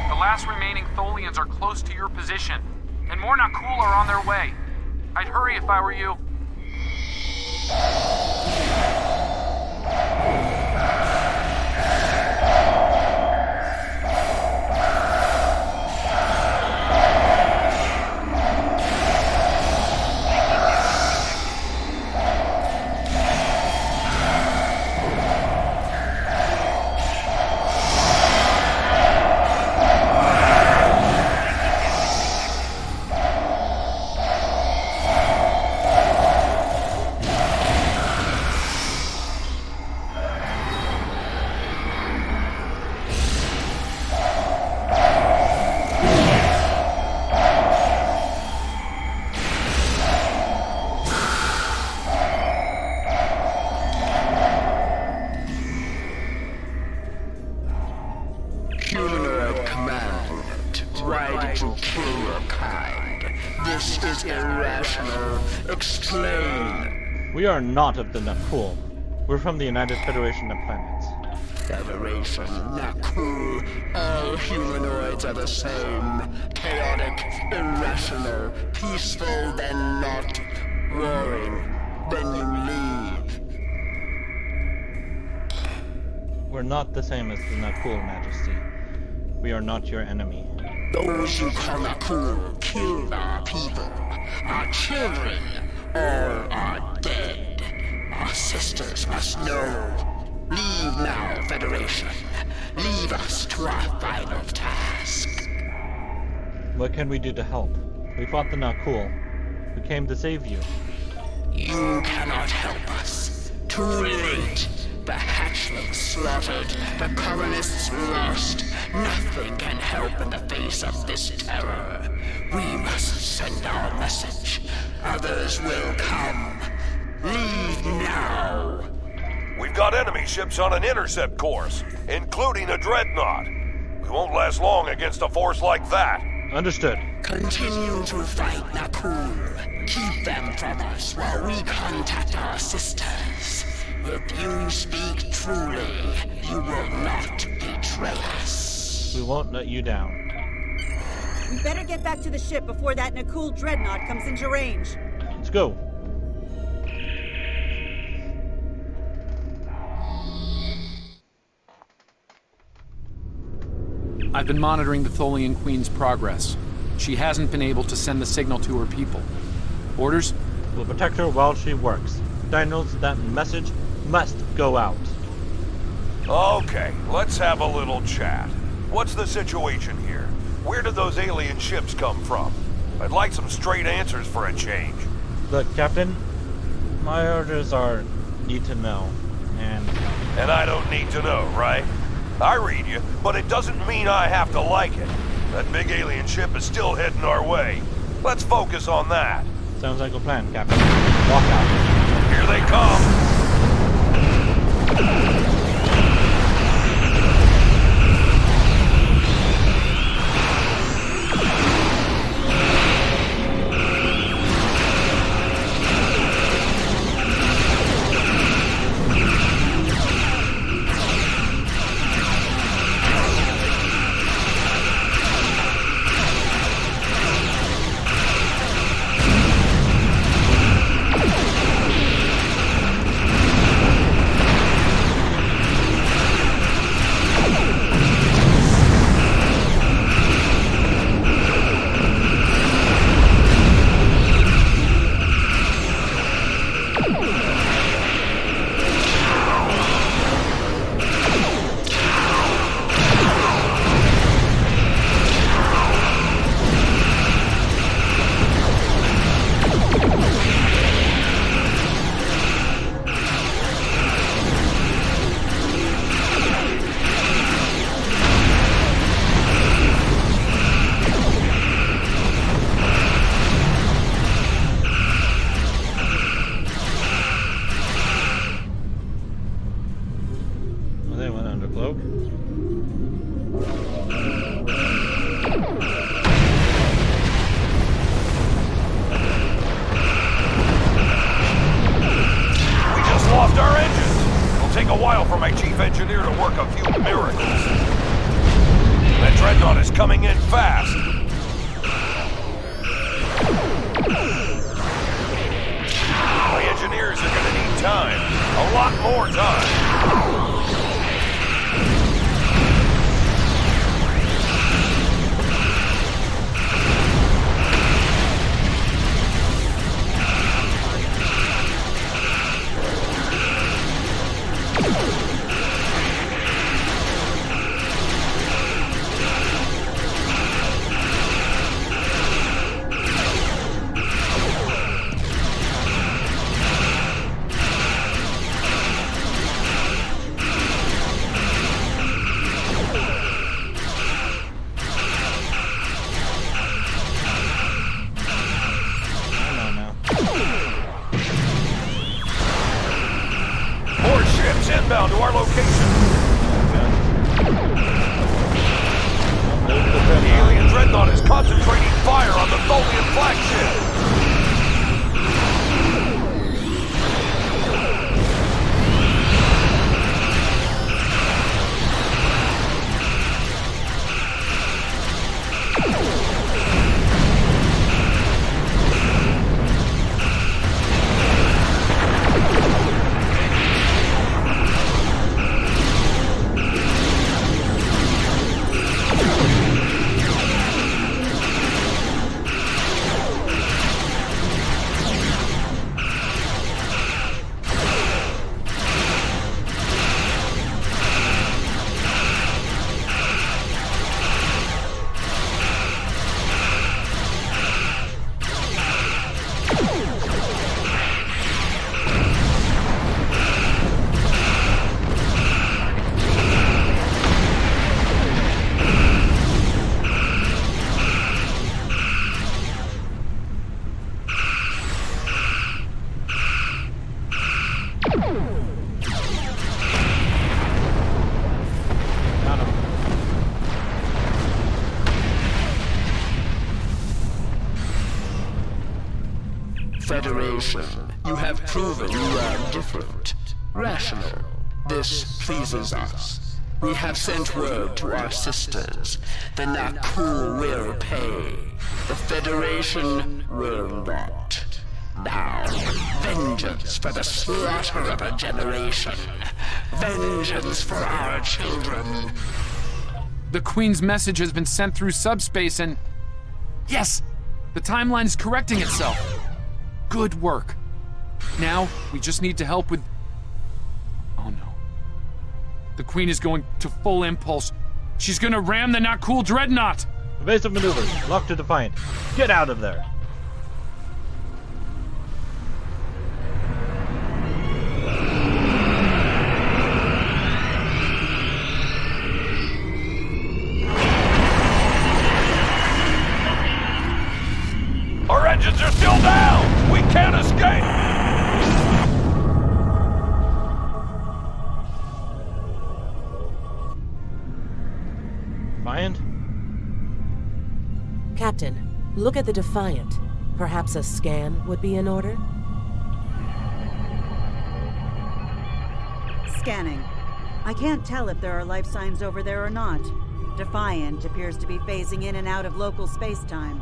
The last remaining Tholians are close to your position, and more Nakul are on their way. I'd hurry if I were you. Humanoid command. Why did you kill your kind? This is irrational. Explain. We are not of the Nakul. We're from the United Federation of Planets. Federation, Nakul. All humanoids are the same. Chaotic, irrational, peaceful, then not. Roaring, then you leave. We're not the same as the Nakul, Majesty. We are not your enemy. Those you call Nakul killed our people, our children, all are dead. Our sisters must know. Leave now, Federation. Leave us to our final task. What can we do to help? We fought the Nakul. We came to save you. You cannot help us. Too late. The hatchlings slaughtered, the colonists lost. Nothing can help in the face of this terror. We must send our message. Others will come. Leave now. We've got enemy ships on an intercept course, including a dreadnought. We won't last long against a force like that. Understood. Continue to fight Nakul. Keep them from us while we contact our sisters. If you speak truly, you will not betray us. We won't let you down. We better get back to the ship before that Nakul dreadnought comes into range. Let's go. I've been monitoring the Tholian Queen's progress. She hasn't been able to send the signal to her people. Orders? We'll protect her while she works. Daniels, that message must go out. Okay, let's have a little chat. What's the situation here? Where did those alien ships come from? I'd like some straight answers for a change. Look, Captain, my orders are need to know, and I don't need to know, right? I read you, but it doesn't mean I have to like it. That big alien ship is still heading our way. Let's focus on that. Sounds like a plan, Captain. Walk out. Here they come. Coming in fast. The engineers are gonna need time. A lot more time. Inbound to our location. The alien dreadnought is concentrating fire on the Tholian flagship. Federation, you have proven you are different. Rational. This pleases us. We have sent word to our sisters. The Nakul will pay. The Federation will not. Now, vengeance for the slaughter of a generation. Vengeance for our children. The Queen's message has been sent through subspace and... Yes! The timeline is correcting itself. Good work. Now, we just need to help with... Oh no. The Queen is going to full impulse. She's gonna ram the Nakul Dreadnought! Evasive maneuvers. Lock to Defiant. Get out of there! Our engines are still down! We can't escape! Defiant? Captain, look at the Defiant. Perhaps a scan would be in order? Scanning. I can't tell if there are life signs over there or not. Defiant appears to be phasing in and out of local space-time.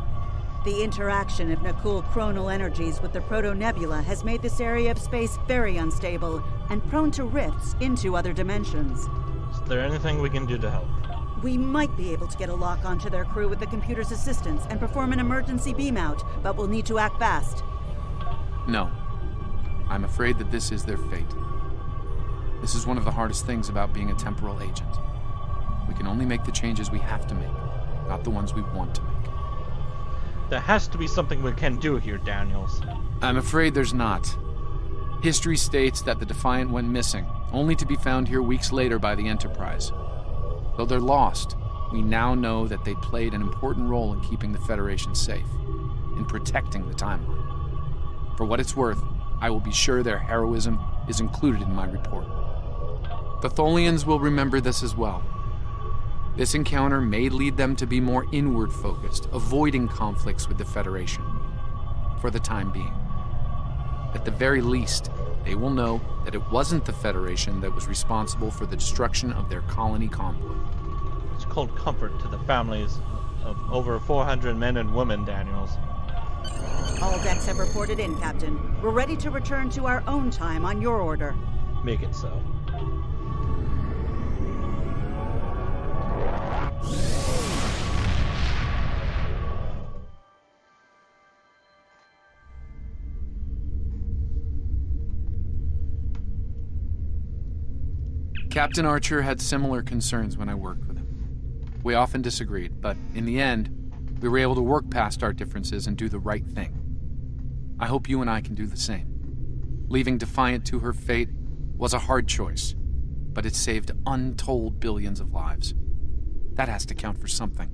The interaction of Nakul chronal energies with the proto-nebula has made this area of space very unstable and prone to rifts into other dimensions. Is there anything we can do to help? We might be able to get a lock onto their crew with the computer's assistance and perform an emergency beam out, but we'll need to act fast. No. I'm afraid that this is their fate. This is one of the hardest things about being a temporal agent. We can only make the changes we have to make, not the ones we want to make. There has to be something we can do here, Daniels. I'm afraid there's not. History states that the Defiant went missing, only to be found here weeks later by the Enterprise. Though they're lost, we now know that they played an important role in keeping the Federation safe, in protecting the timeline. For what it's worth, I will be sure their heroism is included in my report. The Tholians will remember this as well. This encounter may lead them to be more inward-focused, avoiding conflicts with the Federation, for the time being. At the very least, they will know that it wasn't the Federation that was responsible for the destruction of their colony convoy. It's called comfort to the families of over 400 men and women, Daniels. All decks have reported in, Captain. We're ready to return to our own time on your order. Make it so. Captain Archer had similar concerns when I worked with him. We often disagreed, but in the end, we were able to work past our differences and do the right thing. I hope you and I can do the same. Leaving Defiant to her fate was a hard choice, but it saved untold billions of lives. That has to count for something.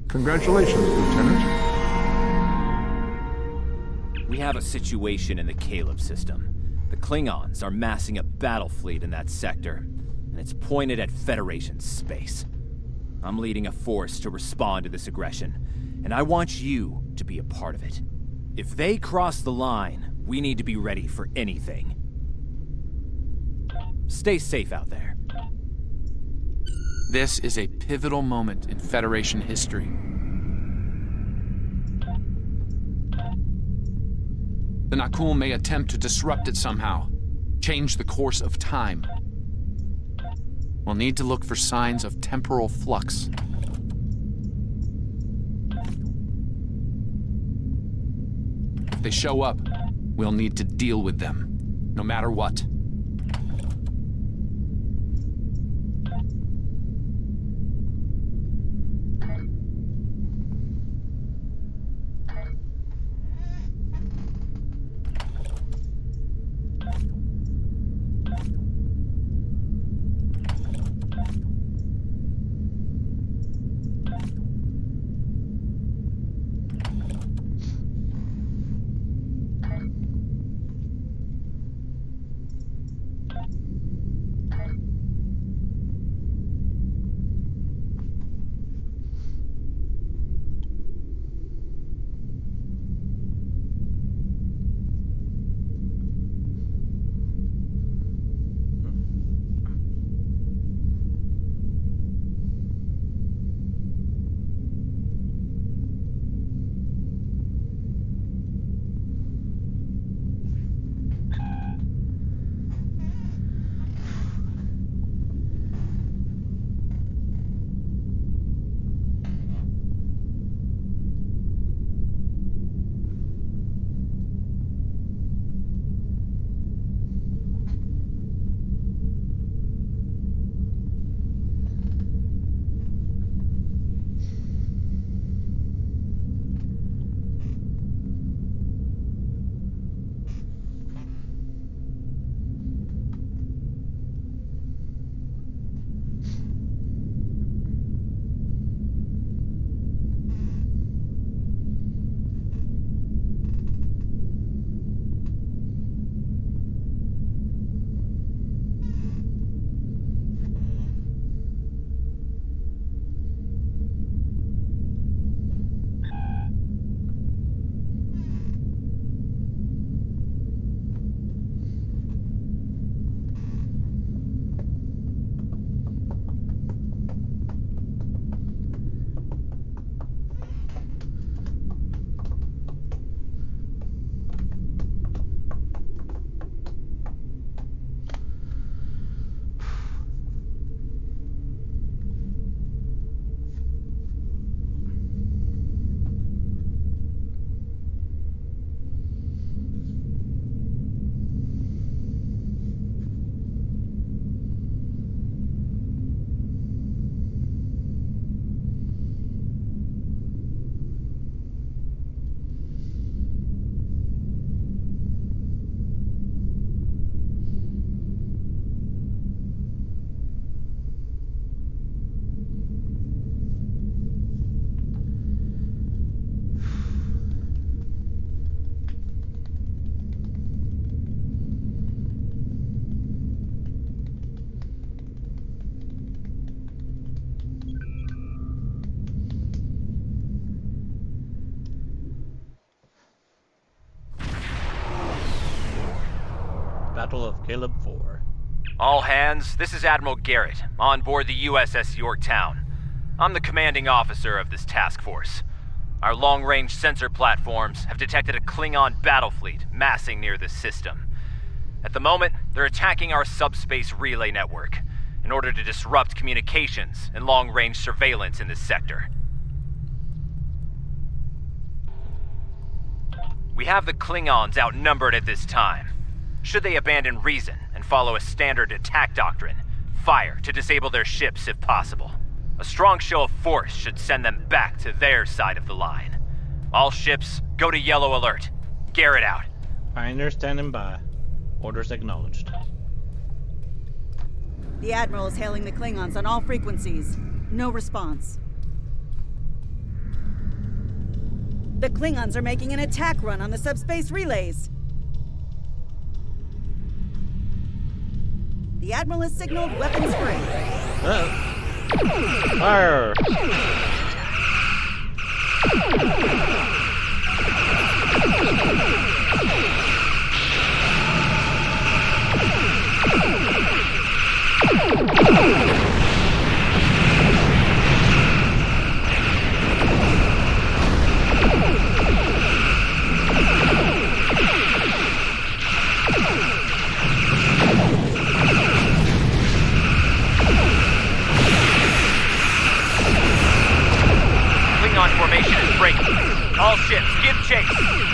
Congratulations, Lieutenant. We have a situation in the Caleb system. The Klingons are massing a battle fleet in that sector, and it's pointed at Federation space. I'm leading a force to respond to this aggression, and I want you to be a part of it. If they cross the line, we need to be ready for anything. Stay safe out there. This is a pivotal moment in Federation history. The Nakul may attempt to disrupt it somehow, change the course of time. We'll need to look for signs of temporal flux. If they show up, we'll need to deal with them, no matter what. Battle of Caleb 4. All hands, this is Admiral Garrett, on board the USS Yorktown. I'm the commanding officer of this task force. Our long-range sensor platforms have detected a Klingon battle fleet massing near this system. At the moment, they're attacking our subspace relay network in order to disrupt communications and long-range surveillance in this sector. We have the Klingons outnumbered at this time. Should they abandon reason and follow a standard attack doctrine, fire to disable their ships if possible. A strong show of force should send them back to their side of the line. All ships, go to yellow alert. Garrett out. Pioneer standing by. Orders acknowledged. The Admiral is hailing the Klingons on all frequencies. No response. The Klingons are making an attack run on the subspace relays. The Admiral has signaled weapons free. Fire! Klingon formation is breaking. All ships, give chase.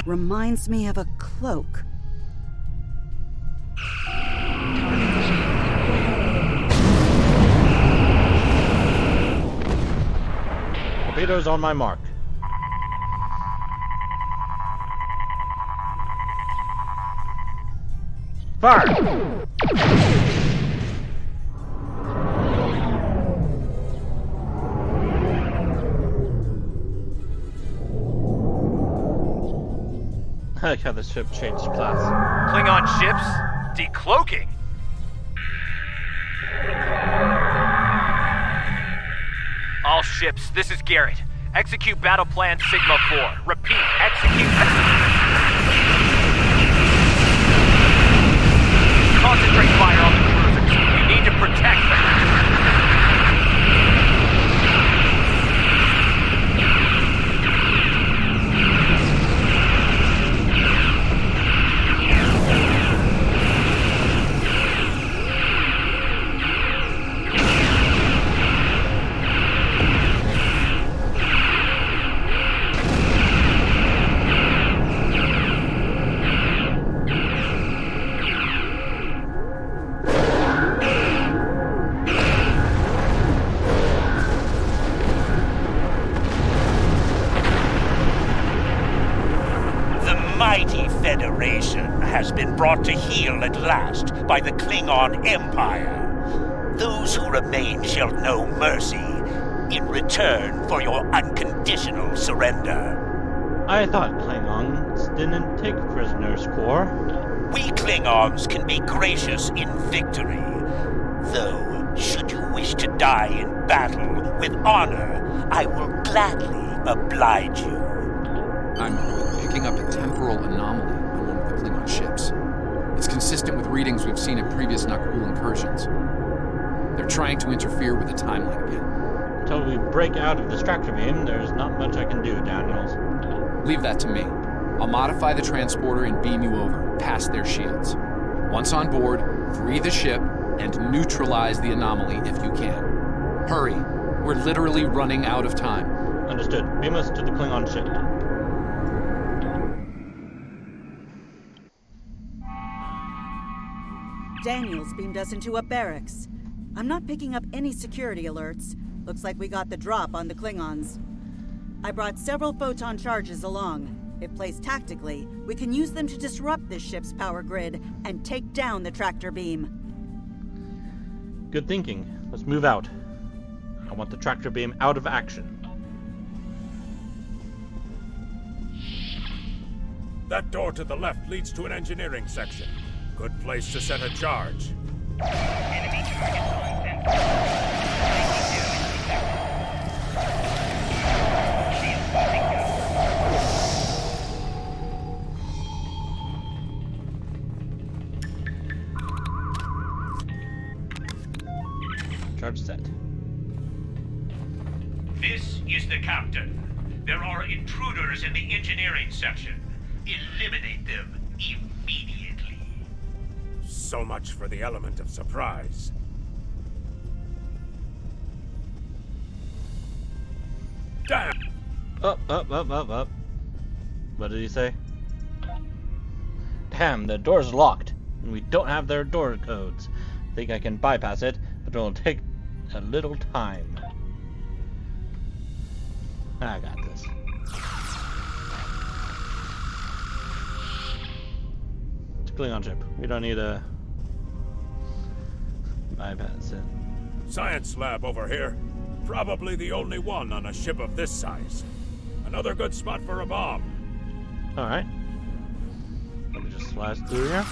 Reminds me of a cloak. Torpedoes on my mark. Fire! I like how the ship changed class. Klingon ships? Decloaking? All ships, this is Garrett. Execute battle plan Sigma 4. Repeat, execute... Concentrate fire on the cruisers. You need to protect them. mighty Federation has been brought to heel at last by the Klingon Empire. Those who remain shall know mercy in return for your unconditional surrender. I thought Klingons didn't take prisoners, Core. We Klingons can be gracious in victory, though should you wish to die in battle, With honor, I will gladly oblige you. I'm picking up a temporal anomaly on one of the Klingon ships. It's consistent with readings we've seen in previous Nakul incursions. They're trying to interfere with the timeline again. Until we break out of this tractor beam, there's not much I can do, Daniels. Leave that to me. I'll modify the transporter and beam you over, past their shields. Once on board, free the ship and neutralize the anomaly if you can. Hurry. We're literally running out of time. Understood. Beam us to the Klingon ship. Daniels beamed us into a barracks. I'm not picking up any security alerts. Looks like we got the drop on the Klingons. I brought several photon charges along. If placed tactically, we can use them to disrupt this ship's power grid and take down the tractor beam. Good thinking. Let's move out. I want the tractor beam out of action. That door to the left leads to an engineering section. Good place to set a charge. Enemy targets on sensor. Charge set. This is the captain. There are intruders in the engineering section. Eliminate them immediately. So much for the element of surprise. Damn! Up. What did he say? Damn, the door's locked. And we don't have their door codes. Think I can bypass it, but it'll take a little time. I got this. It's a Klingon ship. We don't need a bypass it. Science lab over here. Probably the only one on a ship of this size. Another good spot for a bomb. Alright. Let me just slash through here.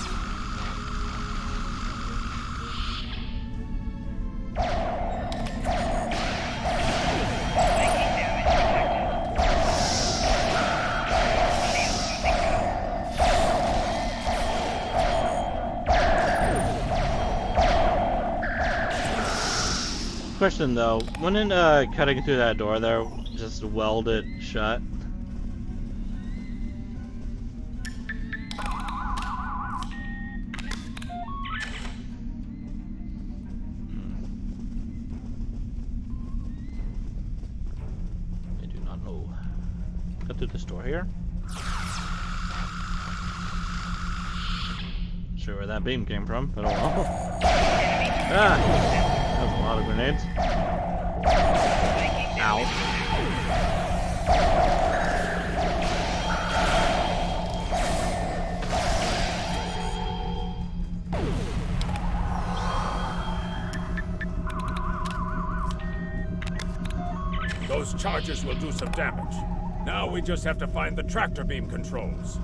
Question though, wouldn't cutting through that door there just weld it shut? I do not know. Cut through this door here. Sure where that beam came from, but oh well. Ah! That's a lot of grenades. Ow. Those charges will do some damage. Now we just have to find the tractor beam controls.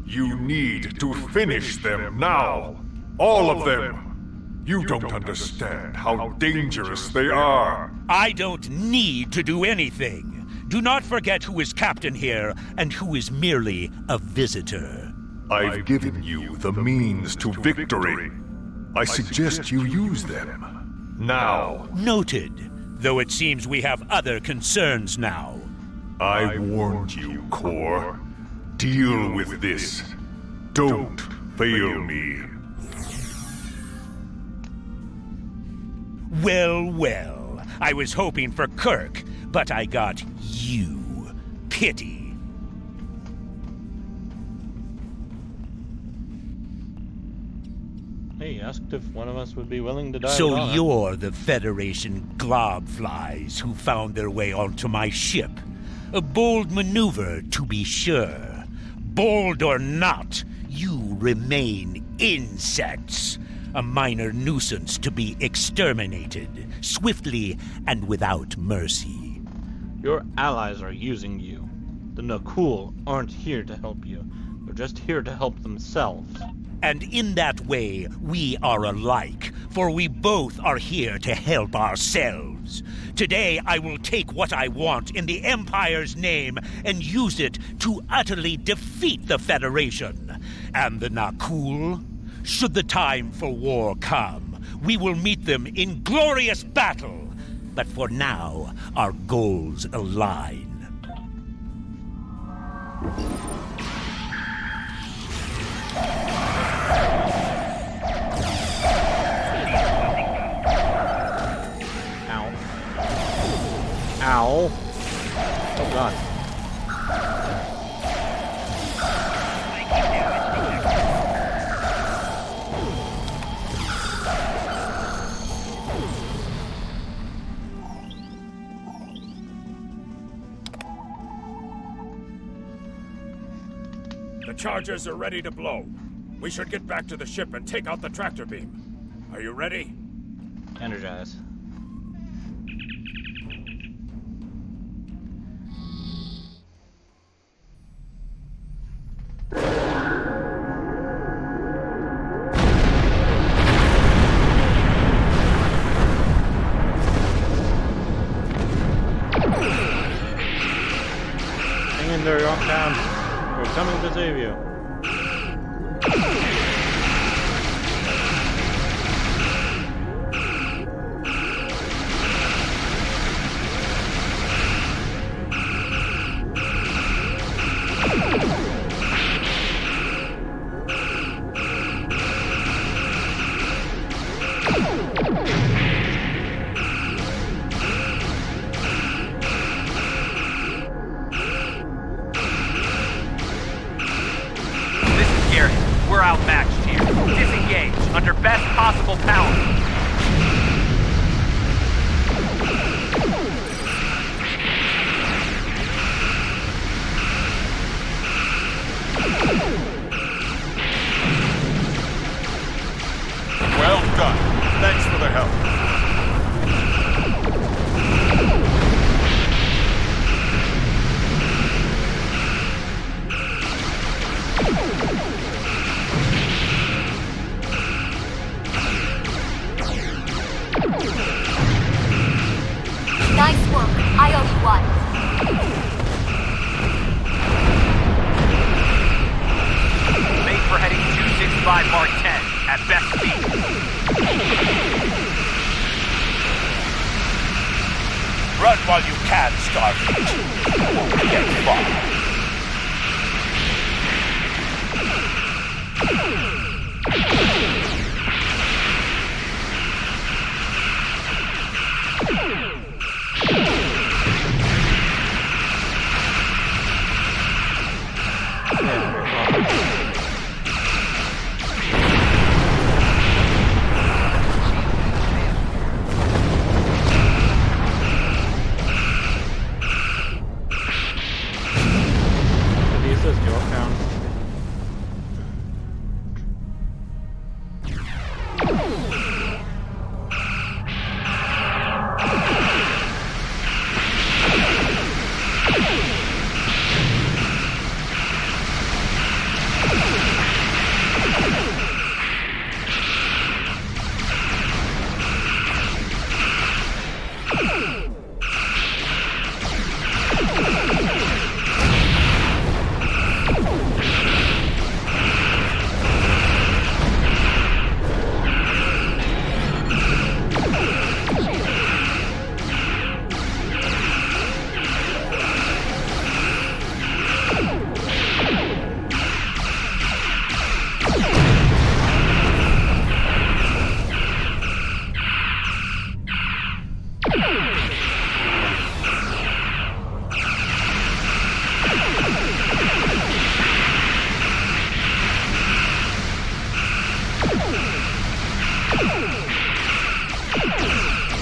You need to finish them now. All of them. You don't understand how dangerous they are. I don't need to do anything. Do not forget who is captain here and who is merely a visitor. I've given you the means to victory. I suggest you use them. Now. Noted. Though it seems we have other concerns now. I warned you, Core. Deal with this. Don't fail me. Well. I was hoping for Kirk, but I got you. Pity. He asked if one of us would be willing to die. So you're the Federation globflies who found their way onto my ship. A bold maneuver, to be sure. Bold or not, you remain insects. A minor nuisance to be exterminated, swiftly and without mercy. Your allies are using you. The Nakul aren't here to help you. They're just here to help themselves. And in that way, we are alike, for we both are here to help ourselves. Today I will take what I want in the Empire's name and use it to utterly defeat the Federation. And the Nakul? Should the time for war come, we will meet them in glorious battle. But for now, our goals align. Ow. Oh god. The charges are ready to blow. We should get back to the ship and take out the tractor beam. Are you ready? Energize. Hang in there, Yorktown. We're coming to save you. We're outmatched here. Disengage under best possible power. Well done. Thanks for the help. Nice work. I owe you one. Made for heading 265 Mark 10 at best speed. Run while you can, Starfleet. You won't get far. Yorktown.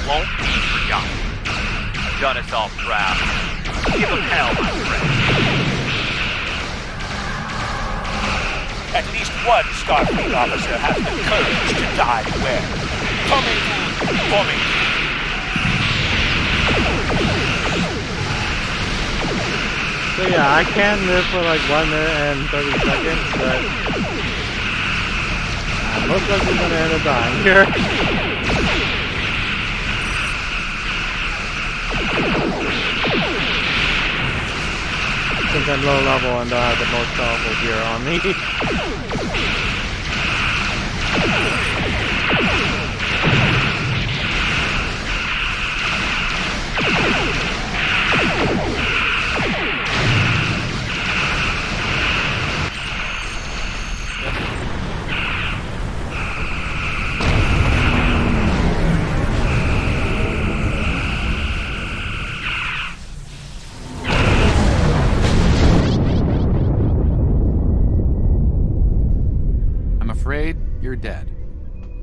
Won't be forgotten. Done us all proud. Give them hell, my friend. At least one Starfleet officer has the courage to die well. Coming for me. So yeah, I can live for like 1 minute and 30 seconds, but I'm Most likely gonna end up dying here. Since I'm low level and I have the most powerful gear on me. You're dead.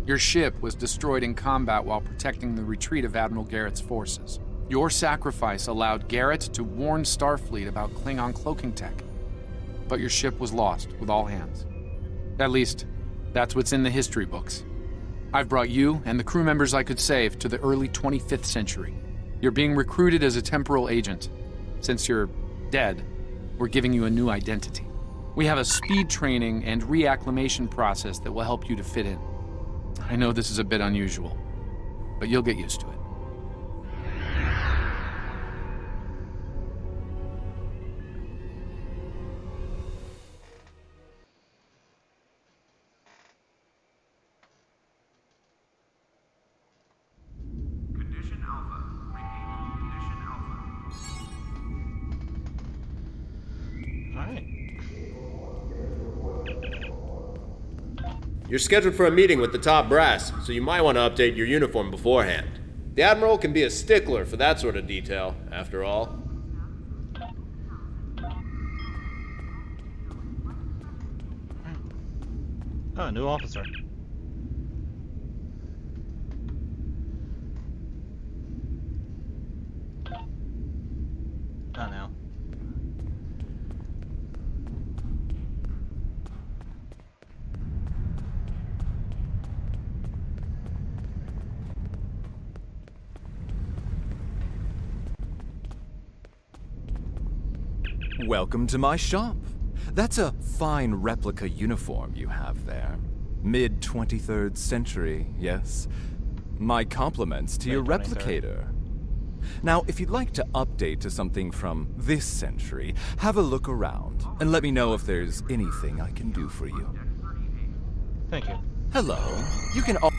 Your ship was destroyed in combat while protecting the retreat of Admiral Garrett's forces. Your sacrifice allowed Garrett to warn Starfleet about Klingon cloaking tech. But your ship was lost with all hands. At least, that's what's in the history books. I've brought you and the crew members I could save to the early 25th century. You're being recruited as a temporal agent. Since you're dead, we're giving you a new identity. We have a speed training and reacclimation process that will help you to fit in. I know this is a bit unusual, but you'll get used to it. Condition Alpha. Repeat, Condition Alpha. Alright. You're scheduled for a meeting with the top brass, so you might want to update your uniform beforehand. The Admiral can be a stickler for that sort of detail, after all. Oh, new officer. Oh, no. Welcome to my shop. That's a fine replica uniform you have there. Mid-23rd century, yes? My compliments to your replicator. Now, if you'd like to update to something from this century, have a look around and let me know if there's anything I can do for you. Thank you. Hello. You can al-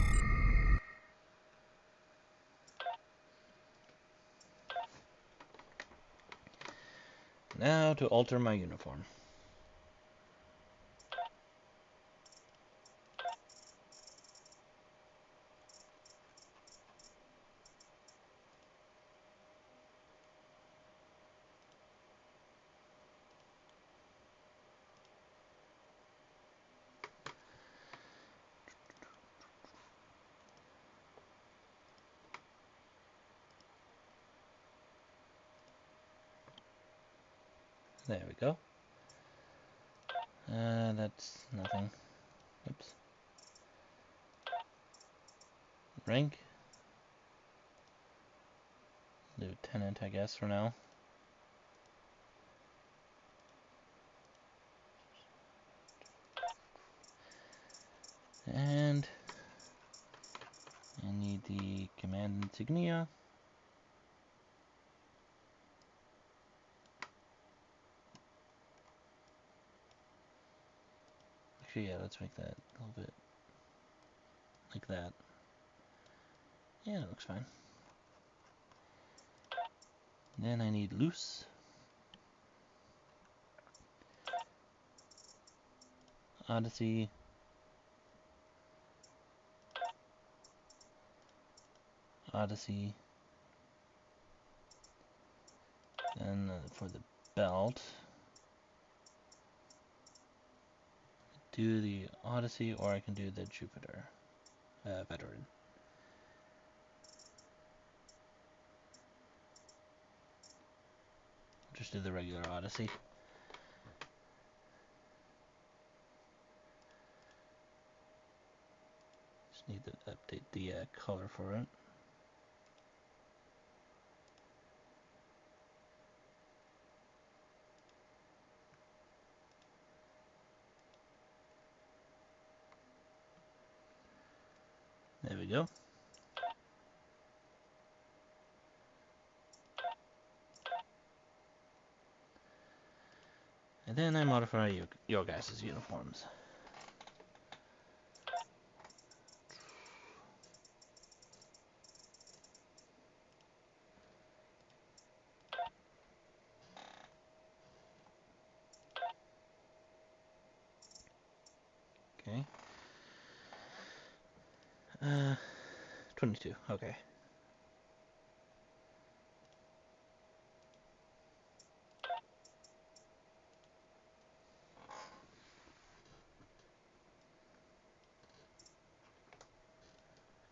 Now to alter my uniform. There we go. That's nothing. Oops. Rank? Lieutenant, I guess, for now. And I need the command insignia. Actually, yeah, let's make that a little bit like that. Yeah, it looks fine. Then I need loose. Odyssey. Odyssey. Then for the belt, do the Odyssey, or I can do the Jupiter veteran. Just do the regular Odyssey. Just need to update the color for it. go. And then I modify your guys' uniforms. Okay. 22. Okay.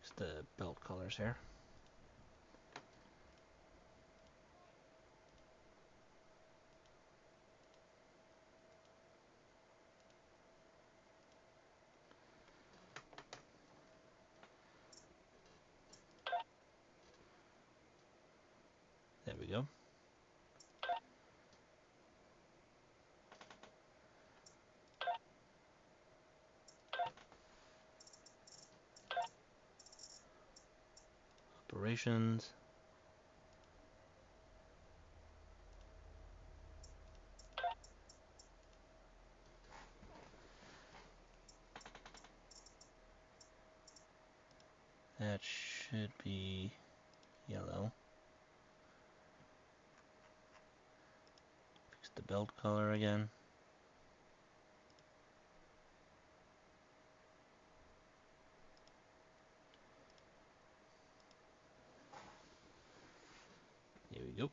Just the belt colors here. There we go. Operations. That should be yellow. Fix the belt color again. Here we go.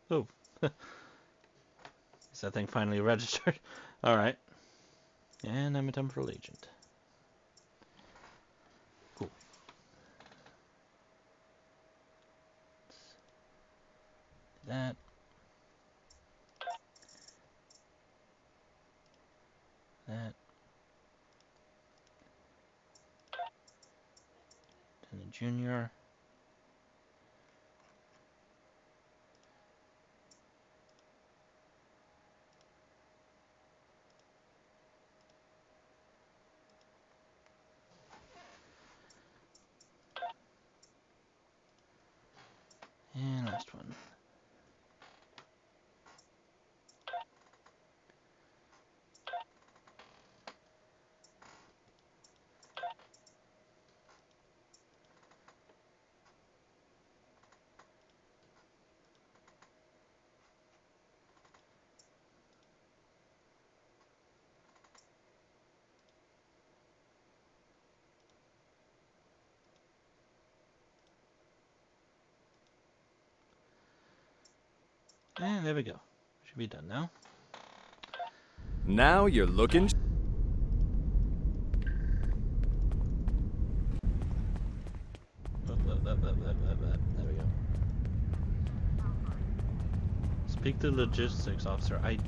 Oh. Is that thing finally registered? Alright. And I'm a temporal agent. Cool. That. That. And a junior. And last one. And there we go. Should be done now. Now you're looking. There we go. Speak to logistics officer. I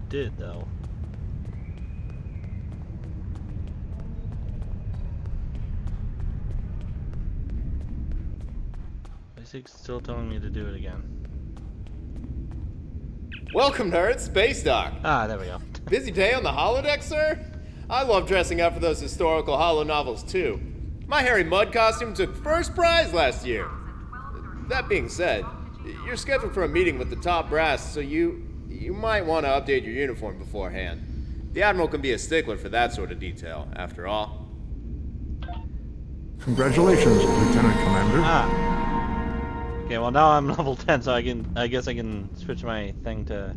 did though. Basic's still telling me to do it again. Welcome, nerds. Space Dock. Ah, there we go. Busy day on the holodeck, sir? I love dressing up for those historical holo novels, too. My Harry Mudd costume took first prize last year. That being said, you're scheduled for a meeting with the top brass, so you might want to update your uniform beforehand. The Admiral can be a stickler for that sort of detail, after all. Congratulations, Lieutenant Commander. Ah. Okay, well now I'm level 10, so I guess I can switch my thing to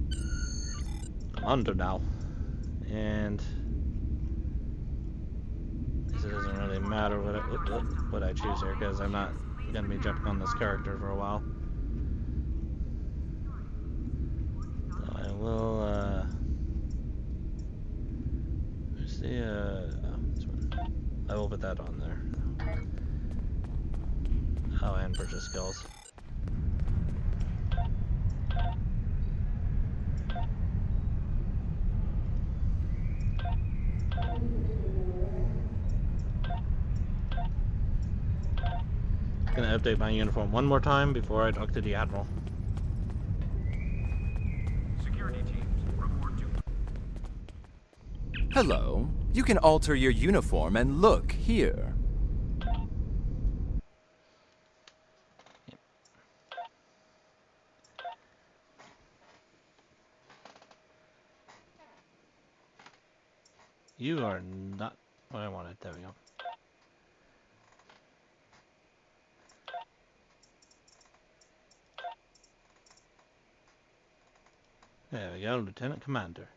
under now. And it doesn't really matter what I choose here, because I'm not gonna be jumping on this character for a while. So I will where's the oh, this one. I will put that on there. Oh, and purchase skills. Gonna update my uniform one more time before I talk to the Admiral. Hello. You can alter your uniform and look here. You are not what I wanted. There we go. There we go, Lieutenant Commander.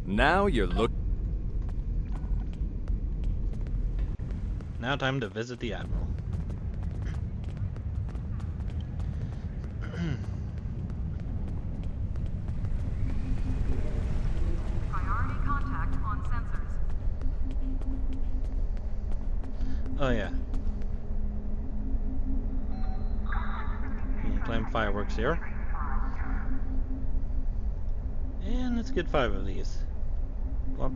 Now you're Now time to visit the Admiral. Priority contact on sensors. Oh yeah. Claim fireworks here. And let's get 5 of these. Whoop.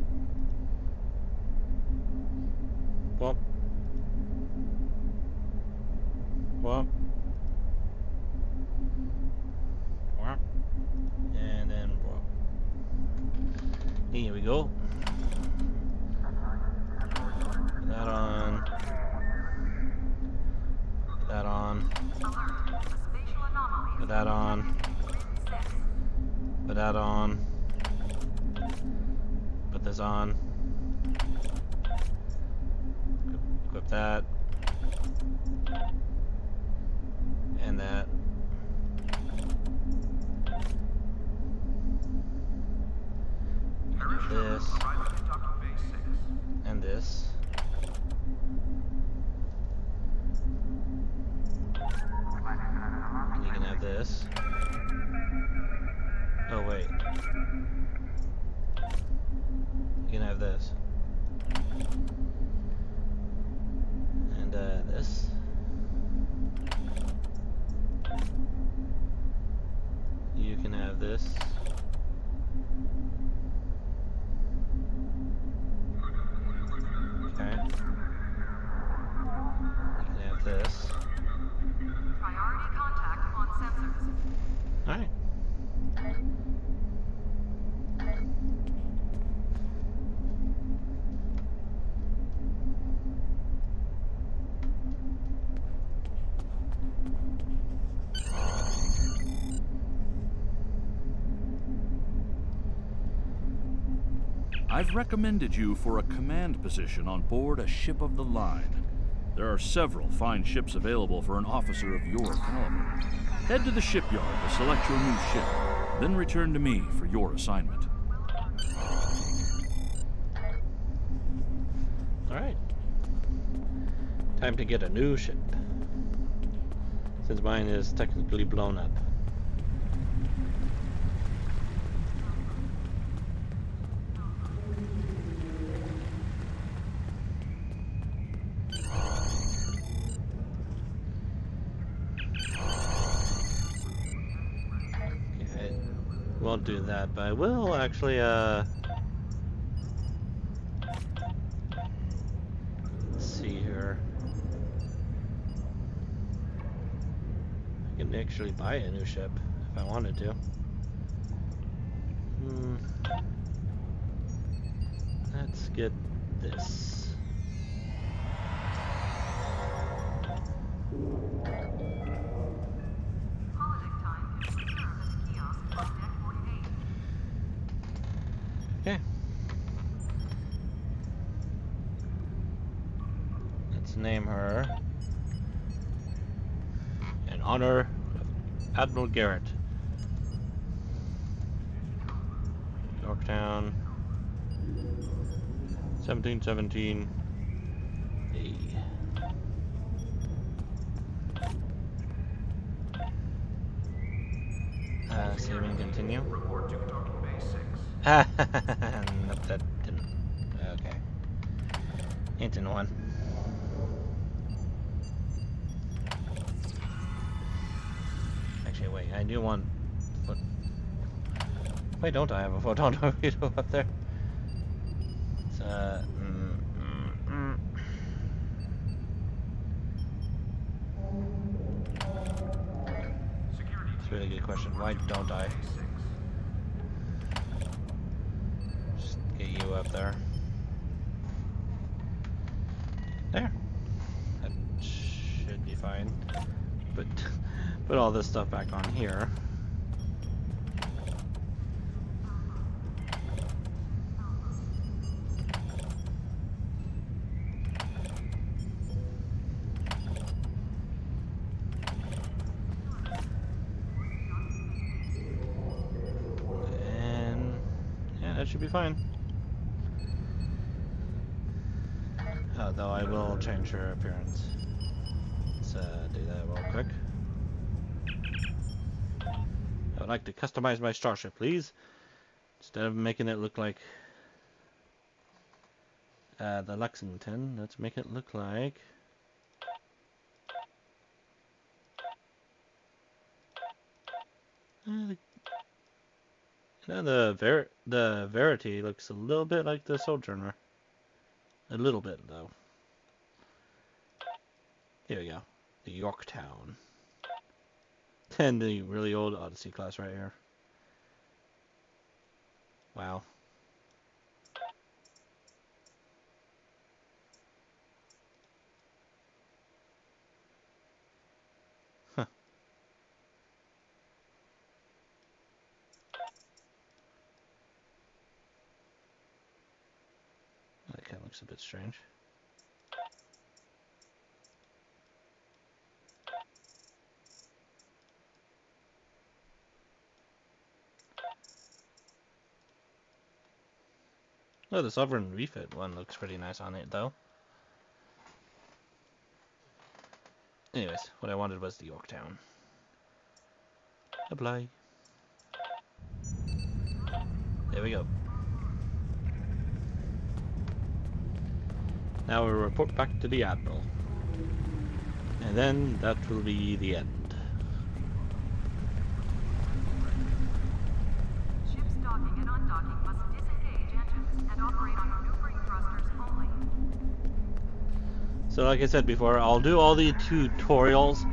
Whoop. Whoop. Whoop. And then whoop. Here we go. Put that on. Put that on. Put that on. Put that on. Put this on. Equip that. And that. This. And this. And you can have this. Oh wait. You can have this. And this. You can have this. Okay. You can have this. Priority contact on sensors. Alright. I've recommended you for a command position on board a ship of the line. There are several fine ships available for an officer of your caliber. Head to the shipyard to select your new ship, then return to me for your assignment. Alright. Time to get a new ship. Since mine is technically blown up. Won't do that, but I will actually, let's see here. I can actually buy a new ship if I wanted to. Let's get this. Okay. Let's name her in honor of Admiral Garrett. Yorktown, 1717 A. Save and continue. Report to docking bay 6. Nope, that didn't. Okay. Hinton one. Actually, wait. I do want. Why don't I have a photon torpedo up there? It's, It's a really good question. Why don't I? Just get you up there. There. That should be fine. But put all this stuff back on here. That should be fine. Though I will change her appearance. Let's do that real quick. I would like to customize my starship, please. Instead of making it look like the Lexington, let's make it look like the Verity looks a little bit like the Sojourner. A little bit, though. Here we go. The Yorktown. And the really old Odyssey class right here. Wow. Huh. That kind of looks a bit strange. Oh, the Sovereign refit one looks pretty nice on it, though. Anyways, what I wanted was the Yorktown. Apply. There we go. Now we'll report back to the Admiral. And then that will be the end. Ships docking and undocking must disengage engines and operate on maneuvering thrusters only. So like I said before, I'll do all the tutorials,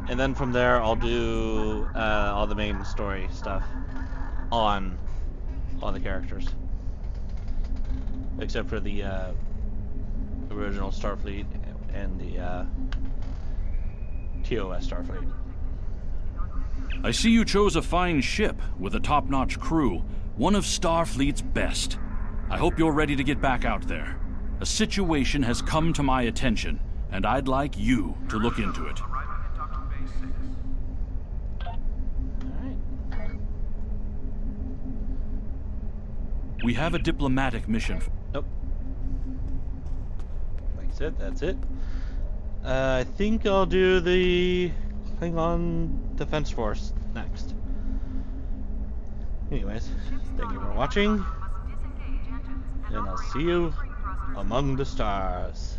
and then from there I'll do all the main story stuff on all the characters. Except for the original Starfleet and the TOS Starfleet. I see you chose a fine ship with a top-notch crew, one of Starfleet's best. I hope you're ready to get back out there. A situation has come to my attention, and I'd like you to look into it. We have a diplomatic mission. Nope. Like I said, that's it. I think I'll do the Klingon Defense Force next. Anyways, thank you for watching, and I'll see you among the stars.